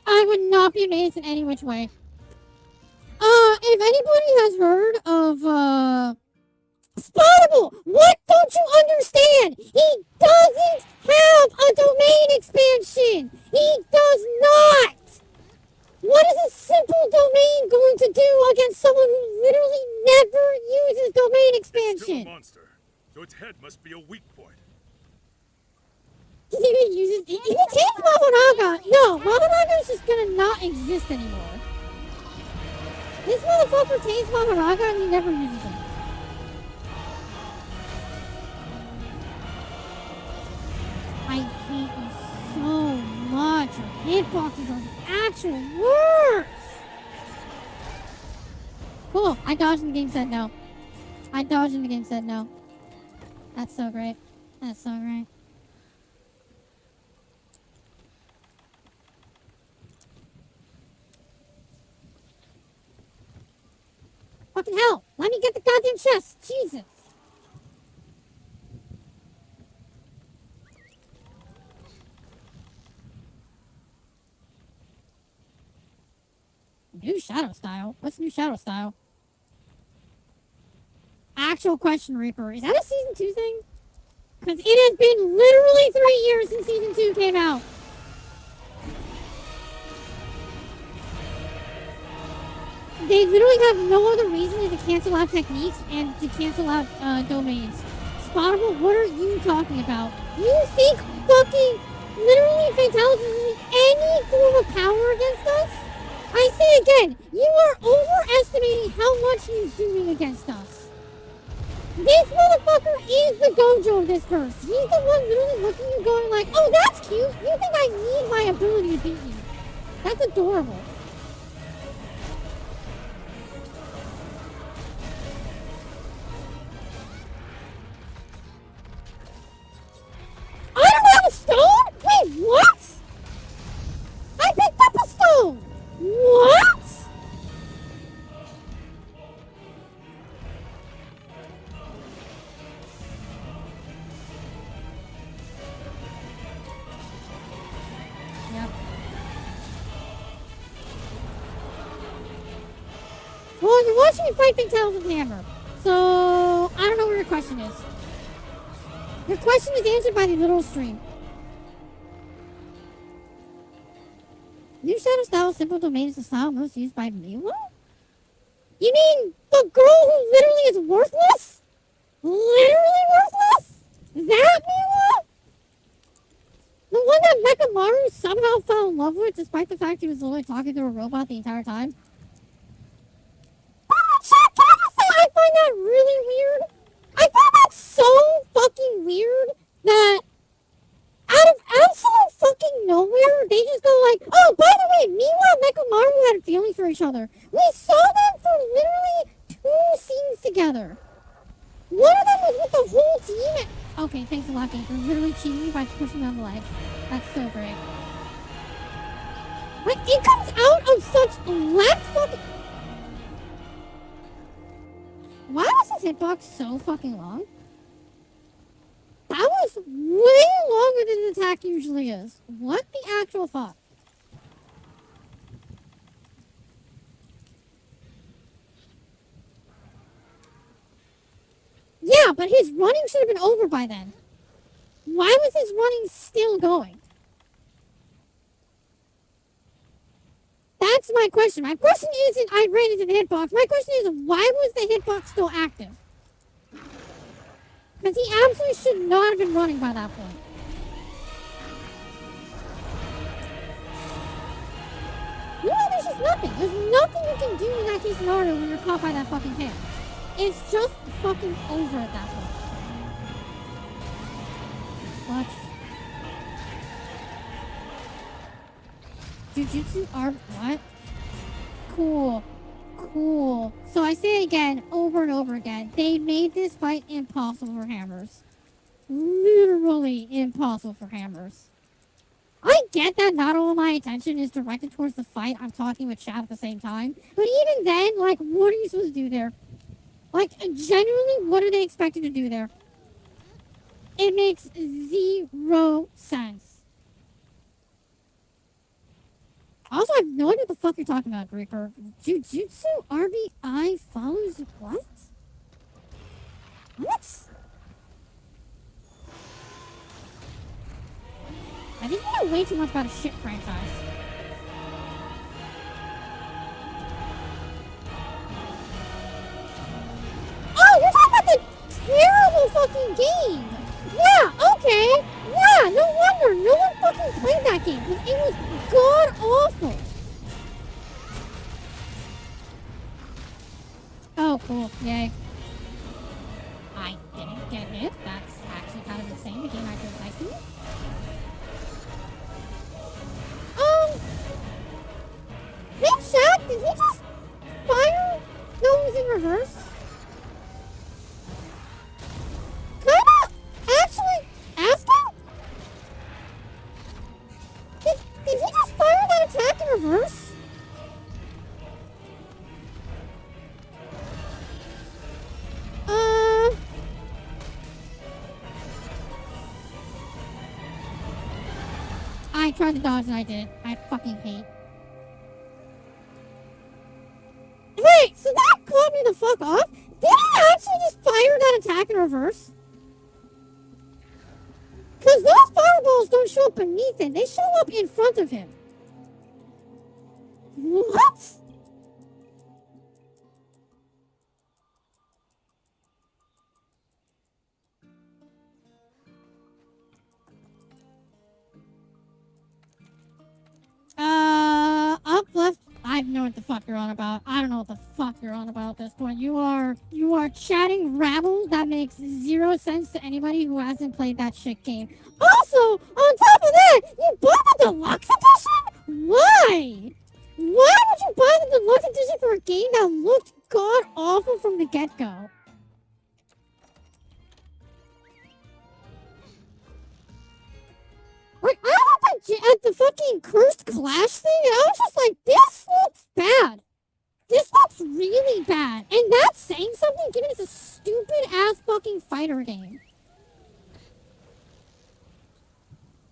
B: I would not be amazed in any which way. If anybody has heard of, Spottable, what don't you understand? He doesn't have a domain expansion! He does not! What is a simple domain going to do against someone who literally never uses domain
H: It's still a
B: expansion?
H: monster, so its head must be a weak point.
B: He even uses. If he takes Maharaga, no, Maharaga is just gonna not exist anymore. This motherfucker takes Maharaga and he never uses him. I hate you so much. Your hitboxes are the actual worst. Cool. I dodged and the game said no. I dodged and the game said no. That's so great. That's so great. Fucking hell! Let me get the goddamn chest! Jesus! New shadow style? What's new shadow style? Actual question, Reaper. Is that a season 2 thing? Because it has been literally 3 years since season 2 came out. They literally have no other reason than to cancel out techniques and to cancel out domains. Spottable, what are you talking about? You think fucking literally Fatalis is using any form of power against us? I say again, you are overestimating how much he's doing against us. This motherfucker is the Gojo of this curse. He's the one literally looking at you going like, oh, that's cute. You think I need my ability to beat you. That's adorable. I don't have a stone? Wait, what? I picked up a stone. What? Yep. Well, you're watching me fight Big Tails with Hammer. So, I don't know where your question is. Your question is answered by the literal stream. New shadow style simple domain is the style most used by Miwa? You mean the girl who literally is worthless? Literally worthless? That Miwa? The one that Mekamaru somehow fell in love with despite the fact he was literally talking to a robot the entire time? I find that really weird. I find that so fucking weird that out of absolute fucking nowhere, they just go like, oh, by the way, Miwa and Mekamaru had feelings for each other. We saw them for literally 2 scenes together. One of them was with the whole team. Okay, thanks a lot, game for literally cheating me by pushing me on the ledge. That's so great. Like, it comes out of such left fucking... Why was his hitbox so fucking long? That was way longer than the attack usually is. What the actual fuck? Yeah, but his running should have been over by then. Why was his running still going? That's my question. My question isn't I ran into the hitbox. My question is why was the hitbox still active? Because he absolutely should not have been running by that point. You know, there's just nothing. There's nothing you can do in that case scenario when you're caught by that fucking tail. It's just fucking over at that point. clutch. Jujutsu art, what? Cool. Cool. So I say it again, over and over again. They made this fight impossible for hammers. Literally impossible for hammers. I get that not all my attention is directed towards the fight. I'm talking with chat at the same time. But even then, like, what are you supposed to do there? Like, genuinely, what are they expected to do there? It makes 0 sense. Also, I have no idea what the fuck you're talking about, Greeper. Jujutsu RBI follows what? What? I think you know way too much about a shit franchise. Oh, you're talking about the terrible fucking game! Yeah, okay! Yeah, no wonder no one fucking played that game, because it was god-awful! Oh, cool, yay. I didn't get hit, that's actually kind of insane, the game actually was nice to me. Hey, Shaq, did he just fire? No, it was in reverse. Kinda, actually, asking? Did he just fire that attack in reverse? I tried to dodge and I did. I fucking hate. Wait, so that caught me the fuck off? Did he actually just fire that attack in reverse? Because those fireballs don't show up beneath him. They show up in front of him. What? Up left. I know what the fuck you're on about. I don't know what the fuck you're on about at this point. You are chatting rabble that makes 0 sense to anybody who hasn't played that shit game. Also, on top of that, you bought the deluxe edition? Why? Why would you buy the deluxe edition for a game that looked god awful from the get-go? Like, I looked at the fucking cursed clash thing, and I was just like, this looks bad. This looks really bad. And that's saying something, given it's a stupid-ass fucking fighter game.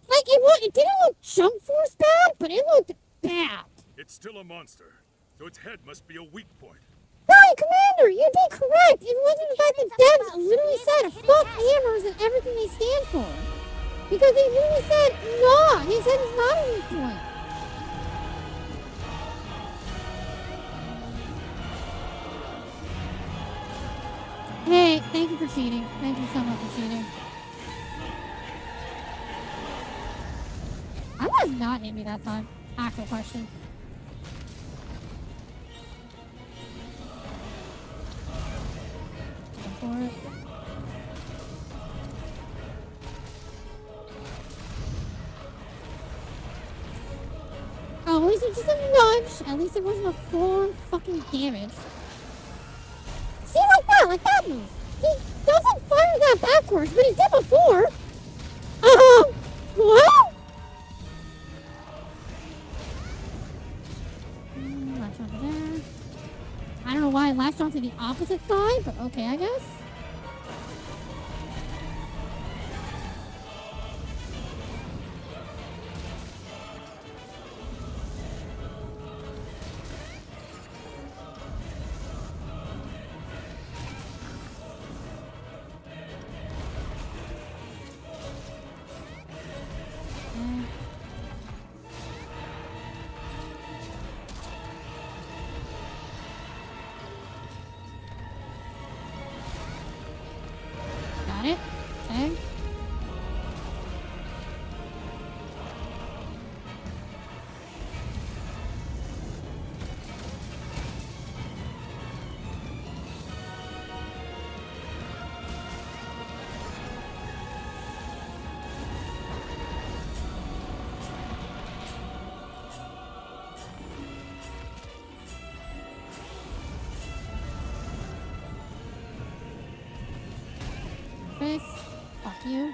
B: Like, it didn't look Jump Force bad, but it looked bad.
H: It's still a monster, so its head must be a weak point.
B: Right, Commander, you'd be correct. It wasn't the fact that devs literally said, fuck hammers and everything they stand for. Because they literally said, nah, his head is not a weak point. Hey, thank you for cheating. Thank you so much for cheating. I would have not hit me that time. Actual question. Go for it. Oh, at least it was just a nudge. At least it wasn't a full fucking damage. See, like that move. He doesn't fire that backwards, but he did before. What? Latch onto there. I don't know why I latched onto the opposite side, but okay, I guess. you.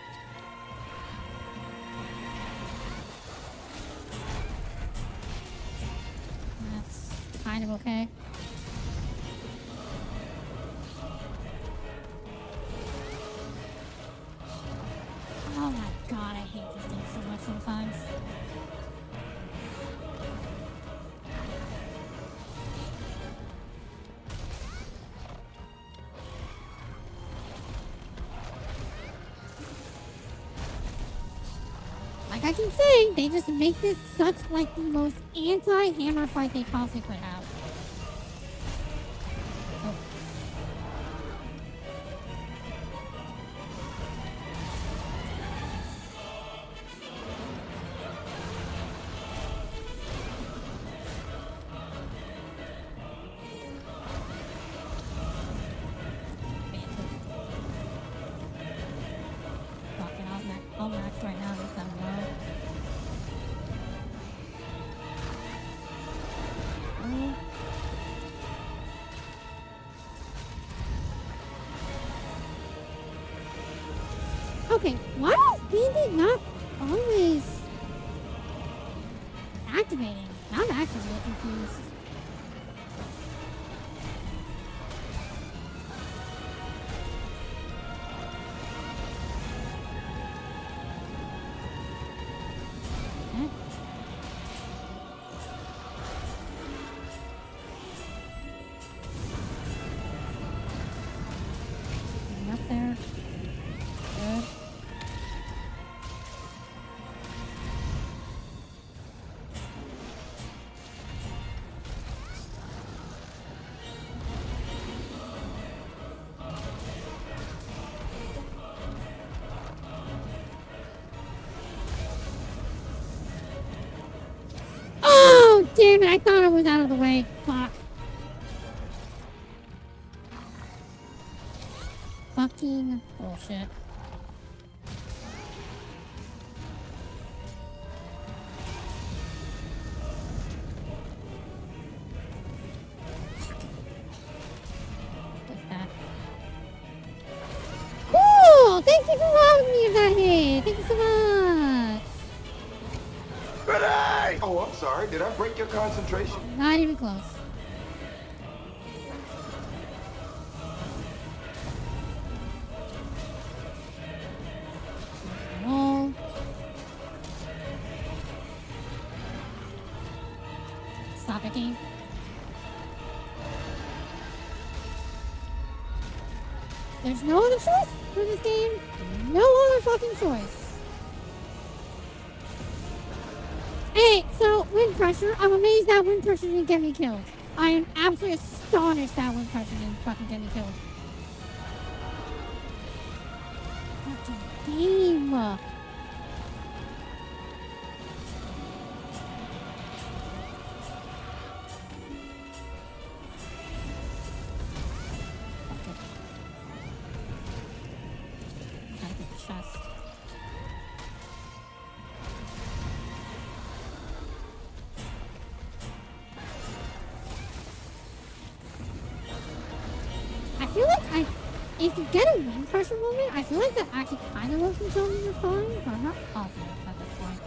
B: That's kind of okay. Oh my god, I hate this game so much sometimes. Like I keep saying, they just make this such like the most anti-hammer fight they possibly could have. Oh. Fucking I'll max right now because I'm low. Okay, why is Bandit not always activating? I'm actually really confused. Okay. Getting up there. Good. Oh, damn it. I thought I was out of the way. Fuck. Fucking bullshit. What's that? Cool! Thank you for allowing me that hit. Thank you so much.
J: Grenade! Oh, I'm sorry. Did I break your concentration?
B: Not even close. Roll. Stop it, game. There's no other choice for this game. No other fucking choice. Hey, so wind pressure. I'm amazed that wind pressure didn't get me killed. I am absolutely astonished that wind pressure didn't fucking get me killed. Fucking game. Gotta get the chest. I feel like if you get a wind pressure moment, I feel like that actually kind of lets me tell me you're fine, but I'm not positive at this point.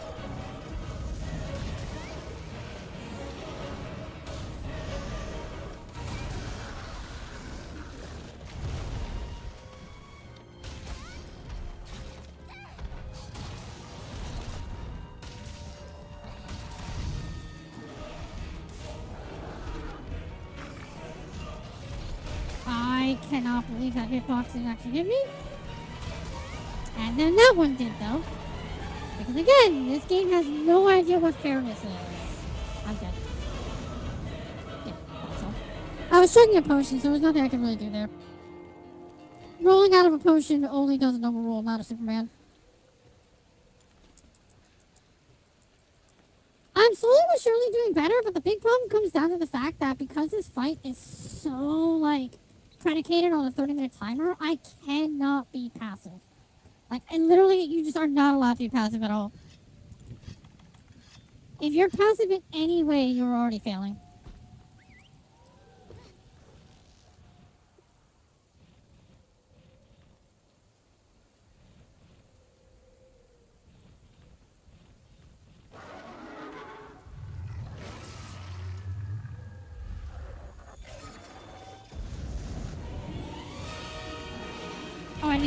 B: I cannot believe that hitbox didn't actually hit me. And then that one did, though. Because again, this game has no idea what fairness is. I'm dead. Yeah, that's all. I was chugging a potion, so there's nothing I can really do there. Rolling out of a potion only does a normal roll, not a Superman. I'm slowly but surely doing better, but the big problem comes down to the fact that because this fight is so, like, predicated on a 30-minute timer, I cannot be passive. Like, and literally, you just are not allowed to be passive at all. If you're passive in any way, you're already failing.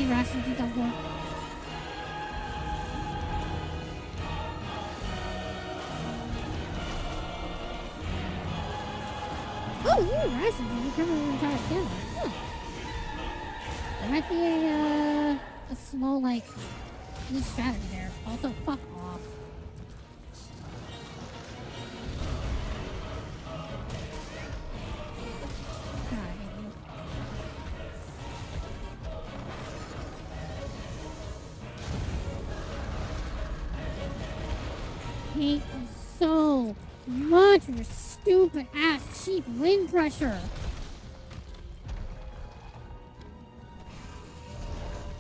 B: same reactions you've done before. Oh, you rations and you cover the entire skin. Huh. There might be a small, like, new strategy there. Also, fuck off. God, I hate you. Hate you so much for your stupid ass cheap wind pressure.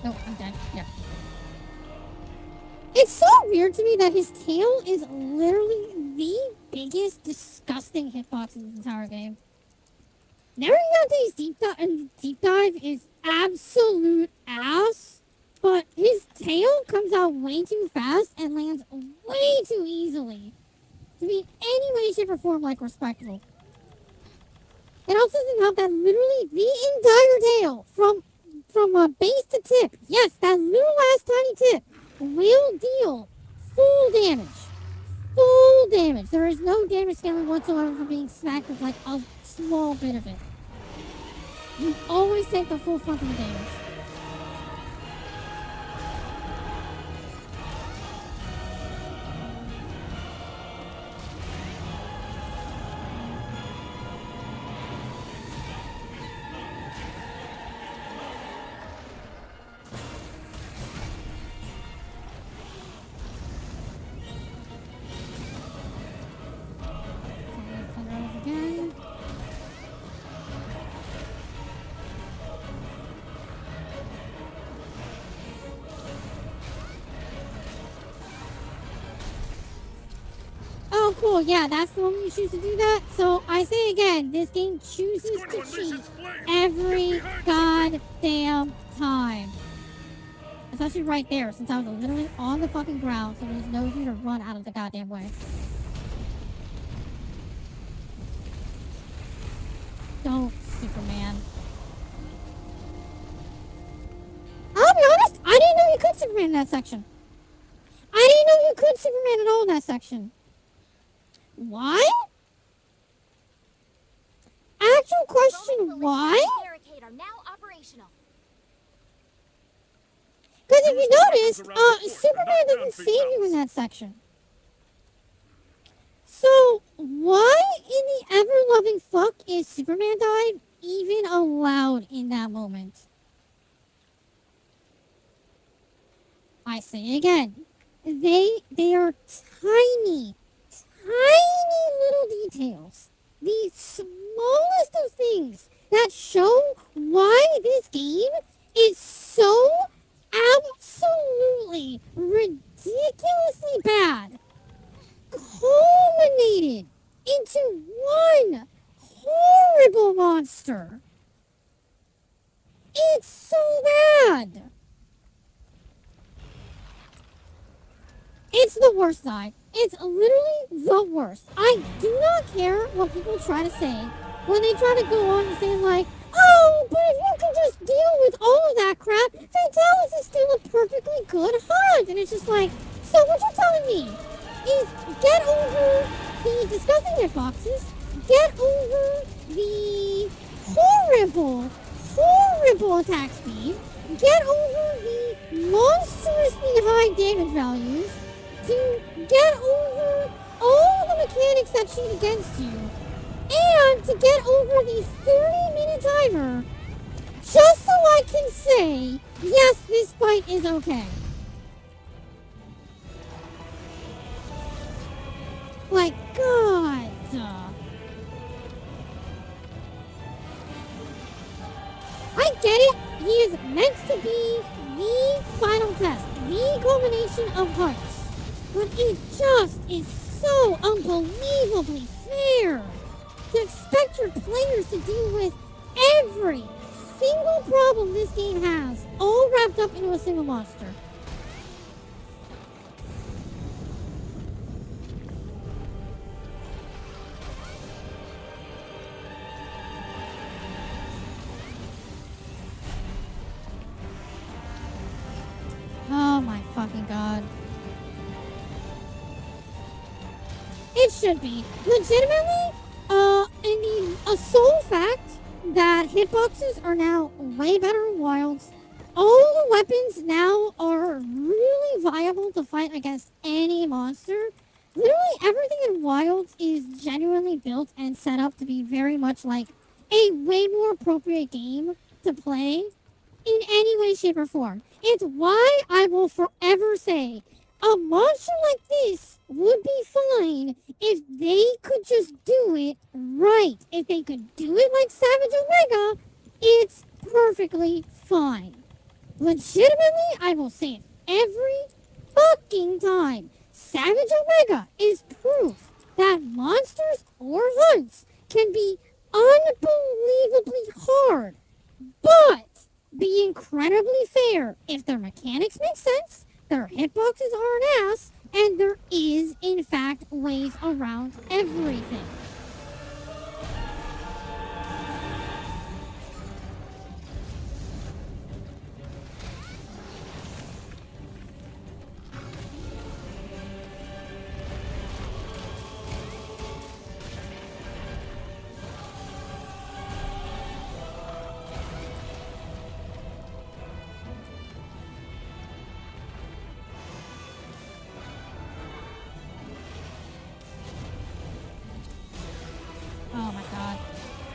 B: Oh, I'm dead. Yeah. It's so weird to me that his tail is literally the biggest, disgusting hitbox in this entire game. Never got to his deep dive is absolute ass, but his tail comes out way too fast and lands way too easily to be in any way, shape, or form like respectable. It also doesn't help that literally the entire tail from base to tip, yes, that little ass tiny tip will deal full damage. Full damage. There is no damage scaling whatsoever from being smacked with like a small bit of it. You always take the full front of the damage. Again. Oh, cool. Yeah, that's the moment you choose to do that. So I say again, this game chooses to cheat every goddamn time. Especially right there, since I was literally on the fucking ground, so there's no need to run out of the goddamn way. Don't, Superman. I'll be honest, I didn't know you could Superman in that section. I didn't know you could Superman at all in that section. Why? Actual question, why? Because if you noticed, Superman doesn't save you in that section. So, why in the ever-loving fuck is Superman dive even allowed in that moment? I say it again. They are tiny little details. The smallest of things that show why this game is so absolutely ridiculously bad. Culminated into one horrible monster. It's so bad. It's the worst side. It's literally the worst. I do not care what people try to say when they try to go on and say like, oh, but if you can just deal with all of that crap, Fatalis is still a perfectly good hunt. And it's just like, so what you're telling me is get over the disgusting hitboxes, get over the horrible attack speed, get over the monstrously high damage values, to get over all the mechanics that cheat against you, and to get over the 30-minute timer, just so I can say, yes, this fight is okay. Like, God. I get it. He is meant to be the final test, the culmination of hearts. But it just is so unbelievably fair to expect your players to deal with every single problem this game has, all wrapped up into a single monster. god. It should be. Legitimately, in the sole fact that hitboxes are now way better in wilds. All the weapons now are really viable to fight against any monster. Literally everything in wilds is genuinely built and set up to be very much like a way more appropriate game to play in any way, shape, or form. It's why I will forever say a monster like this would be fine if they could just do it right. If they could do it like Savage Omega, it's perfectly fine. Legitimately, I will say it every fucking time. Savage Omega is proof that monsters or hunts can be unbelievably hard, but be incredibly fair if their mechanics make sense, their hitboxes are an ass, and there is, in fact, ways around everything. Oh my god.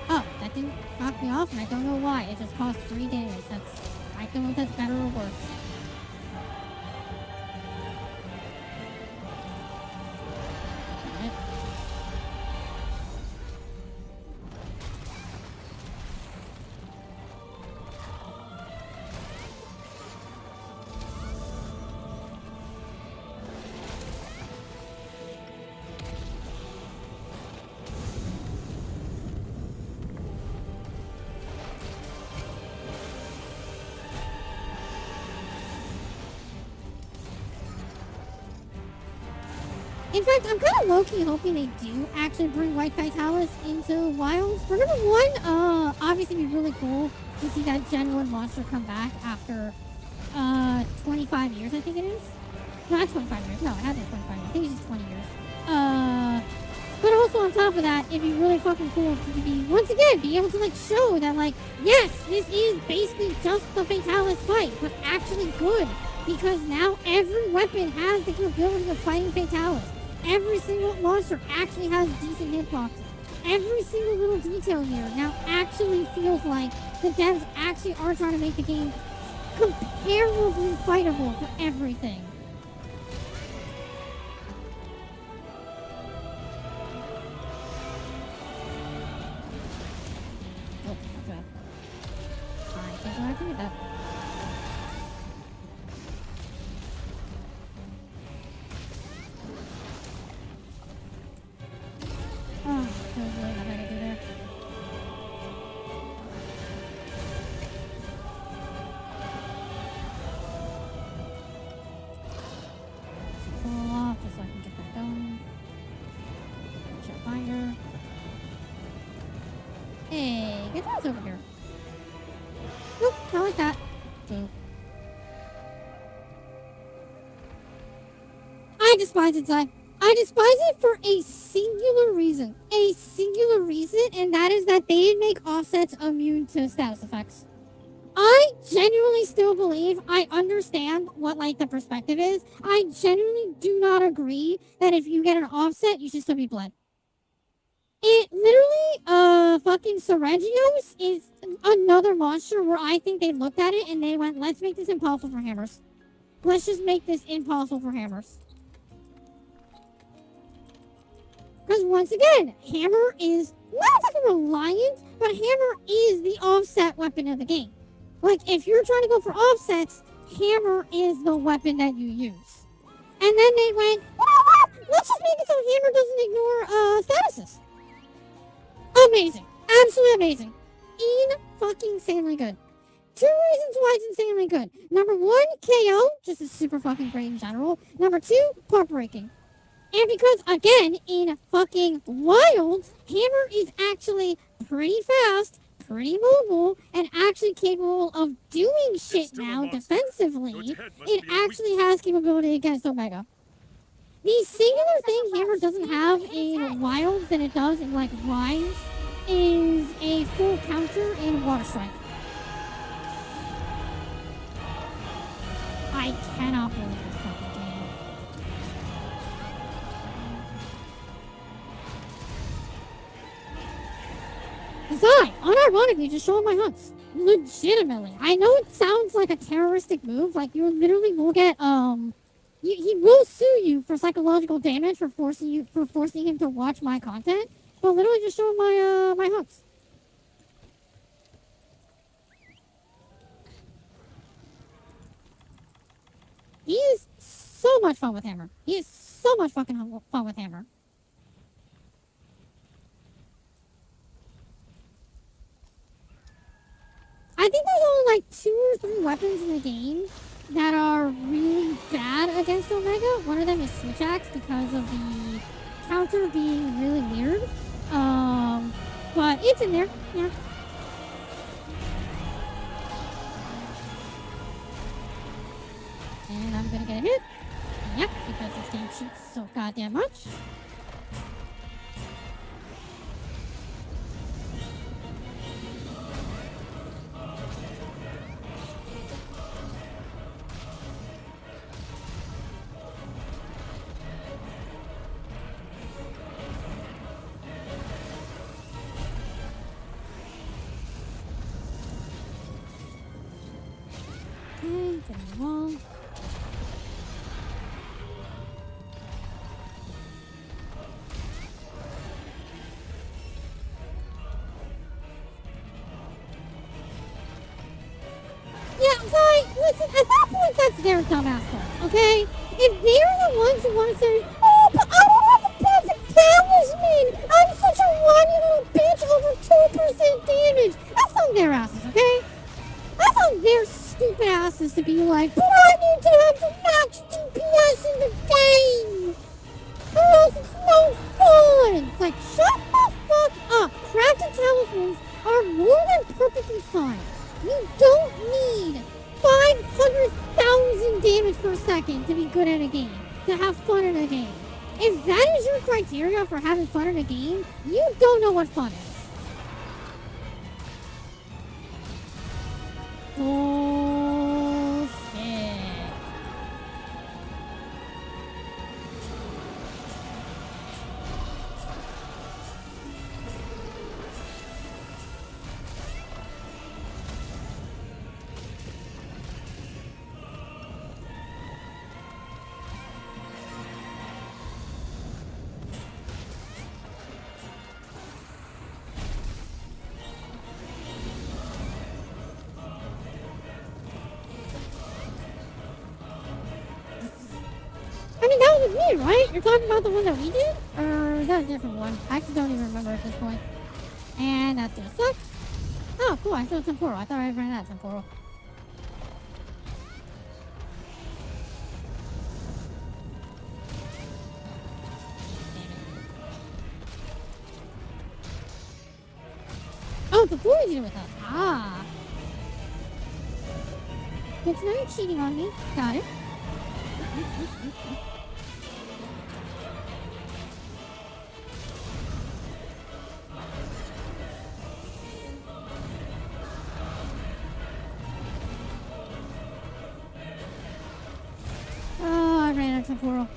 B: Oh, that didn't knock me off, and I don't know why. It just caused 3 damage. I don't know if that's better or worse. Alright. In fact, I'm kind of low-key hoping they do actually bring White Fatalis into Wilds. For number one, obviously it'd be really cool to see that genuine monster come back after 25 years, I think it is. No, not 25 years. No, it hasn't been 25 years. I think it's just 20 years. But also on top of that, it'd be really fucking cool to be, once again, be able to, like, show that, like, yes, this is basically just the Fatalis fight, but actually good. Because now every weapon has the capability of fighting Fatalis. Every single monster actually has decent hitboxes. Every single little detail here now actually feels like the devs actually are trying to make the game comparably fightable for everything. Oh, that's bad. I can't go back to get that. Oh, that was really not bad to do there. Pull off just so I can get that going. Check binder. Hey, get those over here. Nope, not like that. Boop. I despise it, Zai. I despise it for a singular reason. A singular reason, and that is that they didn't make offsets immune to status effects. I genuinely still believe I understand what, like, the perspective is. I genuinely do not agree that if you get an offset, you should still be bled. It literally, fucking Seregios is another monster where I think they looked at it and they went, let's make this impossible for hammers. Let's just make this impossible for hammers. Because once again, hammer is not fucking reliant, but hammer is the offset weapon of the game. Like, if you're trying to go for offsets, hammer is the weapon that you use. And then they went, you know what? Let's just make it so hammer doesn't ignore statuses. Amazing. Absolutely amazing. In-fucking-sanely good. 2 reasons why it's insanely good. Number 1, KO, just is super fucking great in general. Number 2, part breaking. And because, again, in fucking Wild, hammer is actually pretty fast, pretty mobile and actually capable of doing shit
H: still a
B: now
H: monster.
B: defensively,
H: Your head must
B: it
H: be a
B: actually has capability against Omega. The singular thing Hammer doesn't have in Wilds than it does in, like, Rise is a full counter in Water Strike. I cannot believe this fucking game. Design, unironically, just showing my hunts. Legitimately. I know it sounds like a terroristic move, like you literally will get, he will sue you for psychological damage for forcing him to watch my content, but literally just showing my, my hunts. He is so much fun with Hammer. He is so much fucking fun with Hammer. I think there's only like 2 or 3 weapons in the game that are really bad against Omega. One of them is Switch Axe because of the counter being really weird. But it's in there, yeah. And I'm gonna get a hit. Yep, because this game cheats so goddamn much. Okay, get on the wall. Yeah, sorry, listen, at that point, that's their dumbass fault, okay? If they're the ones who want to say, oh, but I don't have the perfect talisman! I'm such a whiny little bitch over 2% damage! That's on their asses, okay? That's on their stupid asses to be like, but I need to have the max DPS in the game! Or else it's no fun! It's like, shut the fuck up! Crafted talismans are more than perfectly fine. You don't need 500,000 damage per second to be good at a game, to have fun in a game. If that is your criteria for having fun in a game, you don't know what fun is. Bullshit. I mean, that was with me, right? You're talking about the one that we did? Or is that a different one? I actually don't even remember at this point. And that's gonna suck. Oh, cool. I still have temporal. I thought I ran out of temporal. Oh, before we did it with us. Ah. Good to know you're cheating on me. Got it. Oh, I ran out of temporal.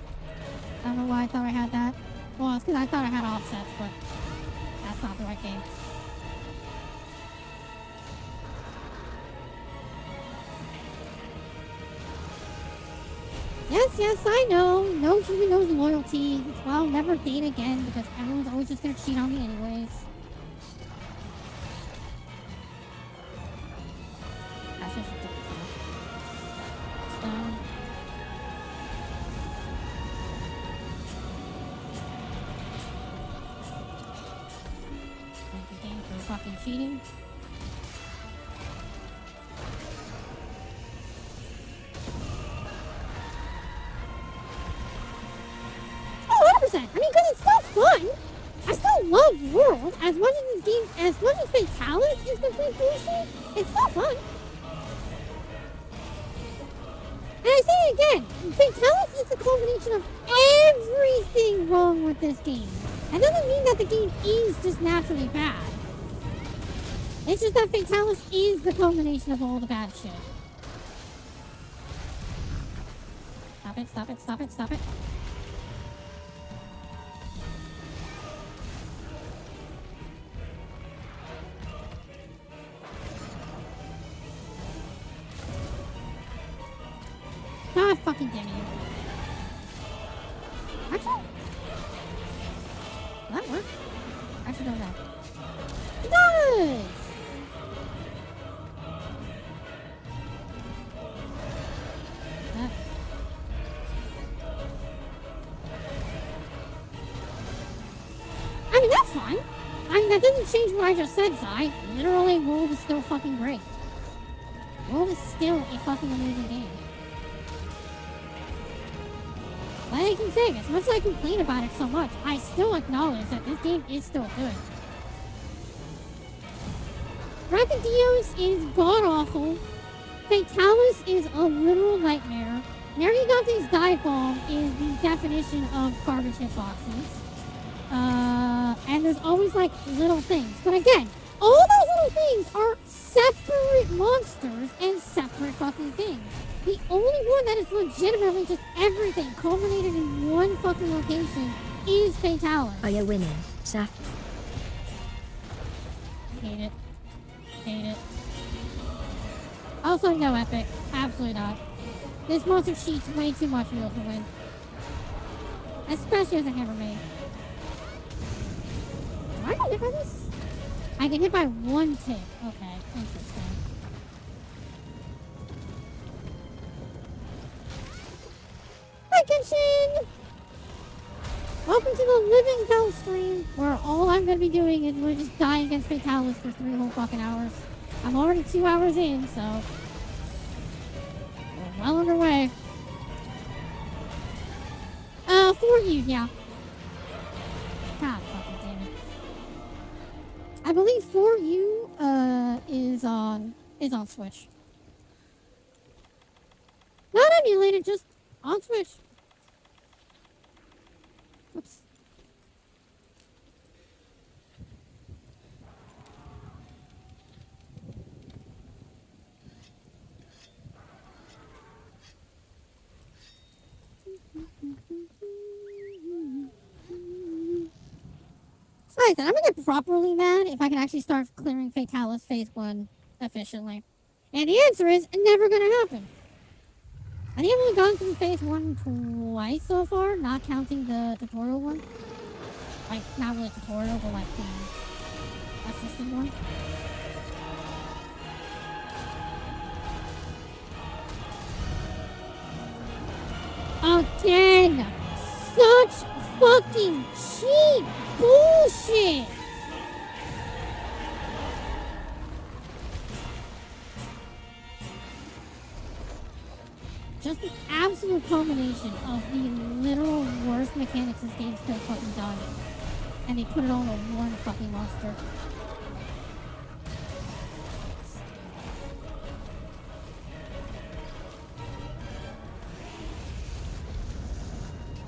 B: I don't know why I thought I had that. Well, it's because I thought I had offsets, but that's not the right game. Yes, I know. No human knows loyalty. Well, never date again because everyone's always just gonna cheat on me anyways. That's just ridiculous. Stone. Thank you, game, for fucking cheating. I mean, because it's still fun. I still love World as much as this game, as much as Fatalis is complete bullshit. It's still fun. And I say it again, Fatalis is the culmination of everything wrong with this game. That doesn't mean that the game is just naturally bad. It's just that Fatalis is the culmination of all the bad shit. Stop it, stop it, stop it, stop it. God fucking damn you. Actually, will that work? Actually, don't know. It does! That. I mean, that's fine. I mean, that doesn't change what I just said, Zai. Literally, World is still fucking great. World is still a fucking amazing game. Like I can say, as much as I complain about it so much, I still acknowledge that this game is still good. Rakadios is god-awful. Fatalis is a literal nightmare. Narigate's dive bomb is the definition of garbage hitboxes. And there's always like little things. But again, all those little things are separate monsters and separate fucking things. The only one that is legitimately just everything culminated in one fucking location is Fatalis.
I: Are you winning, Saph?
B: Hate it. Hate it. Also, no epic. Absolutely not. This monster cheats way too much real to win. Especially as a hammer maid. Do I get hit by this? I get hit by one tick. Okay, interesting. Hi, Kenshin! Welcome to the Living Hell stream, where all I'm going to be doing is we're just dying against Fatalis for 3 whole fucking hours. I'm already 2 hours in, so we're well underway. For you, yeah. God fucking damn it. I believe For You, is on Switch. Not emulated, just on Switch. Oops. Nice, and I'm gonna get properly mad if I can actually start clearing Fatalis Phase 1 efficiently. And the answer is never gonna happen. I think I've only gone through Phase 1 twice so far, not counting the tutorial one. Like, not really tutorial, but like the assisted one. Again! Such fucking cheap bullshit! Just the absolute culmination of the literal worst mechanics this game's could have fucking done. And they put it all in one fucking monster.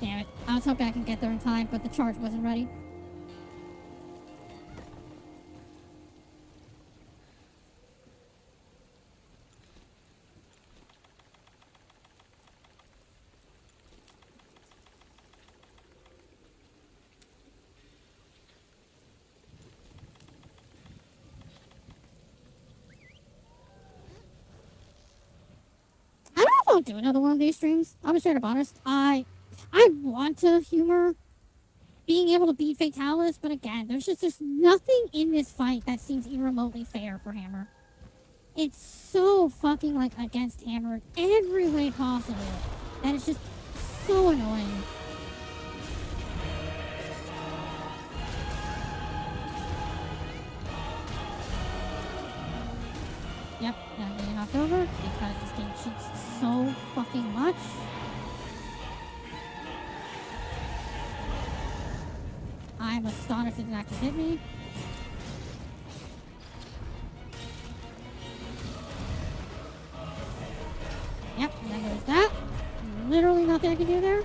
B: Damn it. I was hoping I could get there in time, but the charge wasn't ready. I don't know if I'll do another one of these streams. I'll be straight up honest. I want to humor being able to beat Fatalis, but again, there's nothing in this fight that seems even remotely fair for Hammer. It's so fucking like against Hammer in every way possible that it's just so annoying. Yep, I'm getting knocked over because this game cheats so fucking much. I'm astonished it didn't actually hit me. Yep, and then there's that. Literally nothing I can do there.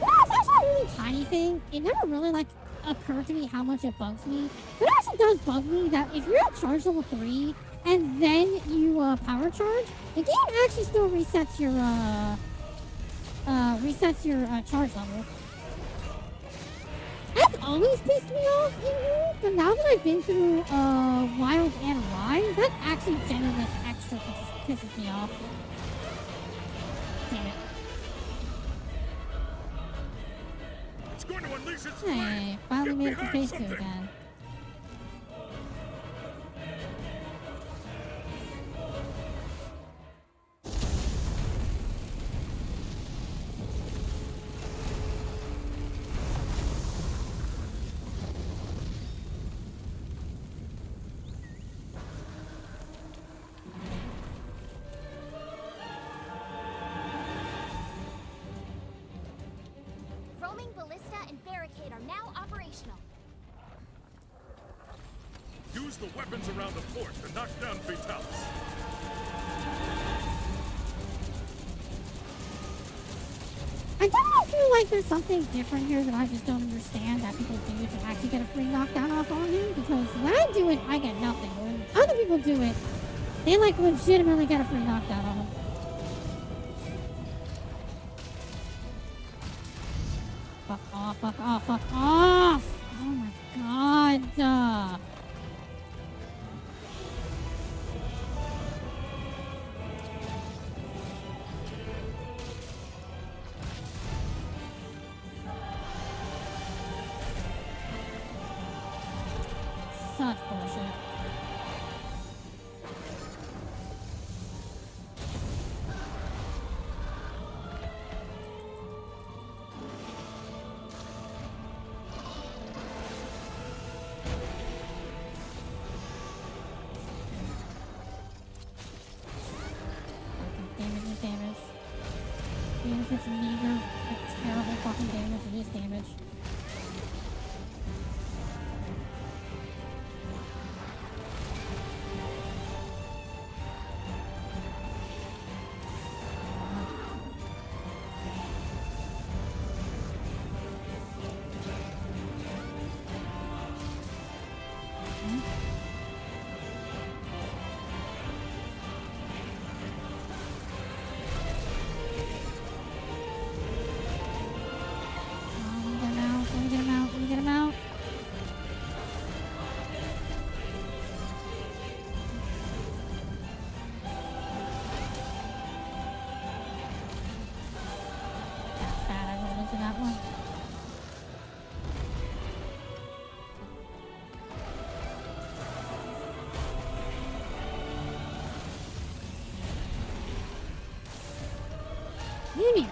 B: That's actually a really tiny thing. It never really like occurred to me how much it bugs me. But it actually does bug me that if you're at charge level 3 and then you power charge, the game actually still resets your charge level. That's always pissed me off in here, but now that I've been through Wilds and Rise, that actually genuinely extra pisses me off. Damn it.
H: It's going to unleash its
B: Hey, finally made it to phase 2 again.
F: Roaming ballista and barricade are now operational.
H: Use the weapons around the port to knock down Fatalis.
B: I don't feel like there's something different here that I just don't understand that people do to actually get a free knockdown off on him, because when I do it, I get nothing. When other people do it, they like legitimately get a free knockdown on him. Fuck off, fuck off, fuck off! Oh my god! Such bullshit. Damage is damage. Even if it's meager, terrible fucking damage, it is damage. Let me get him out, let me get him out. That's bad, I rolled into that one. Give me.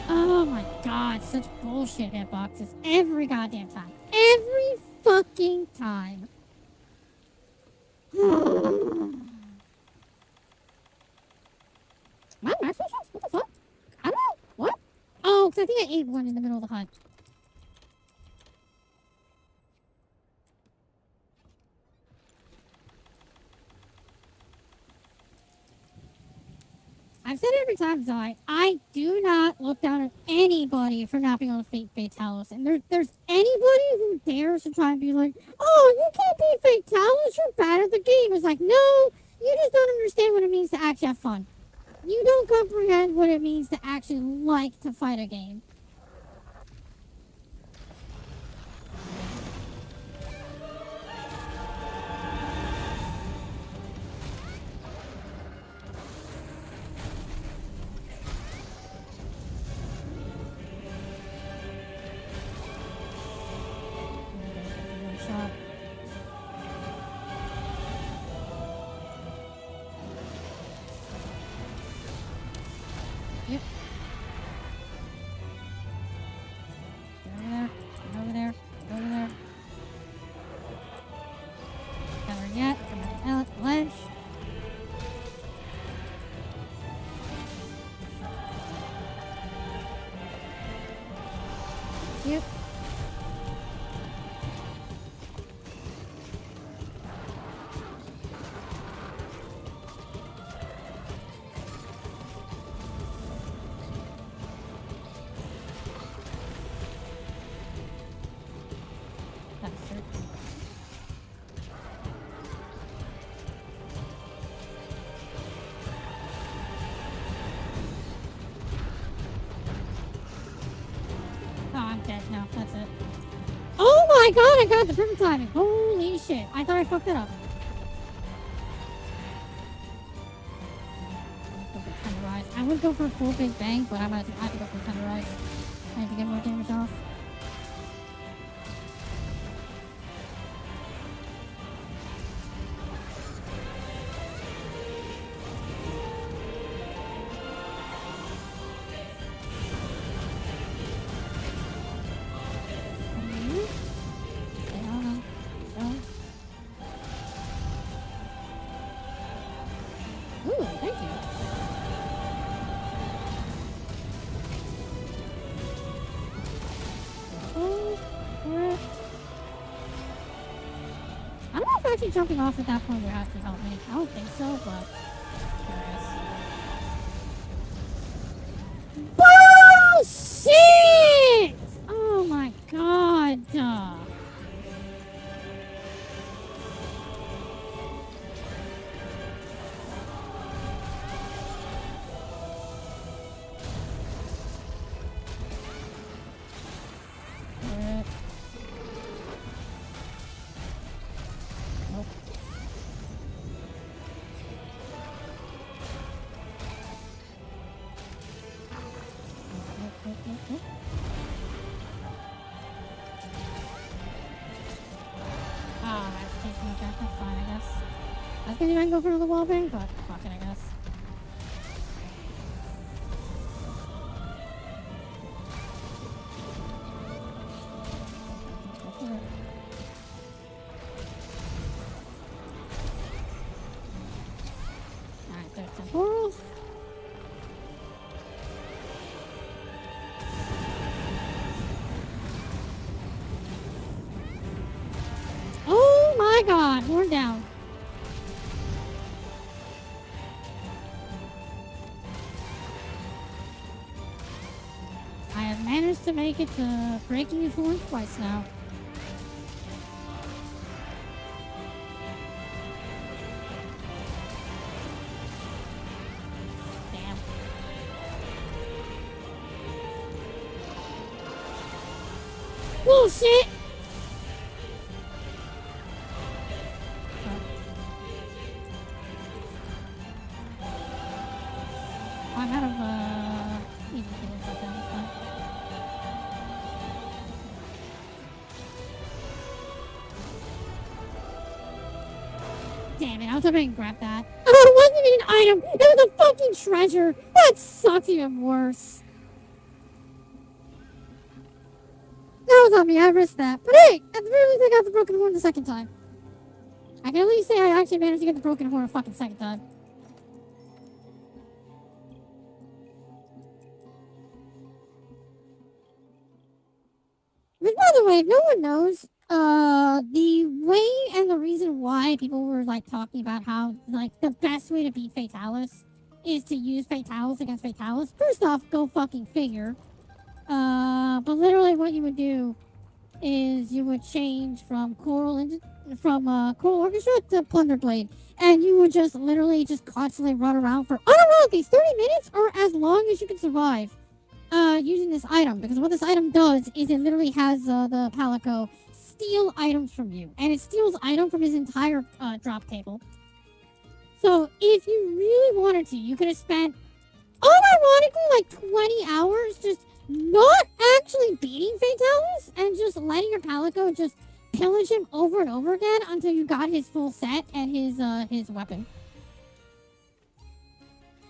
B: Oh my god, such bullshit hitboxes every goddamn time. Every fucking time. My max shots? What the fuck? I don't know. What? Oh, because I think I ate one in the middle of the hut. I've said it every time, Zai. I do not look down at anybody for not being able to beat Fatalis. And there's anybody who dares to try and be like, oh, you can't beat Fatalis, you're bad at the game. It's like, no, you just don't understand what it means to actually have fun. You don't comprehend what it means to actually like to fight a game. Shot. you. Bastard. Oh, I'm dead now. That's it. Oh my god, I got the perfect timing. Holy shit. I thought I fucked it up. Let's go for Tenderize. I would go for a full Big Bang, but I have to go for Tenderize. I need to get more damage off. Ooh, thank you. Oh, crap. I don't know if actually jumping off at that point would actually help me. I don't think so, but curious. Bullshit! Oh my god. Nope. Nope. Ah, that's taking me back. That's fine, I guess. I was gonna even go for another wall bang, but fuck it, I guess. Go for it. Alright, there's temporal. Oh my god, worn down. I have managed to make it to breaking his horn twice now. Damn. Bullshit! I'm out of, easy kills like that this time. Damn it, I was hoping I could grab that. Oh, it wasn't even an item! It was a fucking treasure! That sucks even worse. That was on me, I risked that. But hey, at the very least I got the broken horn the second time. I can at least say I actually managed to get the broken horn a fucking second time. But by the way, if no one knows, the way and the reason why people were like talking about how like the best way to beat Fatalis is to use Fatalis against Fatalis. First off, go fucking figure. But literally what you would do is you would change from Coral Orchestra to Plunder Blade, and you would just literally just constantly run around for unironically 30 minutes or as long as you can survive. Using this item, because what this item does is it literally has the Palico steal items from you, and it steals item from his entire drop table. So if you really wanted to, you could have spent unironically like 20 hours just not actually beating Fatalis and just letting your Palico just pillage him over and over again until you got his full set and his weapon.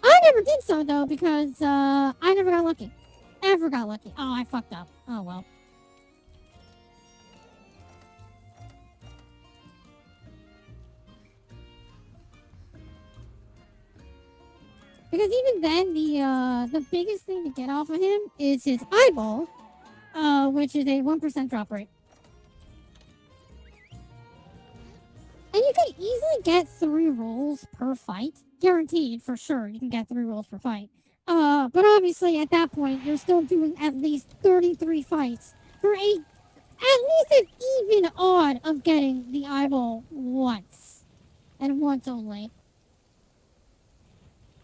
B: I never did so though because I never got lucky. Ever got lucky. Oh, I fucked up. Oh well. Because even then, the biggest thing to get off of him is his eyeball, which is a 1% drop rate. And you can easily get 3 rolls per fight. Guaranteed, for sure, you can get 3 rolls per fight. But obviously at that point, you're still doing at least 33 fights for at least an even odd of getting the eyeball once. And once only.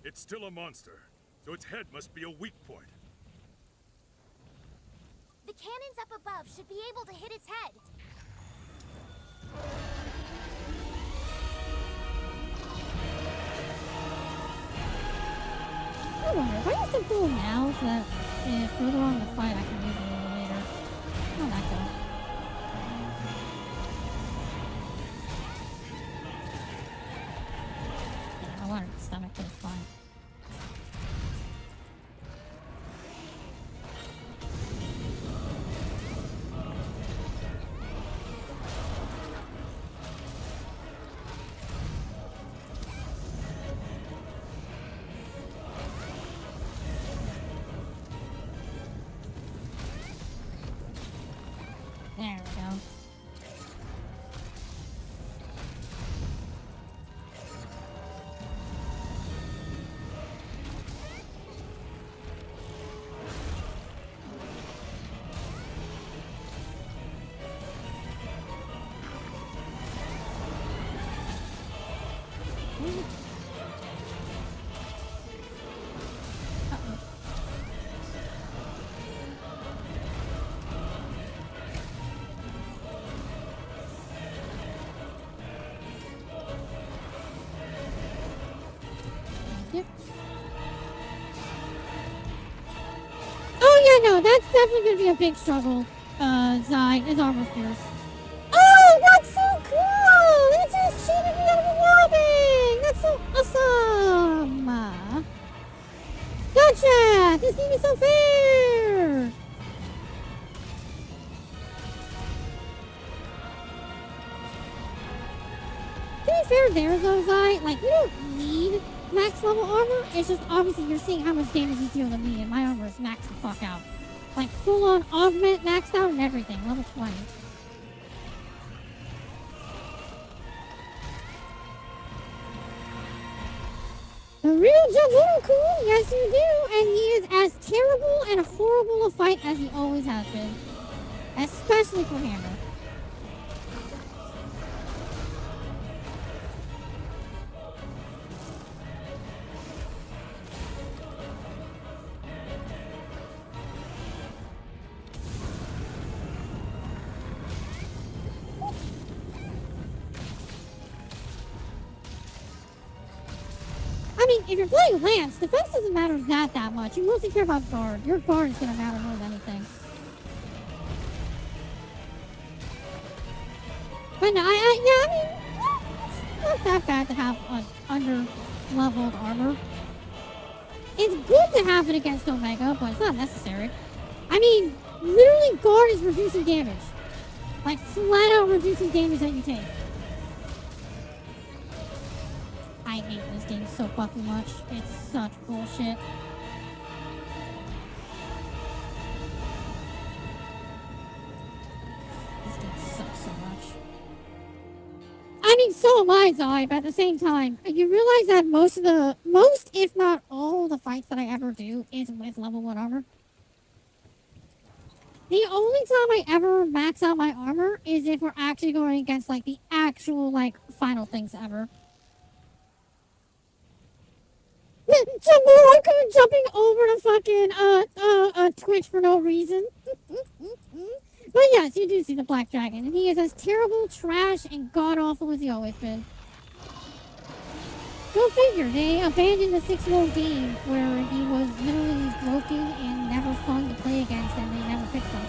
H: It's still a monster, so its head must be a weak point.
F: The cannons up above should be able to hit its head.
B: I wonder, if I use the pool now so that further on in the fight I can use it a little later. How'd that go? Yeah, I wanted the stomach, but it's fine. There we go. Yep. Oh yeah, no, that's definitely gonna be a big struggle. Zai, his armor's pierced. Oh, that's so cool! It just cheated me out of a wallbang! That's so awesome! Gotcha! This game is so fair! To be fair there, though, Zai, like, you don't need max level armor. It's just obviously you're seeing how much damage you deal to me, and my armor is maxed the fuck out. Like, full on augment, maxed out, and everything. Level 20. The real Jabuku, yes you do, and he is as terrible and horrible a fight as he always has been. Especially for Hammer. I mean, if you're playing Lance, defense doesn't matter that much. You mostly care about guard. Your guard is going to matter more than anything. But no, I mean, it's not that bad to have an under-leveled armor. It's good to have it against Omega, but it's not necessary. I mean, literally guard is reducing damage. Like, flat out reducing damage that you take. I hate this game so fucking much. It's such bullshit. This game sucks so much. I mean, so am I, Zai, but at the same time, you realize that most, if not all, the fights that I ever do is with level 1 armor? The only time I ever max out my armor is if we're actually going against, like, the actual, like, final things ever. Jamuroku jumping over to fucking Twitch for no reason. But yes, you do see the Black Dragon, and he is as terrible, trash, and god-awful as he always been. Go figure, they abandoned the 6-year-old game where he was literally broken and never fun to play against, and they never fixed him.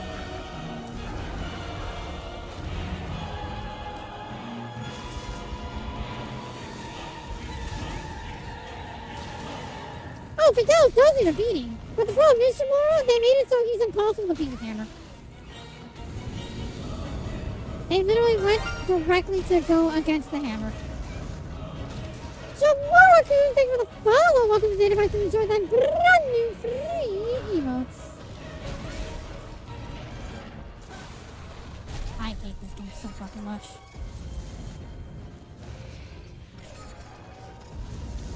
B: Oh, Fatalis does need a beating. But the problem is, tomorrow, they made it so he's impossible to beat with Hammer. They literally went directly to go against the Hammer. Jamuroku, thank you for the follow. Welcome to the Data to enjoy that brand new free emotes. so fucking much.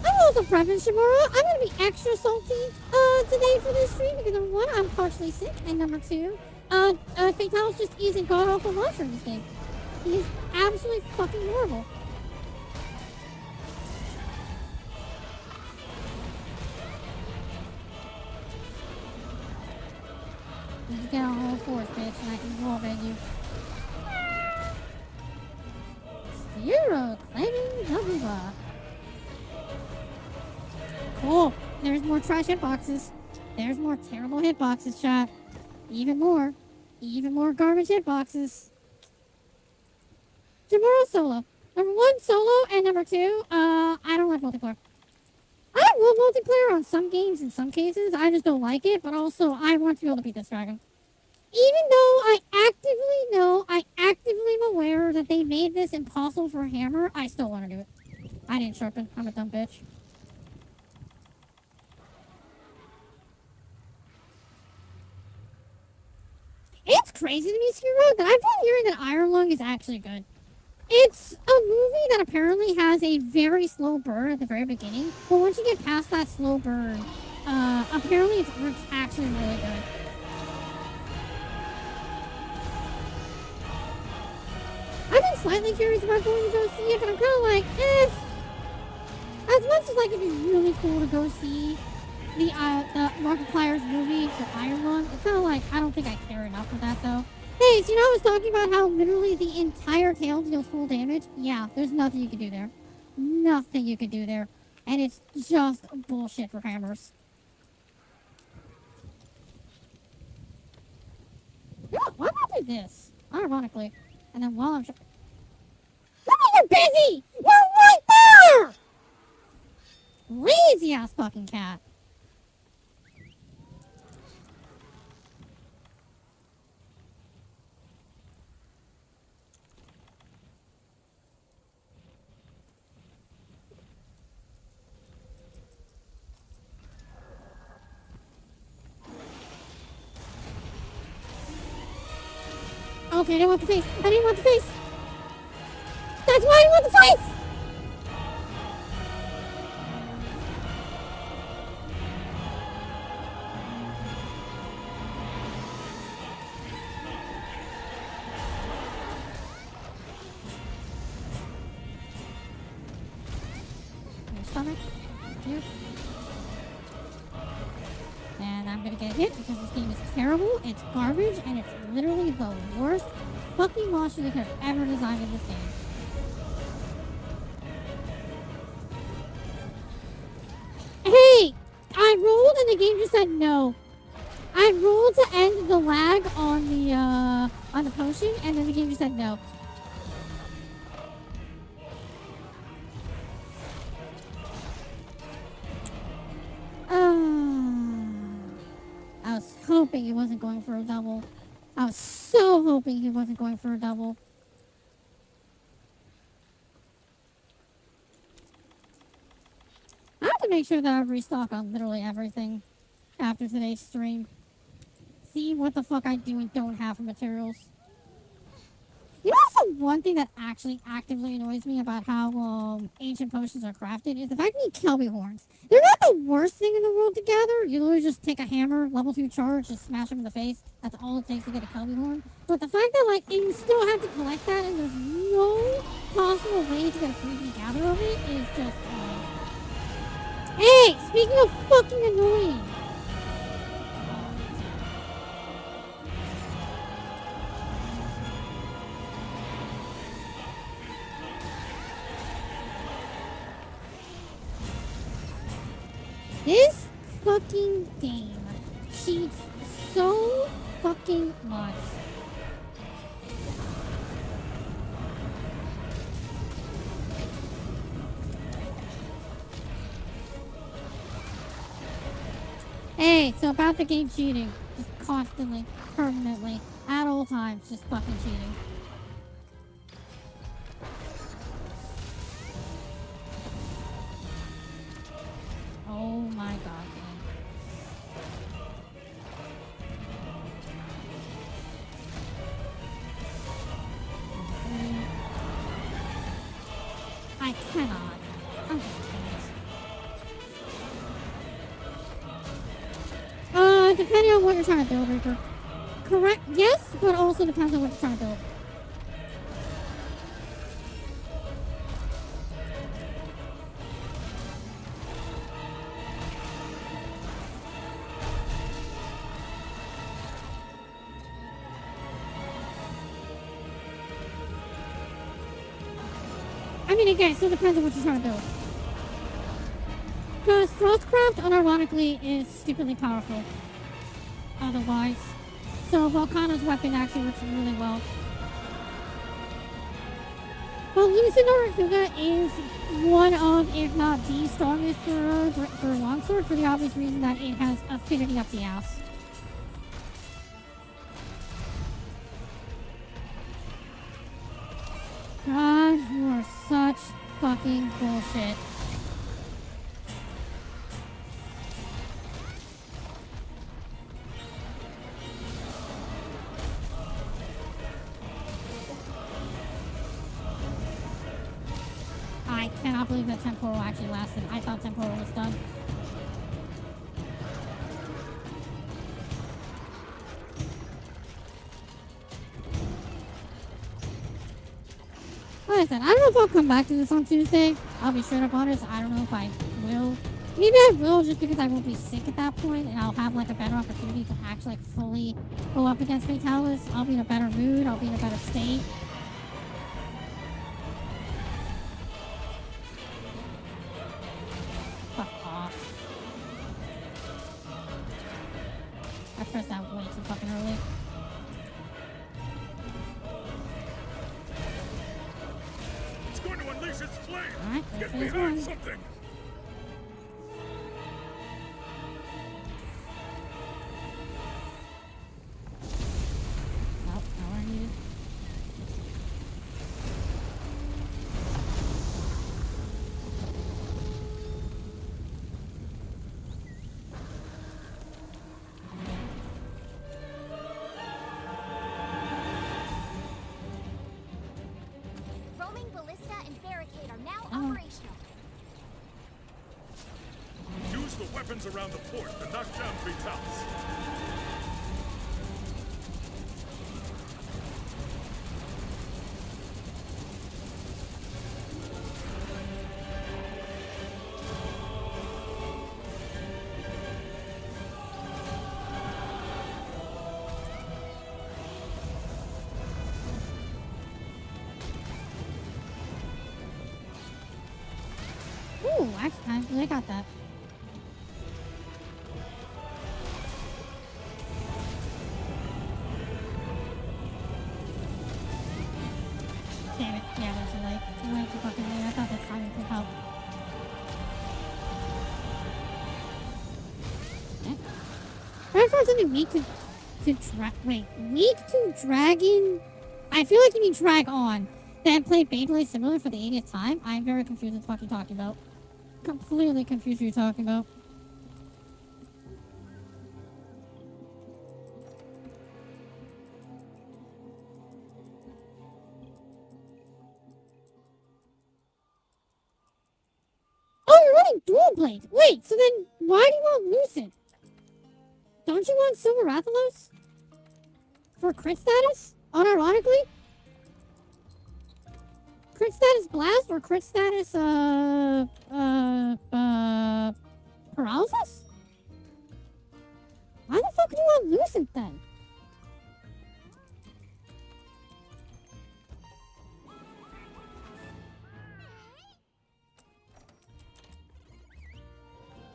B: I'm also prepping Shimura. I'm gonna be extra salty today for this stream because number one, I'm partially sick, and number two, Fatalis just isn't god awful monster in this game. He is absolutely fucking horrible. You just get on all fours, bitch, and I can wallbang you. Zero claiming Zabuba. Cool. There's more trash hitboxes. There's more terrible hitboxes, chat. Even more. Even more garbage hitboxes. Tomorrow solo. Number one, solo, and number two, I don't like multiplayer. I will multiplayer on some games in some cases. I just don't like it, but also I want to be able to beat this dragon. Even though I actively am aware that they made this impossible for a hammer, I still want to do it. I didn't sharpen. I'm a dumb bitch. It's crazy to me, Skiro, that I've been hearing that Iron Lung is actually good. It's a movie that apparently has a very slow burn at the very beginning, but once you get past that slow burn, apparently it's actually really good. I've been slightly curious about going to go see it, but I'm kind of like, as much as like it'd be really cool to go see the Markiplier's movie for Iron Lung, it's kind of like, I don't think I care enough for that though. Hey, so you know I was talking about how literally the entire tail deals full damage? Yeah, there's nothing you can do there. Nothing you can do there. And it's just bullshit for hammers. Yeah, why not do this? Ironically. And then while I'm... You're busy! You're right there! Lazy ass fucking cat. Okay, I didn't want the face. I didn't want the face. That's why I didn't want the face. Your stomach. Here. And I'm gonna get hit because this game is terrible, it's garbage, and it's literally the worst fucking monster they could have ever designed in this game. Hey! I rolled and the game just said no. I rolled to end the lag on the potion, and then the game just said no. I was hoping he wasn't going for a double. I was so hoping he wasn't going for a double. I have to make sure that I restock on literally everything after today's stream. See what the fuck I do and don't have for materials. You know, also one thing that actually actively annoys me about how ancient potions are crafted is the fact that you Kelby horns. They're not the worst thing in the world to gather. You literally just take a hammer, level 2 charge, just smash them in the face. That's all it takes to get a Kelby horn. But the fact that like you still have to collect that and there's no possible way to get a 3D gather of it is just Hey, speaking of fucking annoying. This fucking game cheats so fucking much. Hey, so about the game cheating. Just constantly, permanently, at all times, just fucking cheating. Oh my god, man. cannot. I'm just can't. Depending on what you're trying to build, Reaper. Correct, yes, but also depends on what you're trying to build. I mean, again, it still depends on what you're trying to build. Because Frostcraft, unironically, is stupidly powerful. Otherwise. So Volcano's weapon actually works really well. But Lucidor Kuga is one of, if not the strongest for Longsword, for the obvious reason that it has affinity up the ass. God, you are such fucking bullshit. I cannot believe that Temporal actually lasted. I thought Temporal was done. Like I said, I don't know if I'll come back to this on Tuesday. I'll be straight up honest. I don't know if I will. Maybe I will just because I won't be sick at that point and I'll have like a better opportunity to actually like fully go up against Fatalis. I'll be in a better mood. I'll be in a better state. Fuck off. I pressed that way too fucking early.
H: It's going to unleash its flame!
B: Alright,
H: Get
B: there's
H: behind
B: one.
H: something!
B: Nope, not what I needed.
F: Roaming ballista and barricade are now
B: Oh.
F: operational.
H: Use the weapons around the port to knock down Fatalis.
B: Ooh, actually, I got that. Damn it. Yeah, that's too late. Too late, too fucking late. I thought that timing could help. Okay. Try to find something weak to weak to dragon? I feel like you mean drag on. Then play Beyblade similar for the 80th time? I'm very confused what the fuck you're talking about. Completely confused what you're talking about. Oh, you're running dual blades. Wait, so then why do you want Lucid? Don't you want Silver Rathalos? For crit status? Unironically? Crit status blast or crit status, paralysis? Why the fuck do you want Lucid then?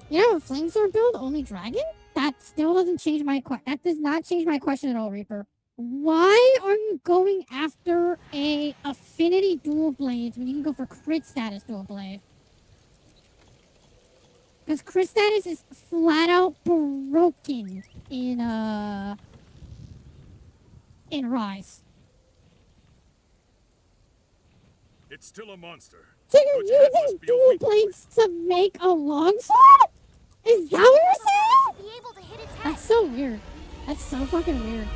B: You know, a flamesword build, only dragon? That still doesn't change my that does not change my question at all, Reaper. Why are you going after a affinity dual blades when you can go for crit status dual blade? Because crit status is flat out broken in Rise.
H: It's still a monster.
B: So you're
H: Its head
B: using
H: must be a
B: dual
H: weak point.
B: blades to make a longsword? Is that what you're saying?
F: Be able to hit its head.
B: That's so weird. That's so fucking weird.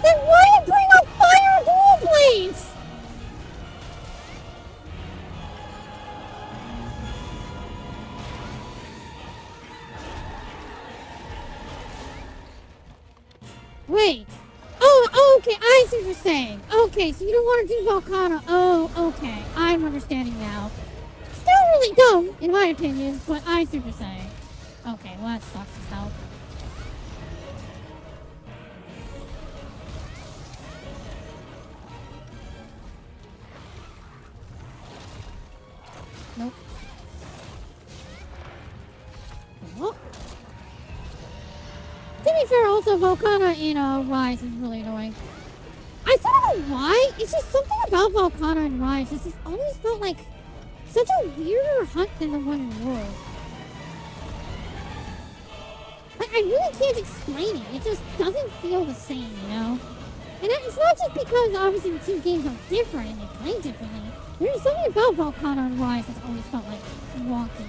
B: Then why you bring up fire dual blades? Wait. Oh, okay, I see what you're saying. Okay, so you don't want to do Volcano. Oh, okay, I'm understanding now. Still really dumb, in my opinion, but I see what you're saying. Okay, well, that sucks as hell. Nope. Nope. To be fair, also, Volcana in Rise is really annoying. I don't know why. It's just something about Volcana and Rise. It's just always felt like such a weirder hunt than the one in World. Like, I really can't explain it. It just doesn't feel the same, you know? And it's not just because, obviously, the two games are different and they play differently. There's something about Volcana and Rise that's always felt, like, wonky.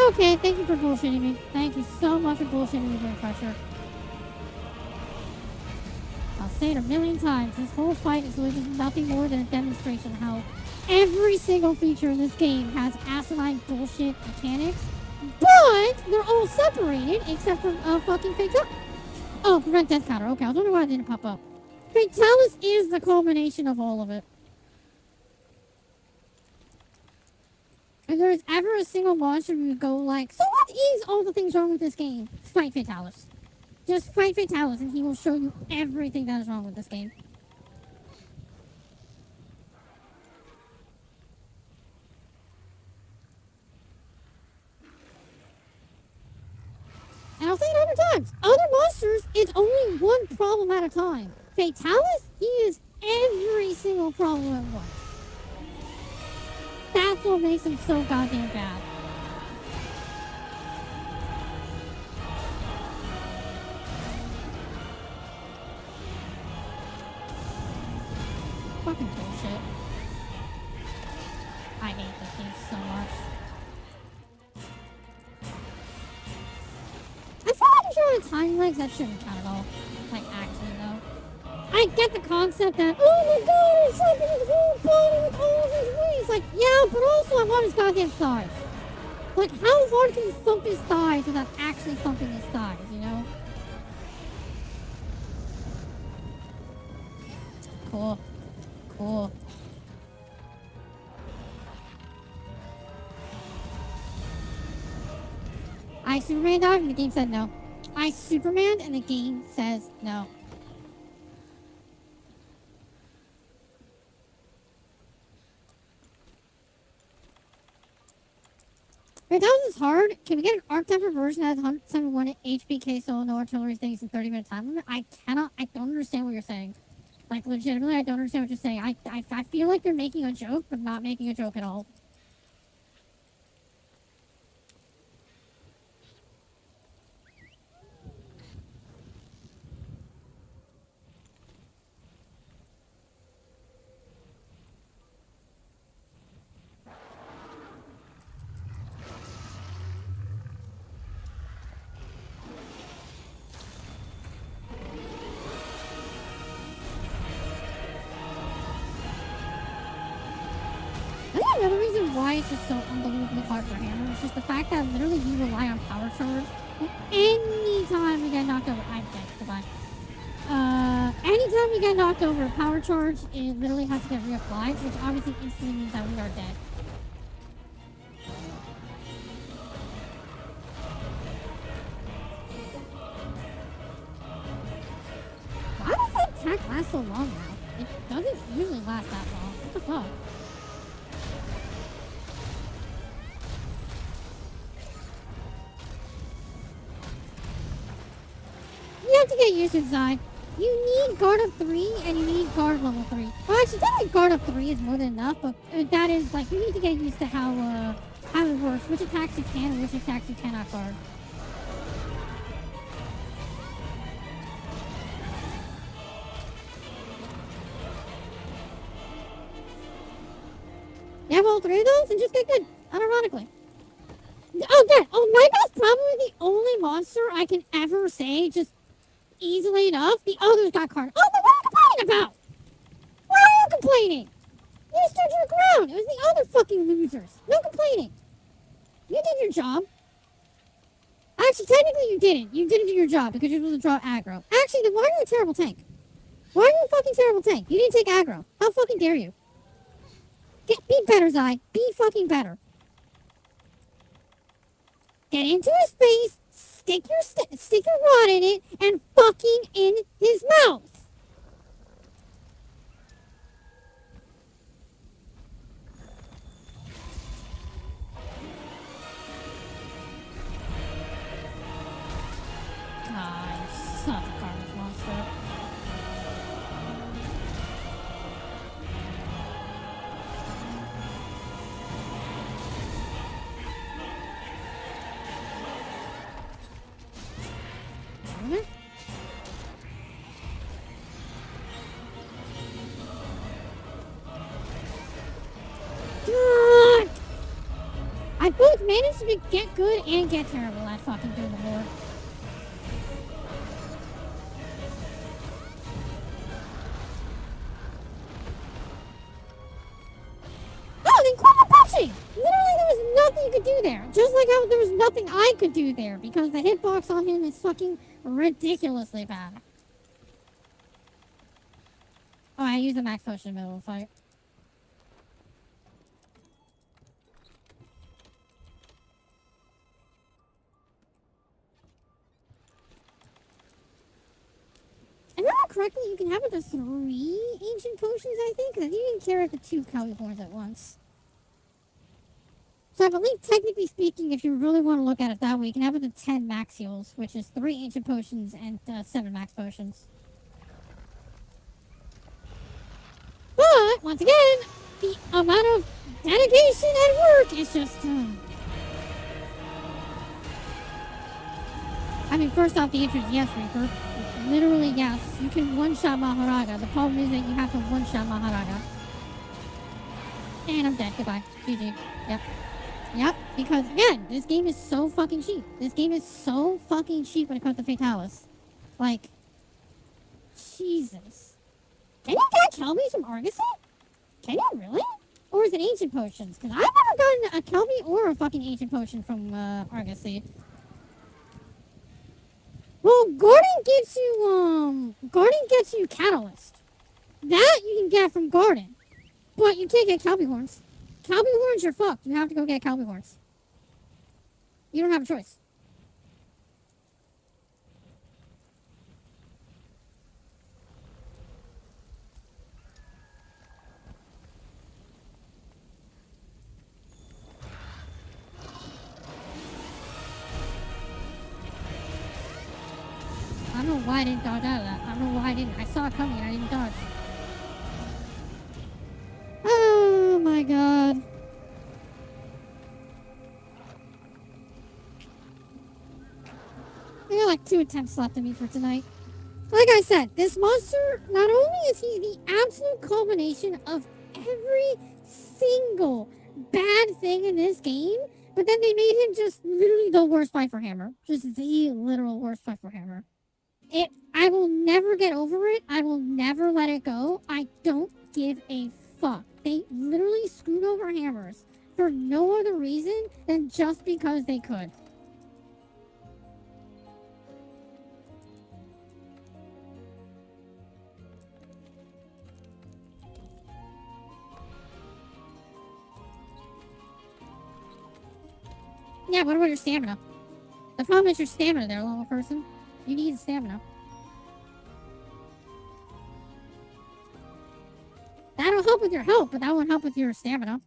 B: Okay, thank you for bullshitting me. Thank you so much for bullshitting me, Brain Crusher. I'll say it a million times. This whole fight is really just nothing more than a demonstration of how every single feature in this game has asinine bullshit mechanics, but they're all separated except for fucking Fatalis. Oh, prevent death counter. Okay, I was wondering why it didn't pop up. Fatalis is the culmination of all of it. If there's ever a single monster who would go like, so what is all the things wrong with this game? Fight Fatalis. Just fight Fatalis and he will show you everything that is wrong with this game. And I'll say it 100 times. Other monsters, it's only one problem at a time. Fatalis, he is every single problem at once. That's what makes him so goddamn bad. Fucking bullshit. I hate this game so much. I feel like if you're on a time legs, that shouldn't count at all. Like, actually, though. I get the concept that, oh my god, he's trapping his whole body with all of his wings. Like, yeah, but also I want his goddamn thighs. Like, how hard can you thump his thighs without actually thumping his thighs, you know? Cool. Cool. I Superman died and the game said no. I Superman and the game says no. Wait, that was hard. Can we get an archetype version that has 171 HPK solo, no artillery things in 30-minute time limit? I don't understand what you're saying. Like, legitimately, I don't understand what you're saying. I feel like they're making a joke, but not making a joke at all. Another reason why it's just so unbelievably hard for Hammer is just the fact that literally you rely on power charge. Anytime we get knocked over, I'm dead. Goodbye. Anytime we get knocked over, power charge it literally has to get reapplied, which obviously instantly means that we are dead. Why does that attack last so long now? It doesn't usually last that long. What the fuck? You have to get used to inside. You need guard up 3 and you need guard level 3. Well, actually, technically guard up 3 is more than enough, but that is like you need to get used to how it works, which attacks you can and which attacks you cannot guard. You have all 3 of those and just get good, unironically. Oh, God. Oh, Michael's probably the only monster I can ever say just easily enough. The others got caught. Oh, but what are you complaining about? Why are you complaining? You stood your ground. It was the other fucking losers. No complaining. You did your job. Actually, technically you didn't. You didn't do your job because you were supposed to draw aggro. Actually, then why are you a terrible tank? Why are you a fucking terrible tank? You didn't take aggro. How fucking dare you? Be better, Zai. Be fucking better. Get into his face, stick your rod in it, and fucking in his mouth. Ah, you're such a garbage monster. I both managed to get good and get terrible at fucking doing the board. Oh, then quit punching! Literally, there was nothing you could do there. Just like how there was nothing I could do there because the hitbox on him is fucking ridiculously bad. Oh, I used the max potion in the middle of the fight. If I remember correctly, you can have up to 3 ancient potions, I think, because you didn't carry up to 2 Californs at once. So I believe, technically speaking, if you really want to look at it that way, you can have up to 10 max heals, which is 3 ancient potions and 7 max potions. But, once again, the amount of dedication and work is just... I mean, first off, the answer is yes, Reaper. Literally, yes. You can one-shot Maharaga. The problem is that you have to one-shot Maharaga. And I'm dead. Goodbye. GG. Yep. Yep. Because, again, this game is so fucking cheap. This game is so fucking cheap when it comes to Fatalis. Like, Jesus. Can you get Kelby from Argosy? Can you really? Or is it Ancient Potions? Because I've never gotten a Kelby or a fucking Ancient Potion from Argosy. Well, Garden gets you Catalyst. That you can get from Garden. But you can't get Kelby Horns. Kelby Horns, you're fucked. You have to go get Kelby Horns. You don't have a choice. I don't know why I didn't dodge out of that. I don't know why I didn't. I saw it coming and I didn't dodge. Oh my god. I got like 2 attempts left of me for tonight. Like I said, this monster, not only is he the absolute culmination of every single bad thing in this game, but then they made him just literally the worst Viper Hammer. Just the literal worst Viper Hammer. I will never get over it. I will never let it go. I don't give a fuck. They literally screwed over hammers for no other reason than just because they could. Yeah, what about your stamina? The problem is your stamina there, little person. You need stamina. That'll help with your health, but that won't help with your stamina.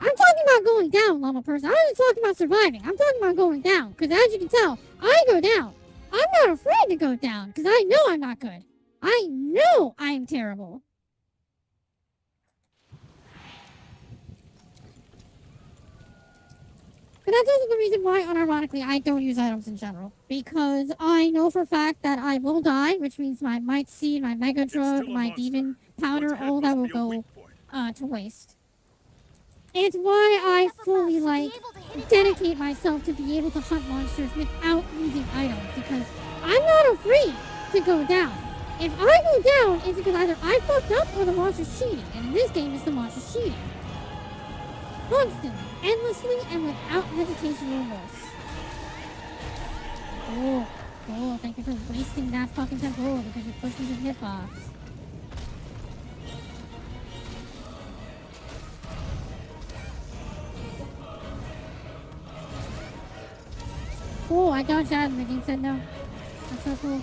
B: I'm talking about going down, level person. I'm not talking about surviving. I'm talking about going down. Because as you can tell, I go down. I'm not afraid to go down. Because I know I'm not good. I know I'm terrible. But that's also the reason why, unironically, I don't use items in general. Because I know for a fact that I will die, which means my Might Seed, my Mega Drug, my Demon Powder, all that will go to waste. It's why I fully, dedicate myself to be able to hunt monsters without using items. Because I'm not afraid to go down. If I go down, it's because either I fucked up or the monster's cheating. And in this game, it's the monster's cheating. Constantly, endlessly, and without hesitation or remorse. Oh, thank you for wasting that fucking temporal because you pushed me to the hitbox. Oh, I dodged that and the game said no. That's so cool.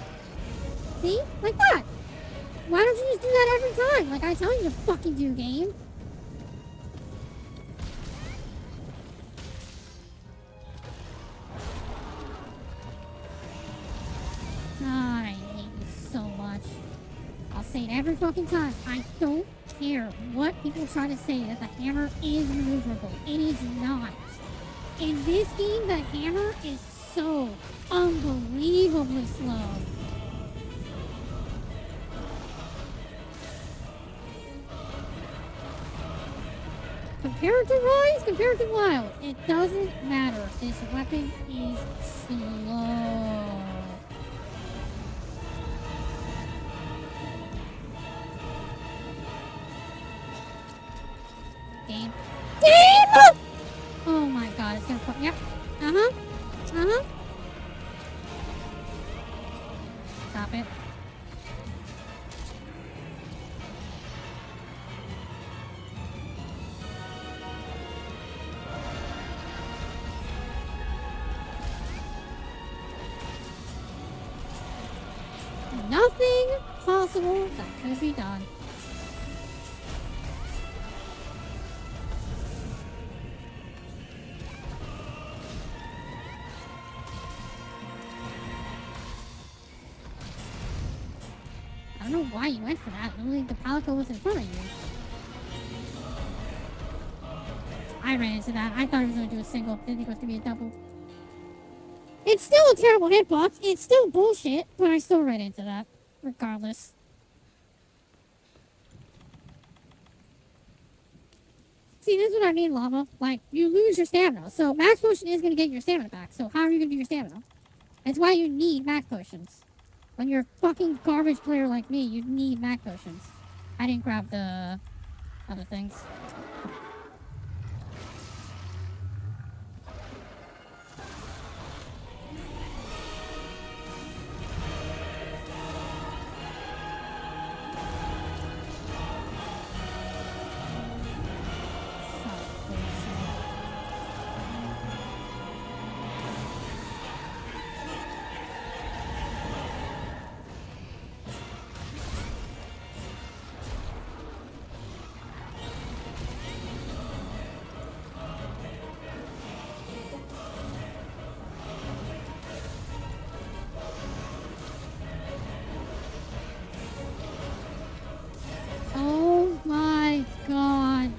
B: See? Like that! Why don't you just do that every time? Like I tell you to fucking do, game. I hate you so much. I'll say it every fucking time. I don't care what people try to say that the hammer is maneuverable. It is not. In this game, the hammer is so unbelievably slow. Compared to Rise, compared to Wild, it doesn't matter. This weapon is slow. Game. Oh my god, it's gonna fuck. Yep. Stop it. Nothing possible that could be done. I don't know why you went for that. Literally, the Palico was in front of you. I ran into that. I thought it was going to do a single. Didn't think it was going to be a double. It's still a terrible hitbox. It's still bullshit, but I still ran into that. Regardless. See, this is what I mean, Llama. Like, you lose your stamina. So, max potion is going to get your stamina back. So, how are you going to do your stamina? That's why you need max potions. When you're a fucking garbage player like me, you need max potions. I didn't grab the other things. Oh my god.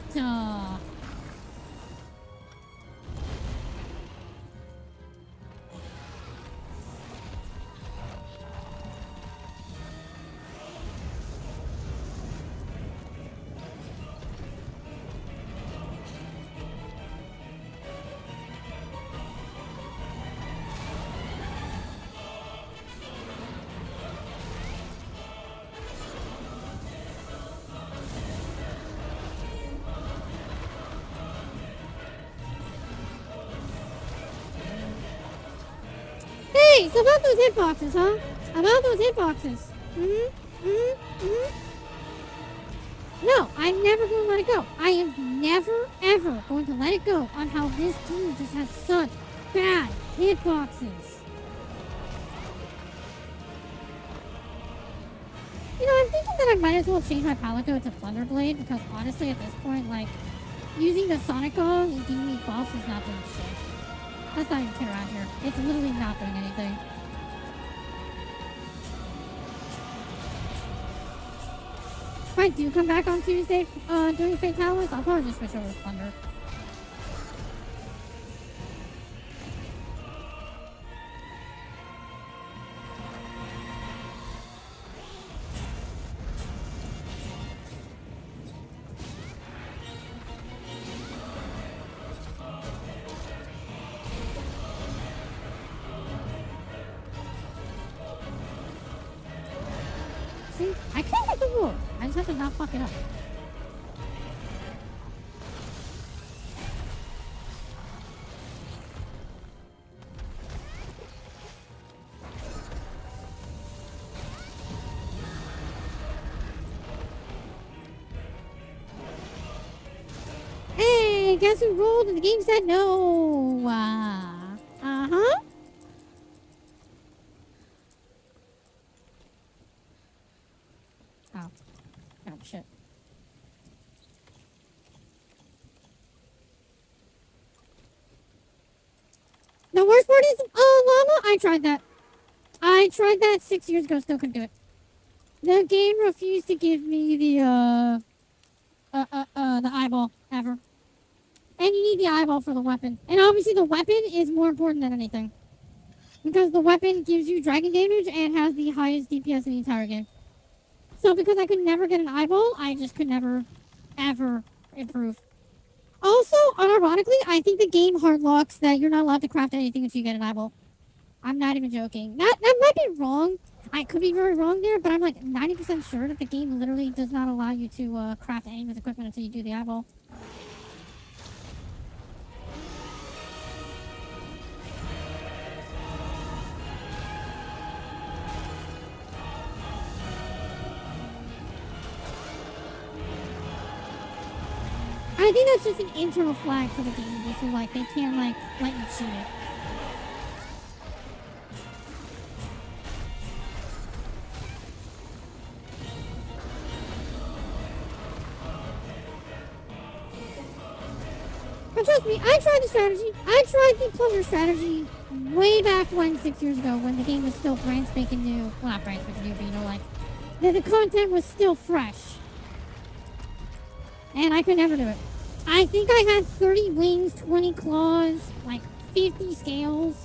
B: Hey, so about those hitboxes, huh? About those hitboxes. No, I'm never going to let it go. I am never, ever going to let it go on how this team just has such bad hitboxes. You know, I'm thinking that I might as well change my Palico to Thunderblade because honestly, at this point, like, using the Sonic Gong and giving me buffs is not doing shit. Let's not even get around here. It's literally not doing anything. If I do come back on Tuesday doing Fatalis, I'll probably just switch over to Thunder. just have to not fuck it up. Hey, guess who rolled and the game said no? Uh-huh. Oh. Oh, shit. The worst part is, llama, I tried that. I tried that 6 years ago, still couldn't do it. The game refused to give me the eyeball, ever. And you need the eyeball for the weapon. And obviously the weapon is more important than anything. Because the weapon gives you dragon damage and has the highest DPS in the entire game. So because I could never get an eyeball, I just could never, ever improve. Also, unironically, I think the game hard locks that you're not allowed to craft anything until you get an eyeball. I'm not even joking. That might be wrong. I could be very wrong there, but I'm like 90% sure that the game literally does not allow you to craft any of its equipment until you do the eyeball. I think that's just an internal flag for the game, just so like they can't like let you cheat it. But trust me, I tried the strategy. I tried the plunder strategy way back when, 6 years ago, when the game was still brand spanking new. Well, not brand spanking new, but you know, like, the content was still fresh. And I could never do it. I think I had 30 wings, 20 claws, like 50 scales.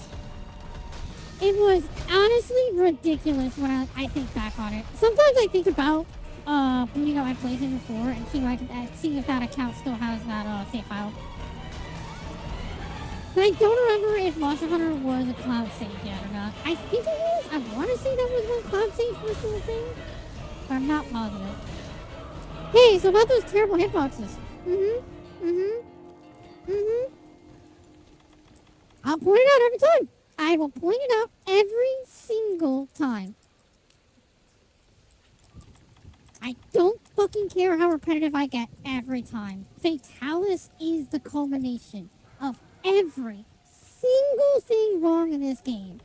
B: It was honestly ridiculous when I think back on it. Sometimes I think about booting up my PlayStation 4 and see if that account still has that save file. But I don't remember if Monster Hunter was a cloud save yet or not. I think it was. I want to say that was when cloud saves were still a thing. But I'm not positive. Hey, so about those terrible hitboxes. I'll point it out every time. I will point it out every single time. I don't fucking care how repetitive I get every time. Fatalis is the culmination of every single thing wrong in this game.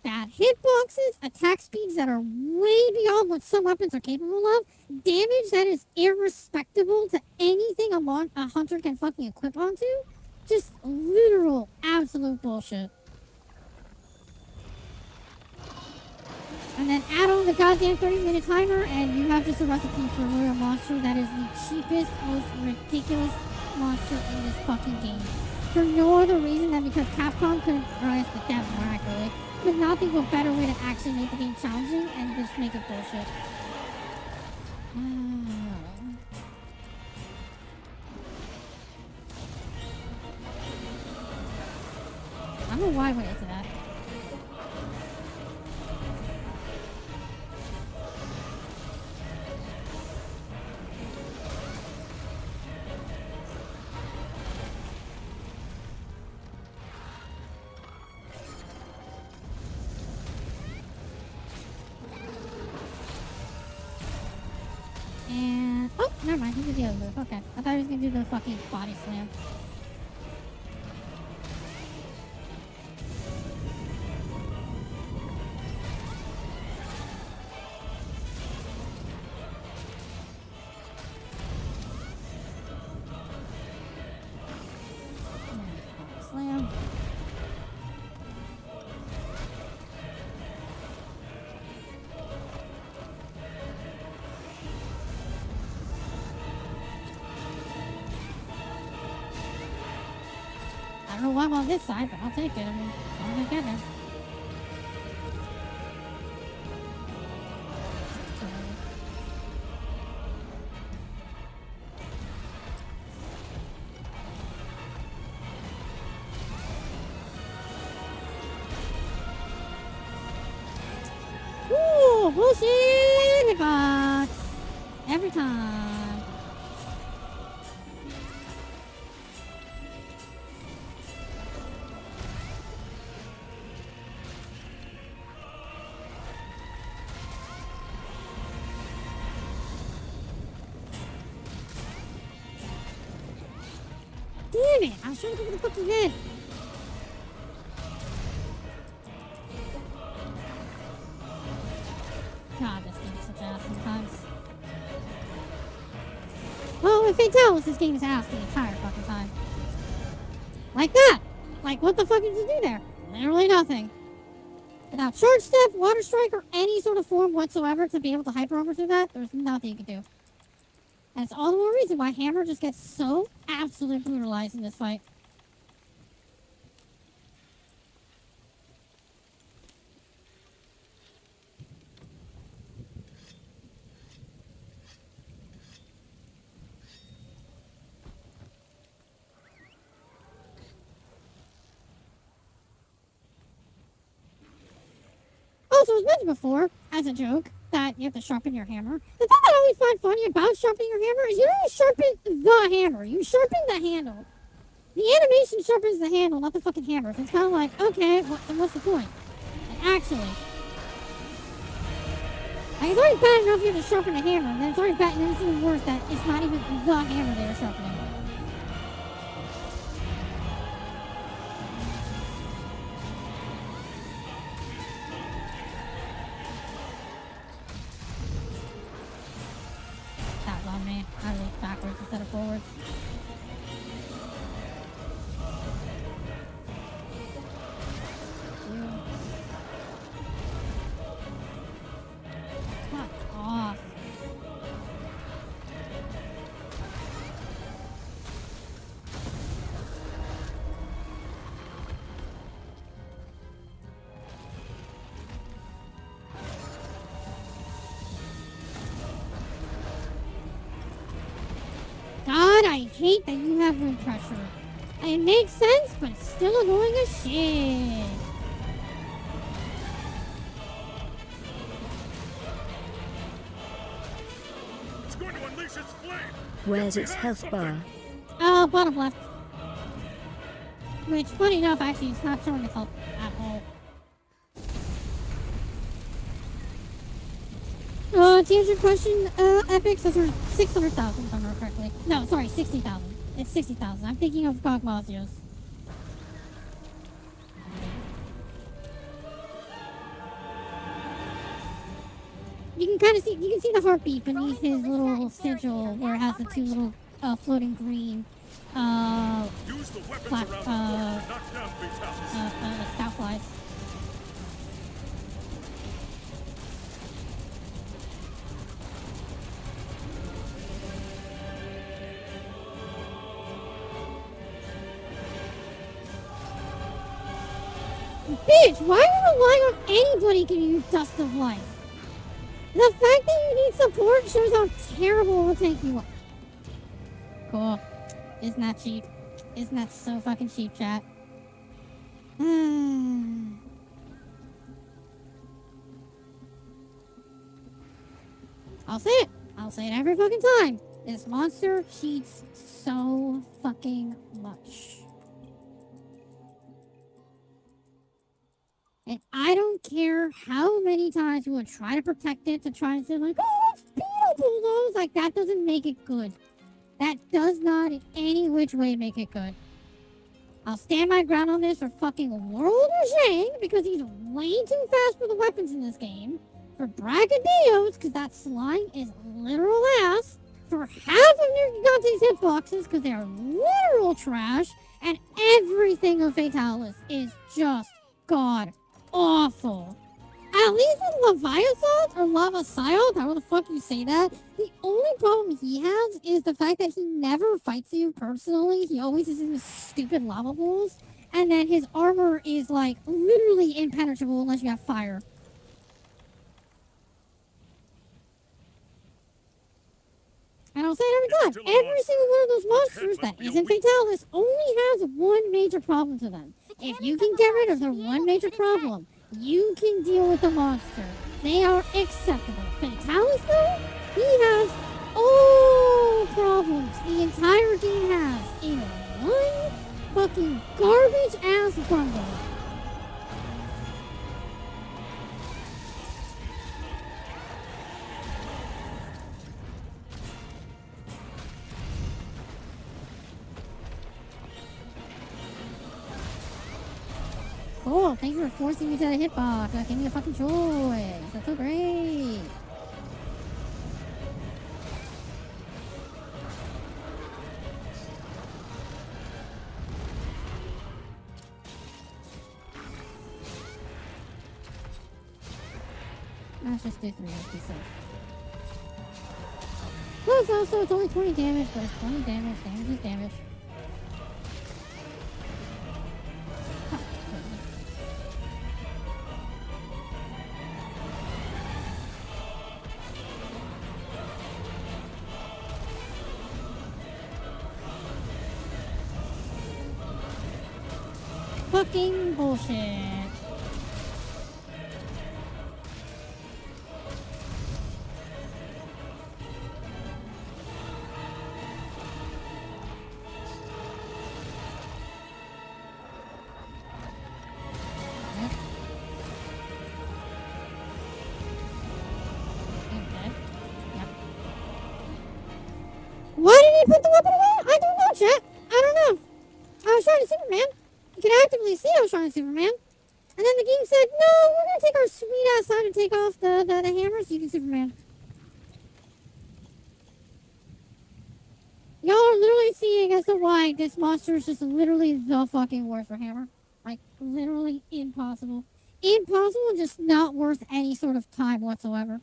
B: Bad hitboxes, attack speeds that are way beyond what some weapons are capable of, damage that is irrespectable to anything a hunter can fucking equip onto. Just literal, absolute bullshit. And then add on the goddamn 30-minute timer, and you have just a recipe for a royal monster that is the cheapest, most ridiculous monster in this fucking game. For no other reason than because Capcom couldn't, or I guess the devs more accurately, could not think of a better way to actually make the game challenging and just make it bullshit. I don't know why I went into that. And oh, never mind. He did the other move. Okay, I thought he was gonna do the fucking body slam. Slam. I don't know why I'm on this side, but I'll take it. I mean, as long as I get there. Ooh, bullshit! Hitbox! time. Damn it! I was trying to go for the fucking head. God, this game is such ass sometimes. Well, with Fatalis, this game is ass the entire fucking time. Like that! Like, what the fuck did you do there? Literally nothing. Without short step, water strike, or any sort of form whatsoever to be able to hyper armor through that, there's nothing you can do. And it's all the more reason why Hammer just gets so absolutely brutalized in this fight. Also, as mentioned before, as a joke, that you have to sharpen your hammer. The thing I always find funny about sharpening your hammer is you don't sharpen the hammer. You sharpen the handle. The animation sharpens the handle, not the fucking hammer. So it's kind of like, okay, what's the point? And actually, like, it's already bad enough you have to sharpen a hammer, and then it's already bad, and then it's even worse that it's not even the hammer they are sharpening. I look backwards instead of forwards. Fuck off. God, I hate that you have wind pressure. It makes sense, but it's still annoying as shit.
H: It's going to unleash its flame.
I: Where's its health bar?
B: Oh, bottom left. Which, funny enough, actually, it's not showing its health at all. To answer your question, Epic says we're 600,000, if I remember correctly. No, sorry, 60,000. It's 60,000. I'm thinking of Gogmazios. You can kind of see, you can see the heartbeat beneath his little sigil, where it has the two little floating green scout flies. Bitch, why are you relying on anybody giving you Dust of Life? The fact that you need support shows how terrible of a tank you are. Cool. Isn't that cheap? Isn't that so fucking cheap, chat? I'll say it. I'll say it every fucking time. This monster cheats so fucking much. And I don't care how many times you would try to protect it to try and say like, oh, it's beatable, though. Like, that doesn't make it good. That does not in any which way make it good. I'll stand my ground on this for fucking World of Shang, because he's way too fast for the weapons in this game. For Bragadios, because that slime is literal ass. For half of Gigante's hitboxes, because they are literal trash. And everything of Fatalis is just god awful. At least with Leviathan or Lavaciot, however the fuck you say that, the only problem he has is the fact that he never fights you personally. He always is in his stupid lava pools. And then his armor is like literally impenetrable unless you have fire. And I'll say it every time. Every single one of those monsters that isn't Fatalis only has one major problem to them. If you can get rid of their one major problem, you can deal with the monster. They are acceptable. Fatalis, though, he has all problems the entire game has in one fucking garbage ass bundle. Cool, thank you for forcing me to the hitbox. That gave me a fucking choice. That's so great. Let's just do 3, let's be safe. Plus, also, it's only 20 damage, but it's 20 damage. Damage is damage. Fucking bullshit. Why did he put the weapon away? I don't know, chat. I don't know. I was trying to Superman. You can actively see I was trying to Superman. And then the game said, no, we're going to take our sweet ass time to take off the hammer so you can Superman. Y'all are literally seeing as to why this monster is just literally the fucking worst for hammer. Like, literally impossible. Impossible and just not worth any sort of time whatsoever.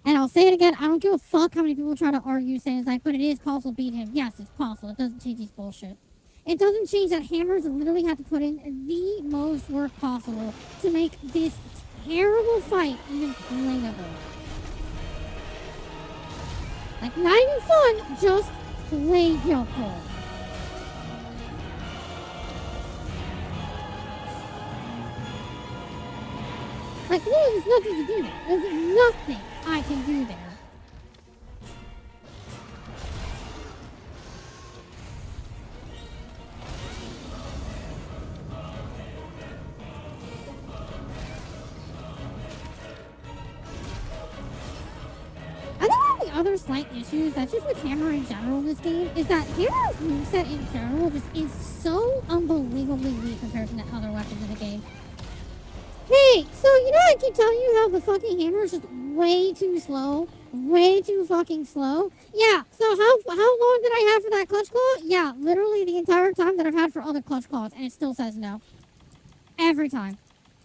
B: And I'll say it again, I don't give a fuck how many people try to argue saying it's like, but it is possible to beat him. Yes, it's possible. It doesn't change his bullshit. It doesn't change that hammers literally have to put in the most work possible to make this terrible fight even playable. Like, not even fun, just playable. Like, literally, there's nothing to do there. There's nothing I can do there. I think one of the other slight issues that's just with Hammer in general in this game is that Hammer's moveset in general just is so unbelievably weak compared to the other weapons in the game. Hey, so you know I keep telling you how the fucking hammer is just way too slow? Way too fucking slow? Yeah, so how long did I have for that clutch claw? Yeah, literally the entire time that I've had for other clutch claws, and it still says no. Every time.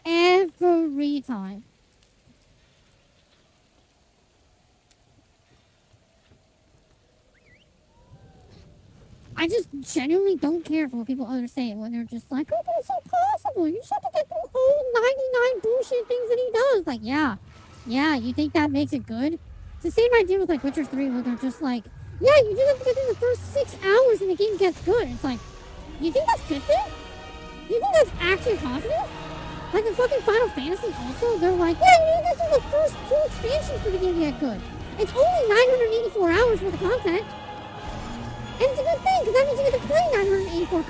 B: Every time. I just genuinely don't care for what people others say when they're just like, oh, but it's impossible. You just have to get through all 99 bullshit things that he does. Like, yeah, you think that makes it good? It's the same idea with like Witcher 3 where they're just like, yeah, you just have to get through the first 6 hours and the game gets good. It's like, you think that's good then? You think that's actually positive? Like in fucking Final Fantasy also, they're like, yeah, you need to get through the first 2 expansions for the game to get good. It's only 984 hours worth of content. And it's a good thing, because that means you get to play 984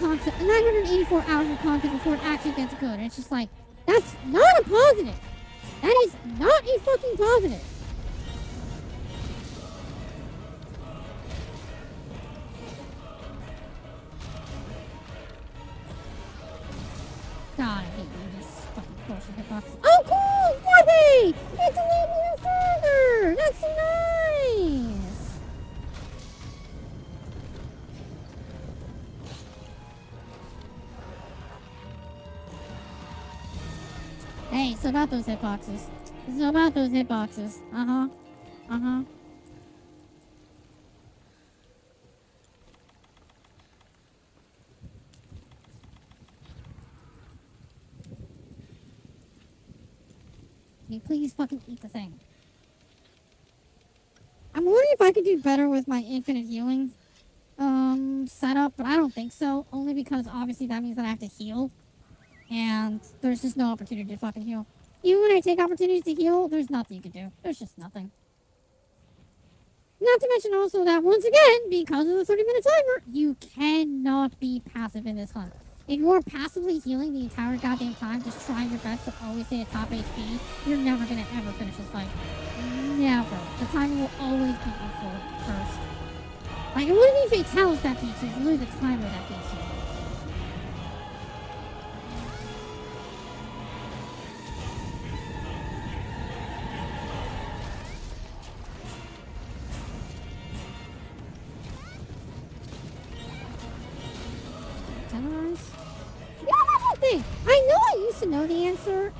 B: hours of content before it actually gets good. And it's just like, that's not a positive. That is not a fucking positive. God, I hate you, this fucking bullshit hitbox. Oh, cool! Yay! It's a little more further! That's nice! Hey, so about those hitboxes. Uh-huh. Can you please fucking eat the thing? I'm wondering if I could do better with my infinite healing setup, but I don't think so. Only because obviously that means that I have to heal. And there's just no opportunity to fucking heal. Even when I take opportunities to heal, there's nothing you can do. There's just nothing. Not to mention also that, once again, because of the 30-minute timer, you cannot be passive in this hunt. If you are passively healing the entire goddamn time, just trying your best to always stay at top HP, you're never gonna ever finish this fight. Never. The timer will always beat you first. Like, it wouldn't be Fatalis that beats you, it's literally the timer that beats you. I know I used to know the answer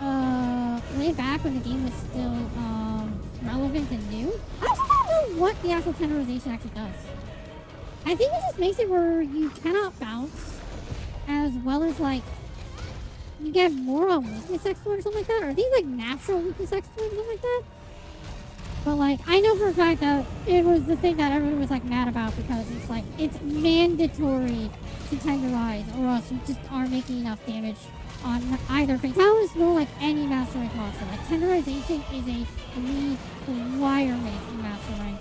B: way back when the game was still relevant and new. I just don't know what the actual tenderization actually does. I think it just makes it where you cannot bounce, as well as like you get more on weakness exploit or something like that, or I think like natural weakness exploit or something like that. But like, I know for a fact that it was the thing that everyone was like mad about, because it's like, it's mandatory to tenderize, or else you just aren't making enough damage on either Fatalis nor like any Master Rank monster. Like, tenderization is a requirement in Master Rank.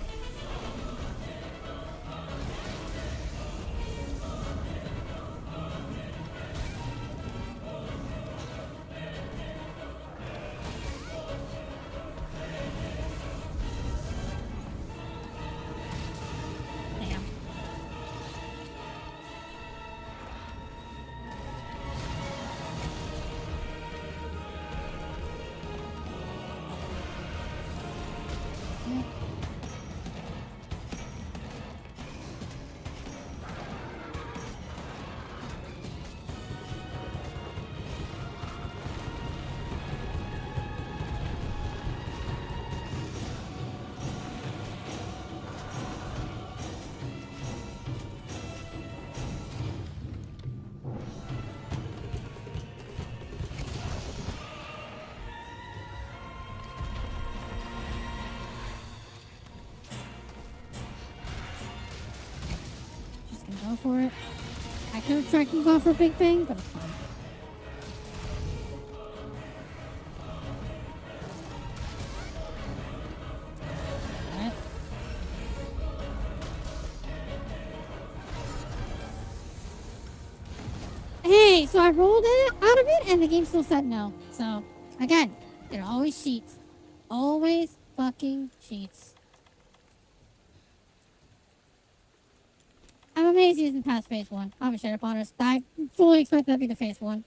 B: Go for it. I could have tried to go for Big Bang, but it's fine. Alright. Hey, so I rolled it out of it and the game still said no. So, again, it always cheats. Always fucking cheats. I'm amazed he isn't past phase 1. I'm straight up honest. I fully expect that to be the phase 1.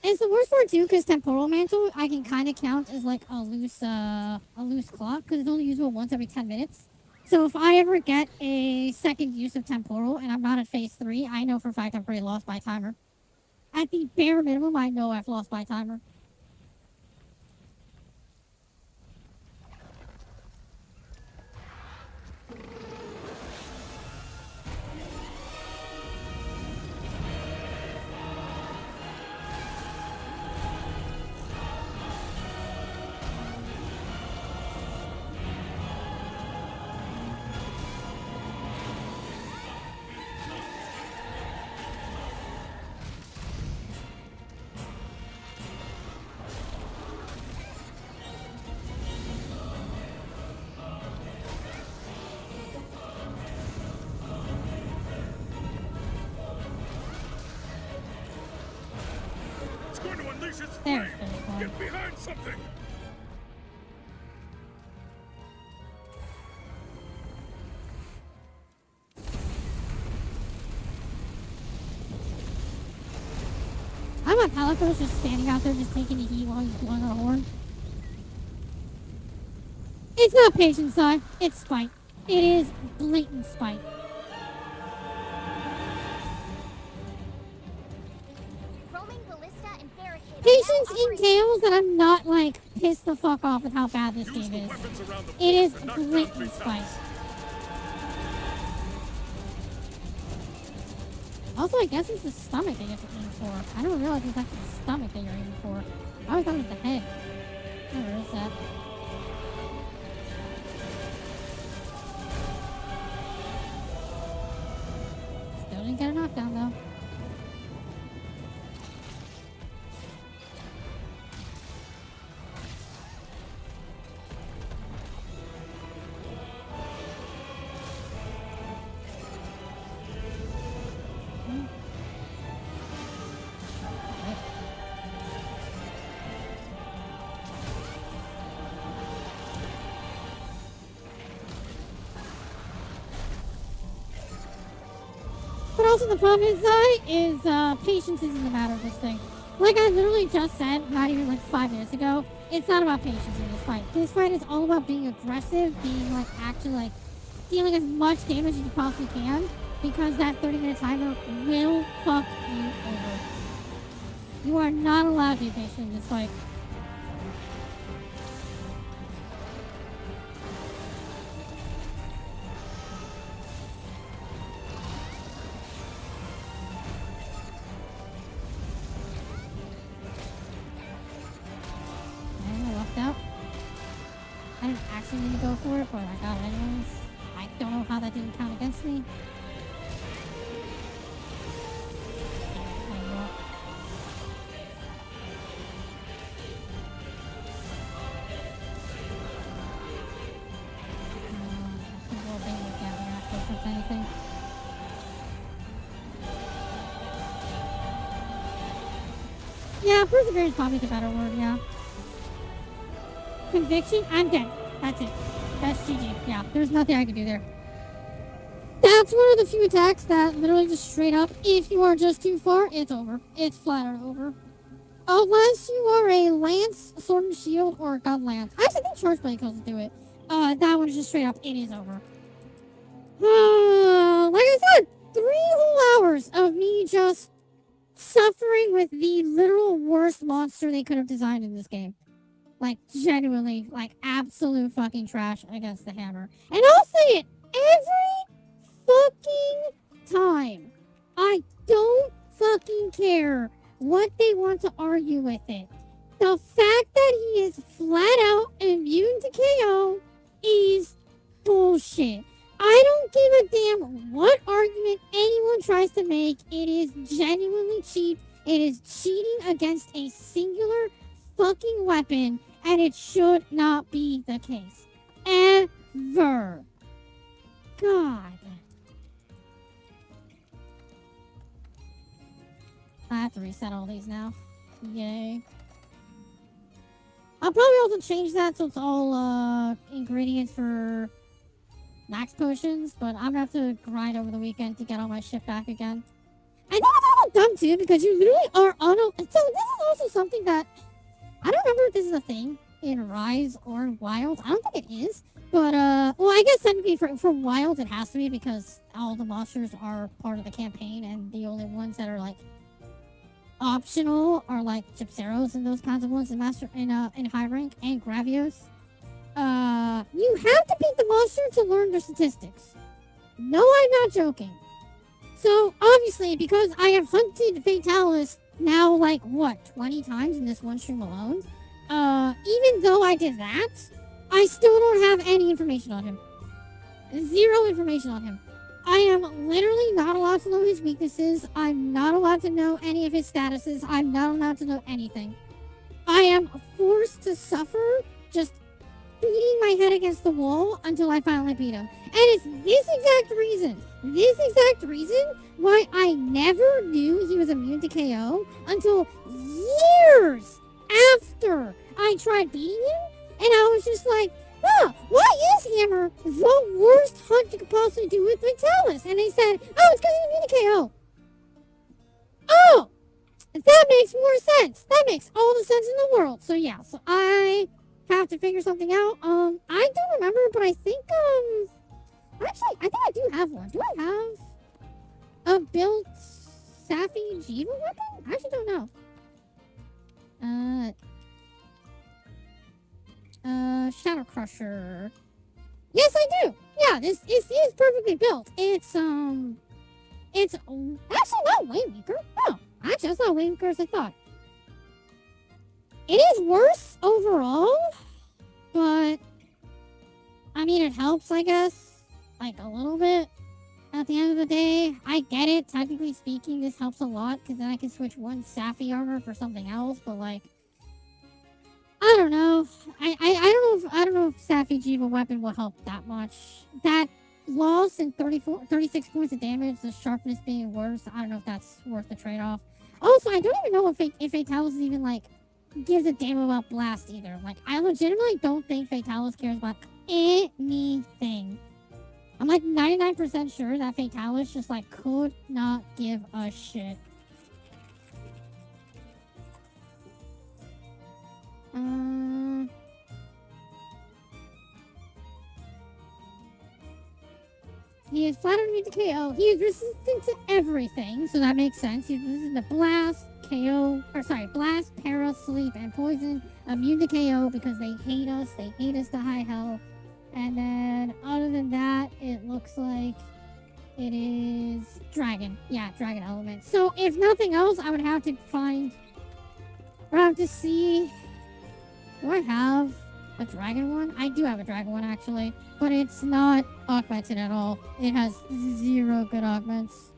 B: It's the worst part too, because Temporal Mantle I can kind of count as like a loose clock, because it's only usable once every 10 minutes. So if I ever get a second use of Temporal and I'm not at phase 3, I know for a fact I'm pretty lost by timer. At the bare minimum, I know I've lost by timer. There,
H: Get behind something!
B: I'm a Palico's just standing out there just taking a heat while he's blowing on a horn. It's not patience, son. It's spite. It is blatant spite. Patience entails that I'm not, like, pissed the fuck off at how bad this game is. It is blatant spite. Also, I guess it's the stomach that you have to aim for. I don't realize it's actually the stomach that you're aiming for. I always thought it was the head. Never is that. Still didn't get a knockdown, though. also the problem is patience isn't the matter of this thing. Like I literally just said, not even like 5 minutes ago, it's not about patience in this fight. This fight is all about being aggressive, being like actually like dealing as much damage as you possibly can, because that 30-minute timer will fuck you over. You are not allowed to be patient in this fight. I lucked out. I didn't actually need to go for it, but I got it anyways. I don't know how that didn't count against me. Anything. Yeah, perseverance is probably the better word, yeah. Conviction, I'm dead. That's it. That's GG. Yeah, there's nothing I can do there. That's one of the few attacks that literally just straight up, if you are just too far, it's over. It's flat out over. Unless you are a lance, sword and shield, or a gun lance. I actually think charge blade goes to do it. That one is just straight up, it is over. Like I said, 3 whole hours of me just suffering with the literal worst monster they could have designed in this game. Like, genuinely, like, absolute fucking trash against the hammer. And I'll say it every fucking time. I don't fucking care what they want to argue with it. The fact that he is flat out immune to KO is bullshit. I don't give a damn what argument anyone tries to make. It is genuinely cheap. It is cheating against a singular fucking weapon, and it should not be the case. Ever. God. I have to reset all these now. Yay. I'll probably also change that so it's all ingredients for max potions, but I'm gonna have to grind over the weekend to get all my shit back again. I think it's also dumb too, because you literally are so this is also something that I don't remember if this is a thing in Rise or in Wilds. I don't think it is, but well, I guess technically for Wilds it has to be, because all the monsters are part of the campaign, and the only ones that are like optional are like Gypceros and those kinds of ones in high rank, and Gravios. You have to beat the monster to learn their statistics. No, I'm not joking. So, obviously, because I have hunted Fatalis now, like, what, 20 times in this one stream alone? Even though I did that, I still don't have any information on him. 0 information on him. I am literally not allowed to know his weaknesses. I'm not allowed to know any of his statuses. I'm not allowed to know anything. I am forced to suffer just beating my head against the wall until I finally beat him. And it's this exact reason why I never knew he was immune to KO until years after I tried beating him. And I was just like, why is Hammer the worst hunt you could possibly do with Fatalis? And they said, it's because he's immune to KO. Oh, that makes more sense. That makes all the sense in the world. So yeah, so I have to figure something out. I don't remember, but I think, actually, I think I do have one. Do I have a built SaphireGleam weapon? I actually don't know. Shadow Crusher. Yes, I do. Yeah, this is perfectly built. It's actually not way weaker. No, actually, it's not way weaker as I thought. It is worse overall, but I mean, it helps, I guess, like a little bit. At the end of the day, I get it. Technically speaking, this helps a lot, because then I can switch one Saphi armor for something else. But like, I don't know. I don't know if SaphireGleam weapon will help that much. That loss in 36 points of damage, the sharpness being worse. I don't know if that's worth the trade-off. Also, I don't even know if Fatalis even like gives a damn about blast either. Like, I legitimately don't think Fatalis cares about anything. I'm like 99% sure that Fatalis just like could not give a shit. He is flat immune to KO. He is resistant to everything, so that makes sense. He's resistant to blast, blast, para, sleep, and poison. Immune to KO because they hate us. They hate us to high health. And then, other than that, it looks like it is dragon. Yeah, dragon element. So, if nothing else, I would have to see. Do I have a dragon one? I do have a dragon one, actually. But it's not augmented at all. It has 0 good augments.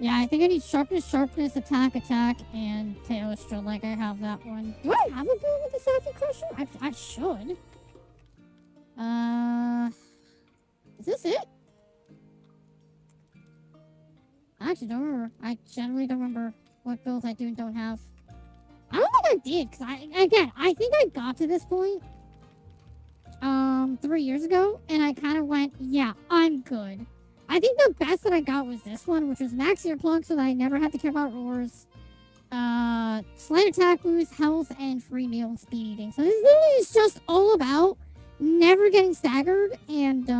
B: Yeah, I think I need sharpness, attack, and Teostra. Like, I have that one. Do I have a build with the Sappy Crusher? I should. Is this it? I actually don't remember. I generally don't remember what builds I do and don't have. I don't think I did, because I think I got to this point 3 years ago, and I kind of went, yeah, I'm good. I think the best that I got was this one, which was Max Earplug, so that I never had to care about roars. Slight attack boost, health, and free meal and speed eating. So this literally is just all about never getting staggered and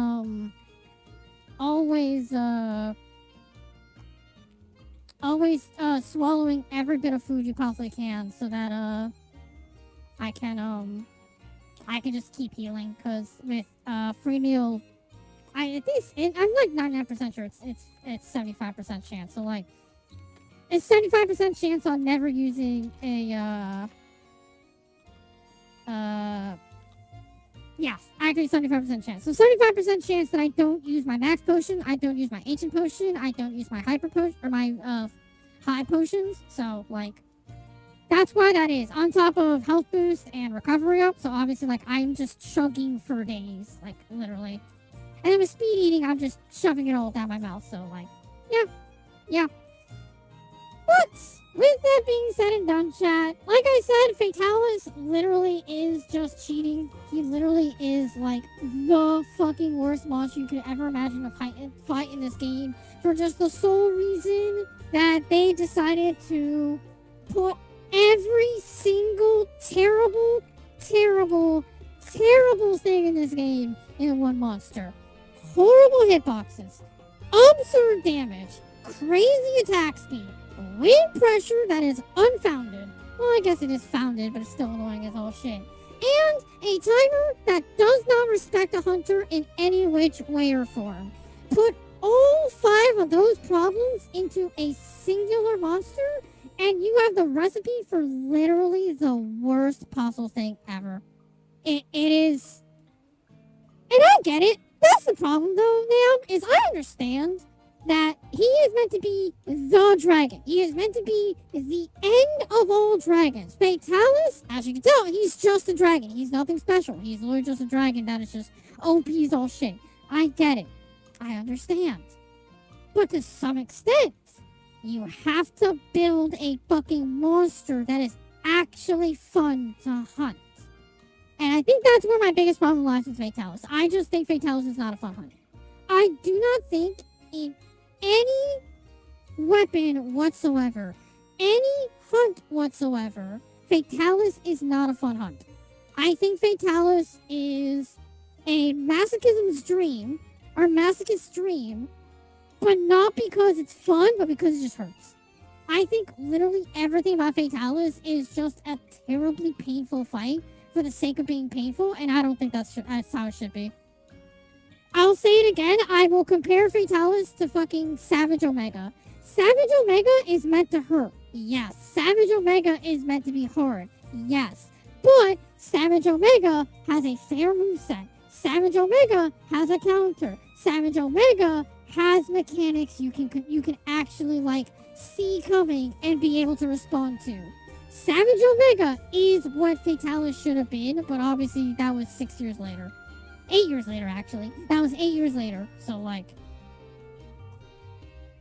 B: always swallowing every bit of food you possibly can, so that I can just keep healing. Because with free meal, I'm like 99% sure it's 75% chance. So like it's 75% chance on never using a yes, actually 75% chance. So 75% chance that I don't use my max potion, I don't use my ancient potion, I don't use my hyper potion or my high potions. So like that's why that is on top of health boost and recovery up. So obviously like I'm just chugging for days, like literally. And then with speed eating, I'm just shoving it all down my mouth. So like yeah. But with that being said and done, chat, like I said, Fatalis literally is just cheating. He literally is like the fucking worst monster you could ever imagine to fight in this game, for just the sole reason that they decided to put every single terrible thing in this game in one monster. Horrible hitboxes, absurd damage, crazy attack speed, wind pressure that is unfounded. Well, I guess it is founded, but it's still annoying as all shit. And a timer that does not respect a hunter in any which way or form. Put all 5 of those problems into a singular monster, and you have the recipe for literally the worst possible thing ever. It is... And I get it. That's the problem, though, now, is I understand that he is meant to be the dragon. He is meant to be the end of all dragons. Fatalis, as you can tell, he's just a dragon. He's nothing special. He's literally just a dragon that is just OP's all shit. I get it. I understand. But to some extent, you have to build a fucking monster that is actually fun to hunt. And I think that's where my biggest problem lies with Fatalis. I just think Fatalis is not a fun hunt. I do not think in any weapon whatsoever, any hunt whatsoever, Fatalis is not a fun hunt. I think Fatalis is a masochism's dream, or masochist's dream, but not because it's fun, but because it just hurts. I think literally everything about Fatalis is just a terribly painful fight for the sake of being painful, and I don't think that's how it should be. I'll say it again, I will compare Fatalis to fucking Savage Omega. Savage Omega is meant to hurt. Yes. Savage Omega is meant to be hard. Yes. But Savage Omega has a fair moveset. Savage Omega has a counter. Savage Omega has mechanics you can actually like see coming and be able to respond to. Savage Omega is what Fatalis should have been, but obviously that was 6 years later. 8 years later, actually. That was 8 years later. So, like,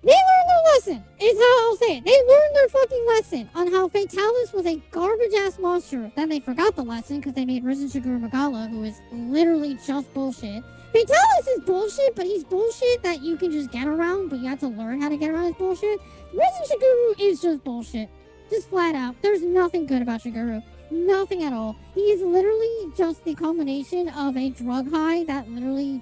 B: they learned a lesson, is how I'll say it. They learned their fucking lesson on how Fatalis was a garbage-ass monster. Then they forgot the lesson because they made Risen Shiguru Magala, who is literally just bullshit. Fatalis is bullshit, but he's bullshit that you can just get around, but you have to learn how to get around his bullshit. Risen Shiguru is just bullshit. Just flat out. There's nothing good about Shiguru. Nothing at all. He is literally just the culmination of a drug high that literally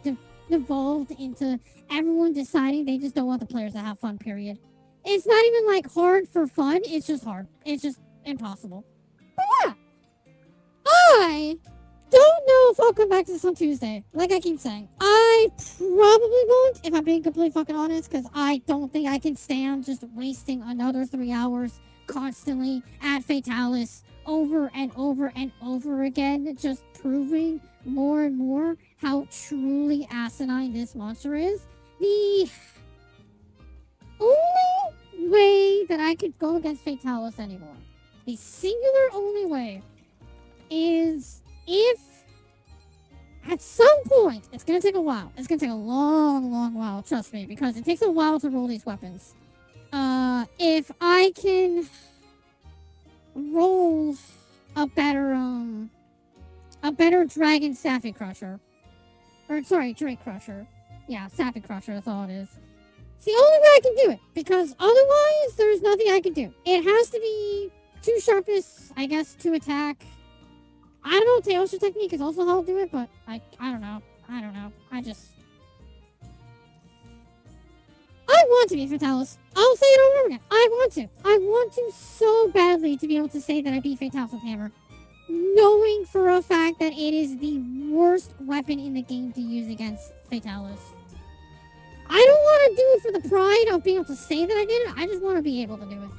B: devolved into everyone deciding they just don't want the players to have fun, period. It's not even like hard for fun, it's just hard. It's just impossible. But yeah, I don't know if I'll come back to this on Tuesday. Like I keep saying, I probably won't, if I'm being completely fucking honest, because I don't think I can stand just wasting another 3 hours constantly at Fatalis over and over and over again, just proving more and more how truly asinine this monster is. The only way that I could go against Fatalis anymore, the singular only way, is if at some point, it's going to take a while. It's going to take a long, long while, trust me, because it takes a while to roll these weapons. If I can roll a better Dragon Sapphire Crusher. Or, sorry, Drake Crusher. Yeah, Sapphire Crusher, that's all it is. It's the only way I can do it, because otherwise, there's nothing I can do. It has to be 2 sharpness, I guess, 2 attack. I don't know, Teosha technique is also how I'll do it, but I don't know. I want to be Fatalis. I'll say it over and over again. I want to so badly to be able to say that I beat Fatalis with Hammer. Knowing for a fact that it is the worst weapon in the game to use against Fatalis. I don't want to do it for the pride of being able to say that I did it. I just want to be able to do it.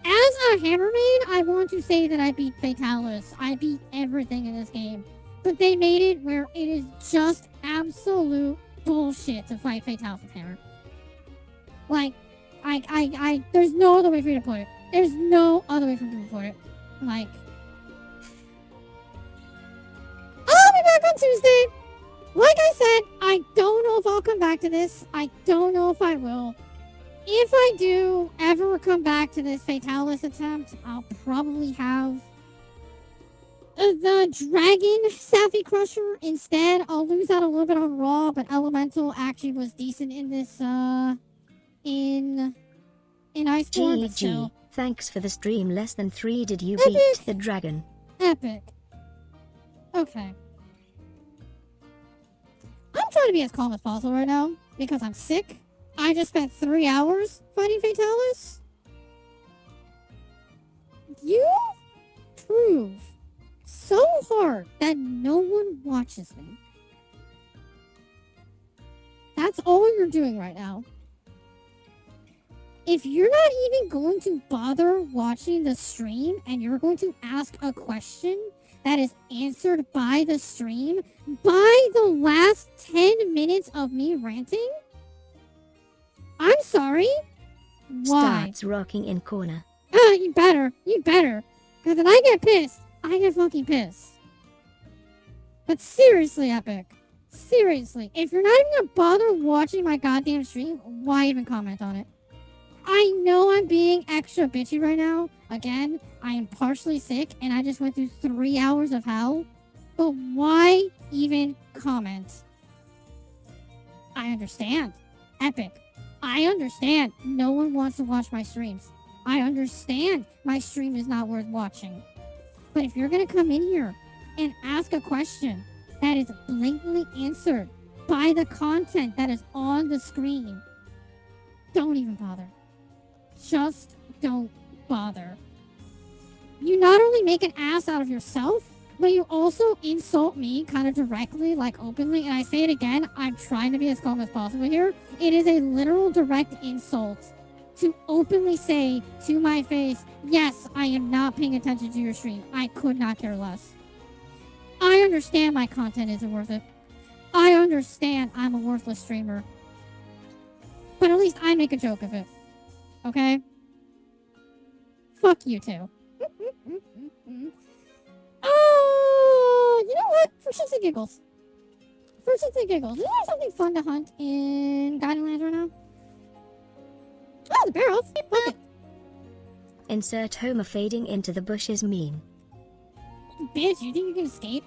B: As a Hammer main, I want to say that I beat Fatalis. I beat everything in this game. But they made it where it is just absolute bullshit to fight Fatalis with Hammer. Like, there's no other way for you to put it. There's no other way for me to put it. Like, I'll be back on Tuesday. Like I said, I don't know if I'll come back to this. I don't know if I will. If I do ever come back to this Fatalis attempt, I'll probably have the Dragon Sapphire Crusher instead. I'll lose out a little bit on Raw, but Elemental actually was decent in this, in Iceborne, but still.
I: Thanks for the stream. Less than 3 did you
B: Epic.
I: beat the dragon?
B: Epic. Okay. I'm trying to be as calm as possible right now, because I'm sick. I just spent 3 hours fighting Fatalis. You prove so hard that no one watches me. That's all you're doing right now. If you're not even going to bother watching the stream and you're going to ask a question that is answered by the stream by the last 10 minutes of me ranting, I'm sorry. Why?
I: Starts rocking in corner.
B: You better. Because when I get pissed, I get fucking pissed. But seriously, Epic. Seriously. If you're not even gonna bother watching my goddamn stream, why even comment on it? I know I'm being extra bitchy right now. Again, I am partially sick and I just went through 3 hours of hell. But why even comment? I understand. Epic. I understand no one wants to watch my streams. I understand my stream is not worth watching. But if you're going to come in here and ask a question that is blatantly answered by the content that is on the screen, don't even bother. Just don't bother. You not only make an ass out of yourself, but you also insult me kind of directly, like openly. And I say it again, I'm trying to be as calm as possible here. It is a literal direct insult to openly say to my face, yes, I am not paying attention to your stream. I could not care less. I understand my content isn't worth it. I understand I'm a worthless streamer. But at least I make a joke of it. Okay? Fuck you too. Oh, you know what? For shits and giggles. You know something fun to hunt in Guiding Lands right now? I Oh, the barrels. Fuck it.
I: Insert Homer fading into the bushes meme.
B: Bitch, you think you can escape?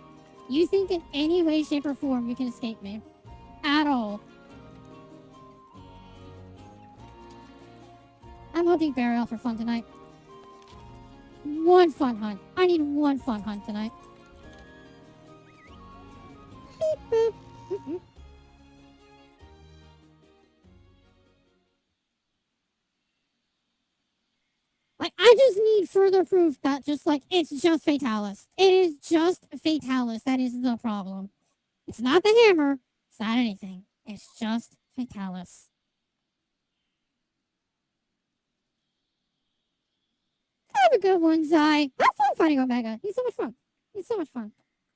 B: You think in any way, shape, or form you can escape me? At all. I'm hunting burial for fun tonight. One fun hunt. I need one fun hunt tonight. Beep boop. Mm-mm. Like, I just need further proof that just, like, it's just Fatalis. It is just Fatalis. That is the problem. It's not the hammer. It's not anything. It's just Fatalis. Have a good one, Zai. Have fun fighting Omega. He's so much fun. He's so much fun.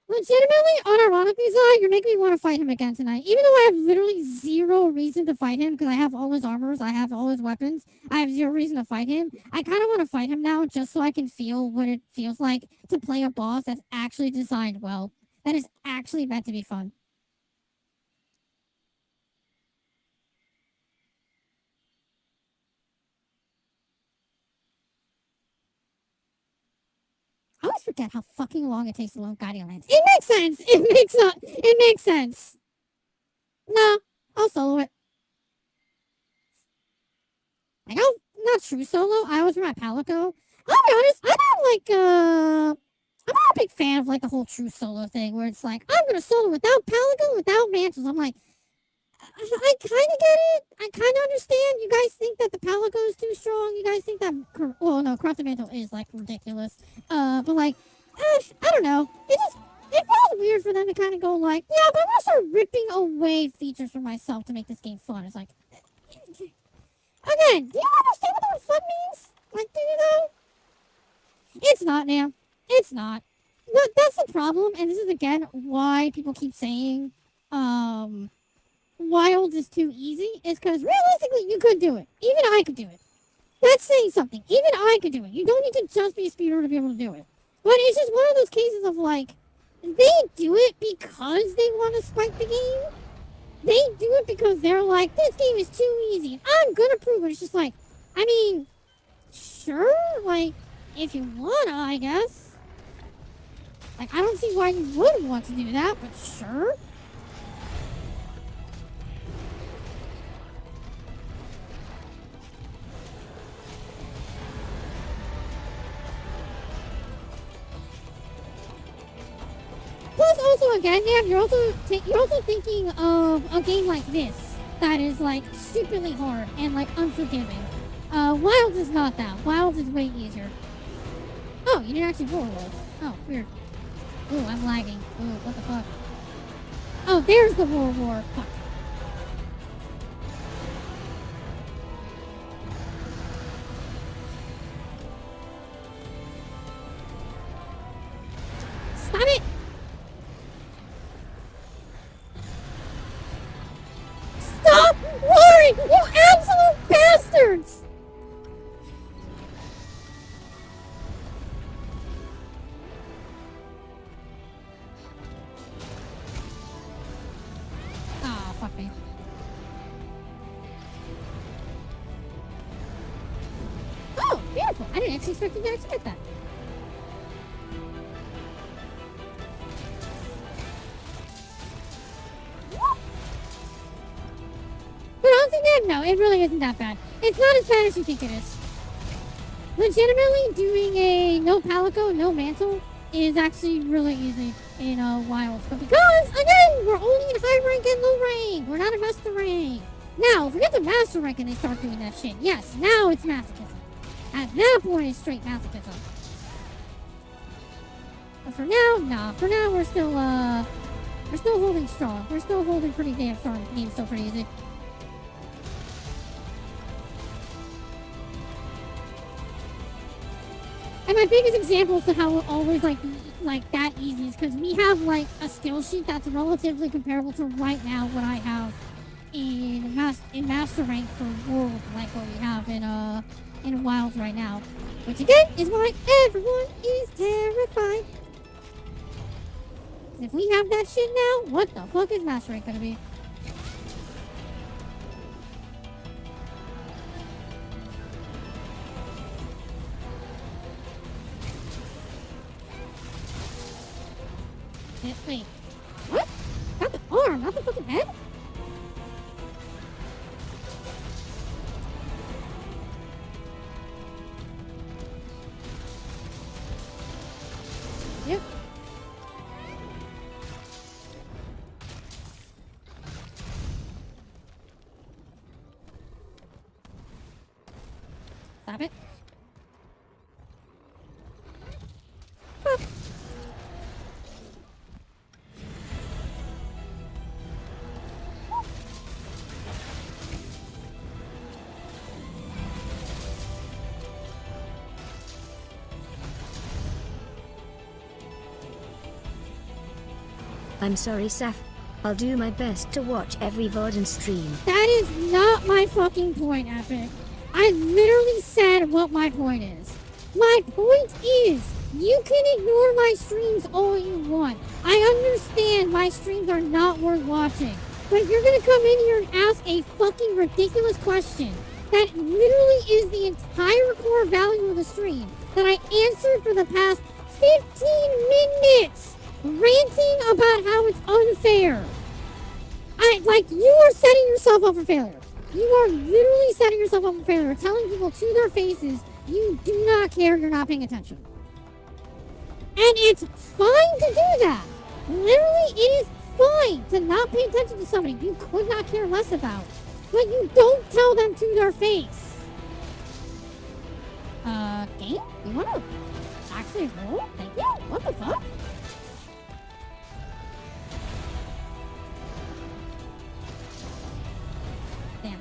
B: Legitimately, unironically, Zai, you're making me want to fight him again tonight. Even though I have literally zero reason to fight him because I have all his armors, I have all his weapons, I have zero reason to fight him. I kind of want to fight him now just so I can feel what it feels like to play a boss that's actually designed well. That is actually meant to be fun. I always forget how fucking long it takes to load Guardian Lands. It makes sense. It makes sense. No, I'll solo it. Like, I'll not true solo. I always run my Palico. I'll be honest. I'm not a big fan of like the whole true solo thing where it's like I'm gonna solo without Palico, without mantles. I'm like, I kind of get it. I kind of understand. You guys think that the Palico is too strong. You guys think that, well, no, Corrupted Mantle is, like, ridiculous. But, like, I don't know. It feels weird for them to kind of go, like, yeah, but I'm going to start ripping away features for myself to make this game fun. It's like, again, do you understand what the word fun means? Like, do you know? It's not, Nam. It's not. No, that's the problem, and this is, again, why people keep saying, Wild is too easy, is because realistically you could do it. Even I could do it. That's saying something. Even I could do it. You don't need to just be a speedrunner to be able to do it. But it's just one of those cases of like, they do it because they want to spike the game. They do it because they're like, this game is too easy. And I'm gonna prove it. It's just like, I mean, sure, like, if you wanna, I guess. Like, I don't see why you wouldn't want to do that, but sure. Plus, also again, yeah, you're also thinking of a game like this that is like stupidly hard and like unforgiving. Wild is not that. Wild is way easier. Oh, you didn't actually roll. Oh, weird. Ooh, I'm lagging. Ooh, what the fuck? Oh, there's the war. Fuck. Stop it! Stop roaring! You absolute bastards! Ah, fuck me. Oh, beautiful. I didn't actually expect you guys to get that. But honestly, no, it really isn't that bad. It's not as bad as you think it is. Legitimately, doing a no Palico, no Mantle is actually really easy in Wild. But because, again, we're only in high rank and low rank. We're not in master rank. Now, if we get to master rank and they start doing that shit, yes, now it's masochism. At that point, it's straight masochism. But for now, nah. For now, we're still holding strong. We're still holding pretty damn strong. The game's still pretty easy. And my biggest example to how it always like that easy is because we have like a skill sheet that's relatively comparable to right now what I have in master rank for world, like what we have in Wilds right now, which again is why everyone is terrified. 'Cause if we have that shit now, what the fuck is master rank gonna be? Wait. What? Got the arm, not the fucking head? Yep. Stop it. Huh.
I: I'm sorry, Saph. I'll do my best to watch every VOD and stream.
B: That is not my fucking point, Epic. I literally said what my point is. My point is, you can ignore my streams all you want. I understand my streams are not worth watching. But if you're gonna come in here and ask a fucking ridiculous question that literally is the entire core value of the stream that I answered for the past 15 minutes, ranting about how it's unfair. You are setting yourself up for failure. You are literally setting yourself up for failure, telling people to their faces, you do not care, you're not paying attention. And it's fine to do that. Literally, it is fine to not pay attention to somebody you could not care less about. But you don't tell them to their face. Game? You wanna actually roll? Thank you? What the fuck? Damn.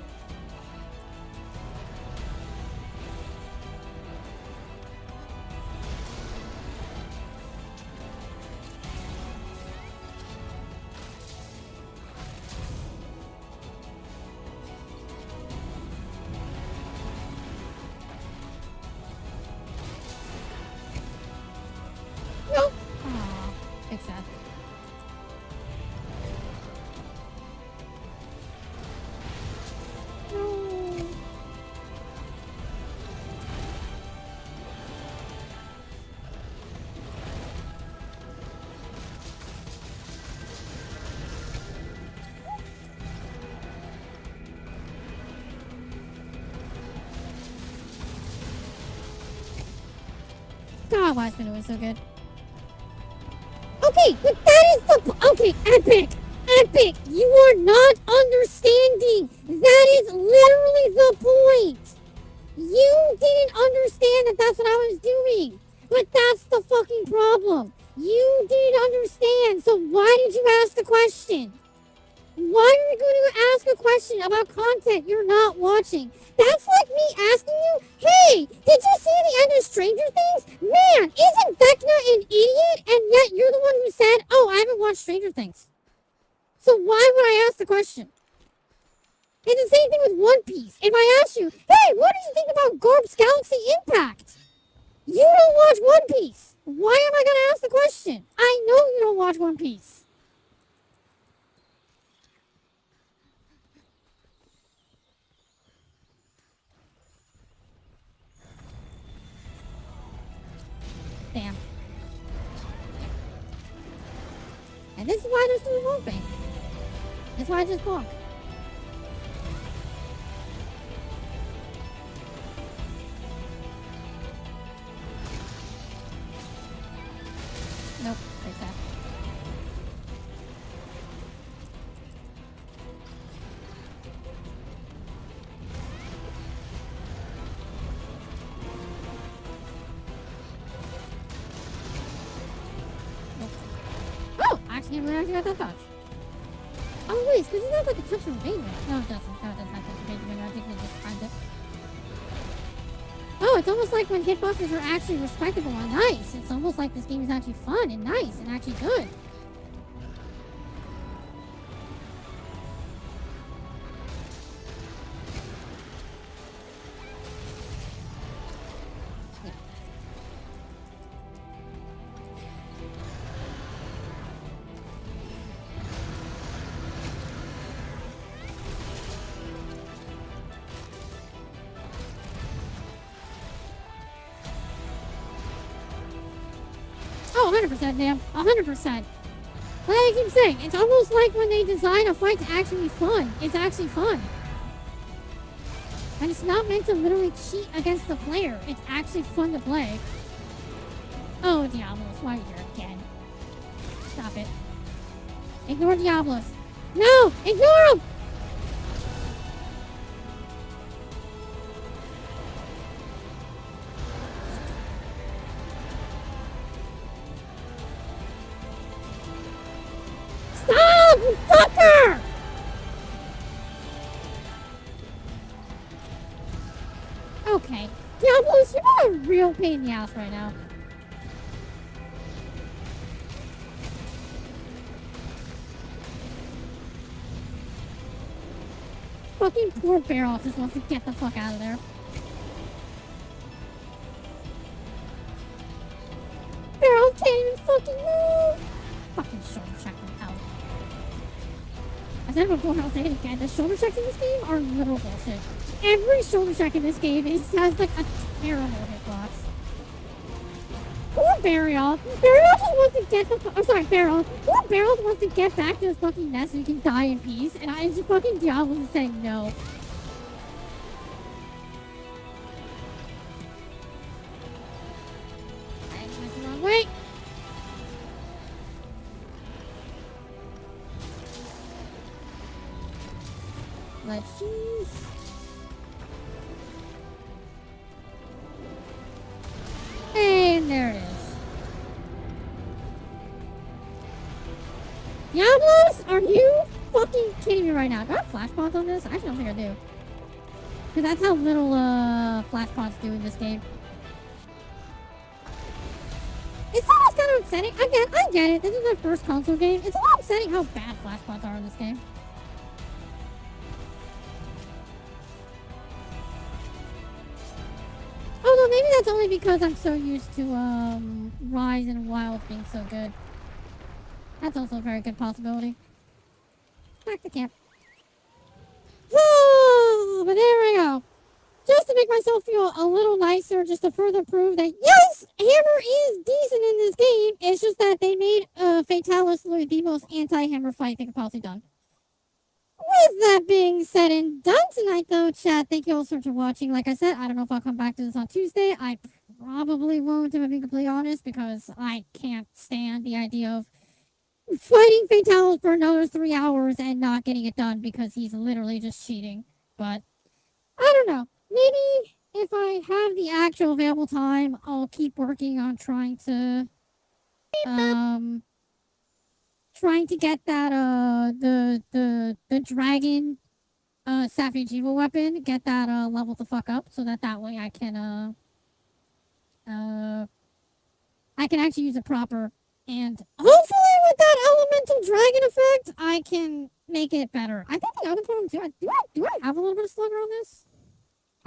B: Nope. Aw, fix that. No. God, why is it doing so good? Okay, but that is the... Okay, Epic! Epic! You are not understanding! That is literally the point! You didn't understand that that's what I was doing! But that's the fucking problem! You didn't understand, so why did you ask the question? Why are you going to ask a question about content you're not watching? That's like me asking you, hey, did you see the end of Stranger Things? Man, isn't Vecna an idiot? And yet you're the one who said, oh, I haven't watched Stranger Things. So why would I ask the question? It's the same thing with One Piece. If I ask you, hey, what do you think about Garp's Galaxy Impact? You don't watch One Piece. Why am I going to ask the question? I know you don't watch One Piece. Damn. And this is why there's no bumping. That's why I just bonk. Nope, like that. Oh, actually, I actually got that dodge. Oh, wait, because it's not like a touch from Vader. No, it doesn't. No, it doesn't have touch from Vader. I think they just find it. Oh, it's almost like when hitboxes are actually respectable and nice. It's almost like this game is actually fun and nice and actually good. Oh, 100%, damn. 100%. Like I keep saying, it's almost like when they design a fight to actually be fun. It's actually fun. And it's not meant to literally cheat against the player. It's actually fun to play. Oh, Diablos, why are you here again? Stop it. Ignore Diablos. No! Ignore him! Stop, you fucker! Okay. Diablos, you're a real pain in the ass right now. Fucking poor Barrel just wants to get the fuck out of there. Barrel can't even fucking move! Fucking shoulder check him out. I said it before, I'll say it again. The shoulder checks in this game are literal bullshit. Every shoulder check in this game has like a terrible hitbox. Poor Burial. Burial just wants to get the. I'm sorry, Barrel. Poor Barrel wants to get back to his fucking nest so he can die in peace. And I just fucking Diablo is saying no. I went the wrong way. Let's choose. And there it is. Diablos, are you fucking kidding me right now? Do I have flash pods on this? I actually don't think I do. Because that's how little flash pods do in this game. It's almost kind of upsetting. I get it. This is my first console game. It's a little upsetting how bad flash pods are in this game. Although maybe that's only because I'm so used to Rise and Wild being so good. That's also a very good possibility. Back to camp. Oh, but there we go. Just to make myself feel a little nicer, just to further prove that yes, Hammer is decent in this game. It's just that they made Fatalis literally the most anti-Hammer fight they could possibly done. With that being said and done tonight, though, chat, thank you all so much for watching. Like I said, I don't know if I'll come back to this on Tuesday. I probably won't, if I'm being completely honest, because I can't stand the idea of fighting Fatalis for another 3 hours and not getting it done because he's literally just cheating. But, I don't know. Maybe if I have the actual available time, I'll keep working on trying to get that the dragon SaphireGleam weapon, get that leveled the fuck up so that way I can actually use it proper, and hopefully with that elemental dragon effect I can make it better. I think the other problem too, do I have a little bit of slugger on this?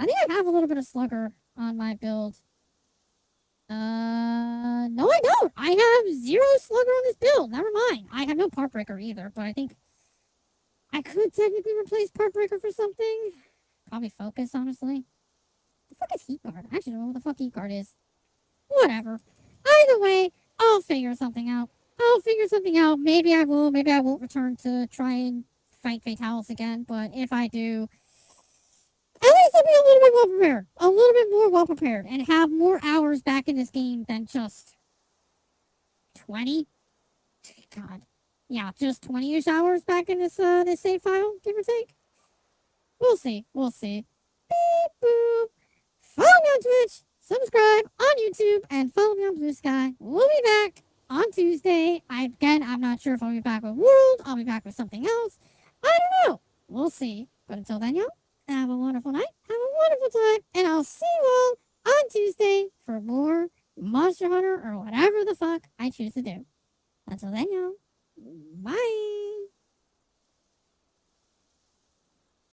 B: I think I have a little bit of slugger on my build. No, I don't. I have 0 slugger on this build. Never mind. I have no part breaker either, but I think I could technically replace part breaker for something. Probably focus, honestly. The fuck is heat guard? I actually don't know what the fuck heat guard is. Whatever. Either way, I'll figure something out. Maybe I will. Maybe I won't return to try and fight Fatalis again, but if I do, at least I'll be a little bit well prepared. A little bit more well prepared. And have more hours back in this game than just 20? God. Yeah, just 20-ish hours back in this this save file, give or take. We'll see. Beep boop. Follow me on Twitch, subscribe on YouTube, and follow me on Blue Sky. We'll be back on Tuesday. I'm not sure if I'll be back with World. I'll be back with something else. I don't know. We'll see. But until then, y'all, have a wonderful night, have a wonderful time, and I'll see you all on Tuesday for more Monster Hunter or whatever the fuck I choose to do. Until then, y'all,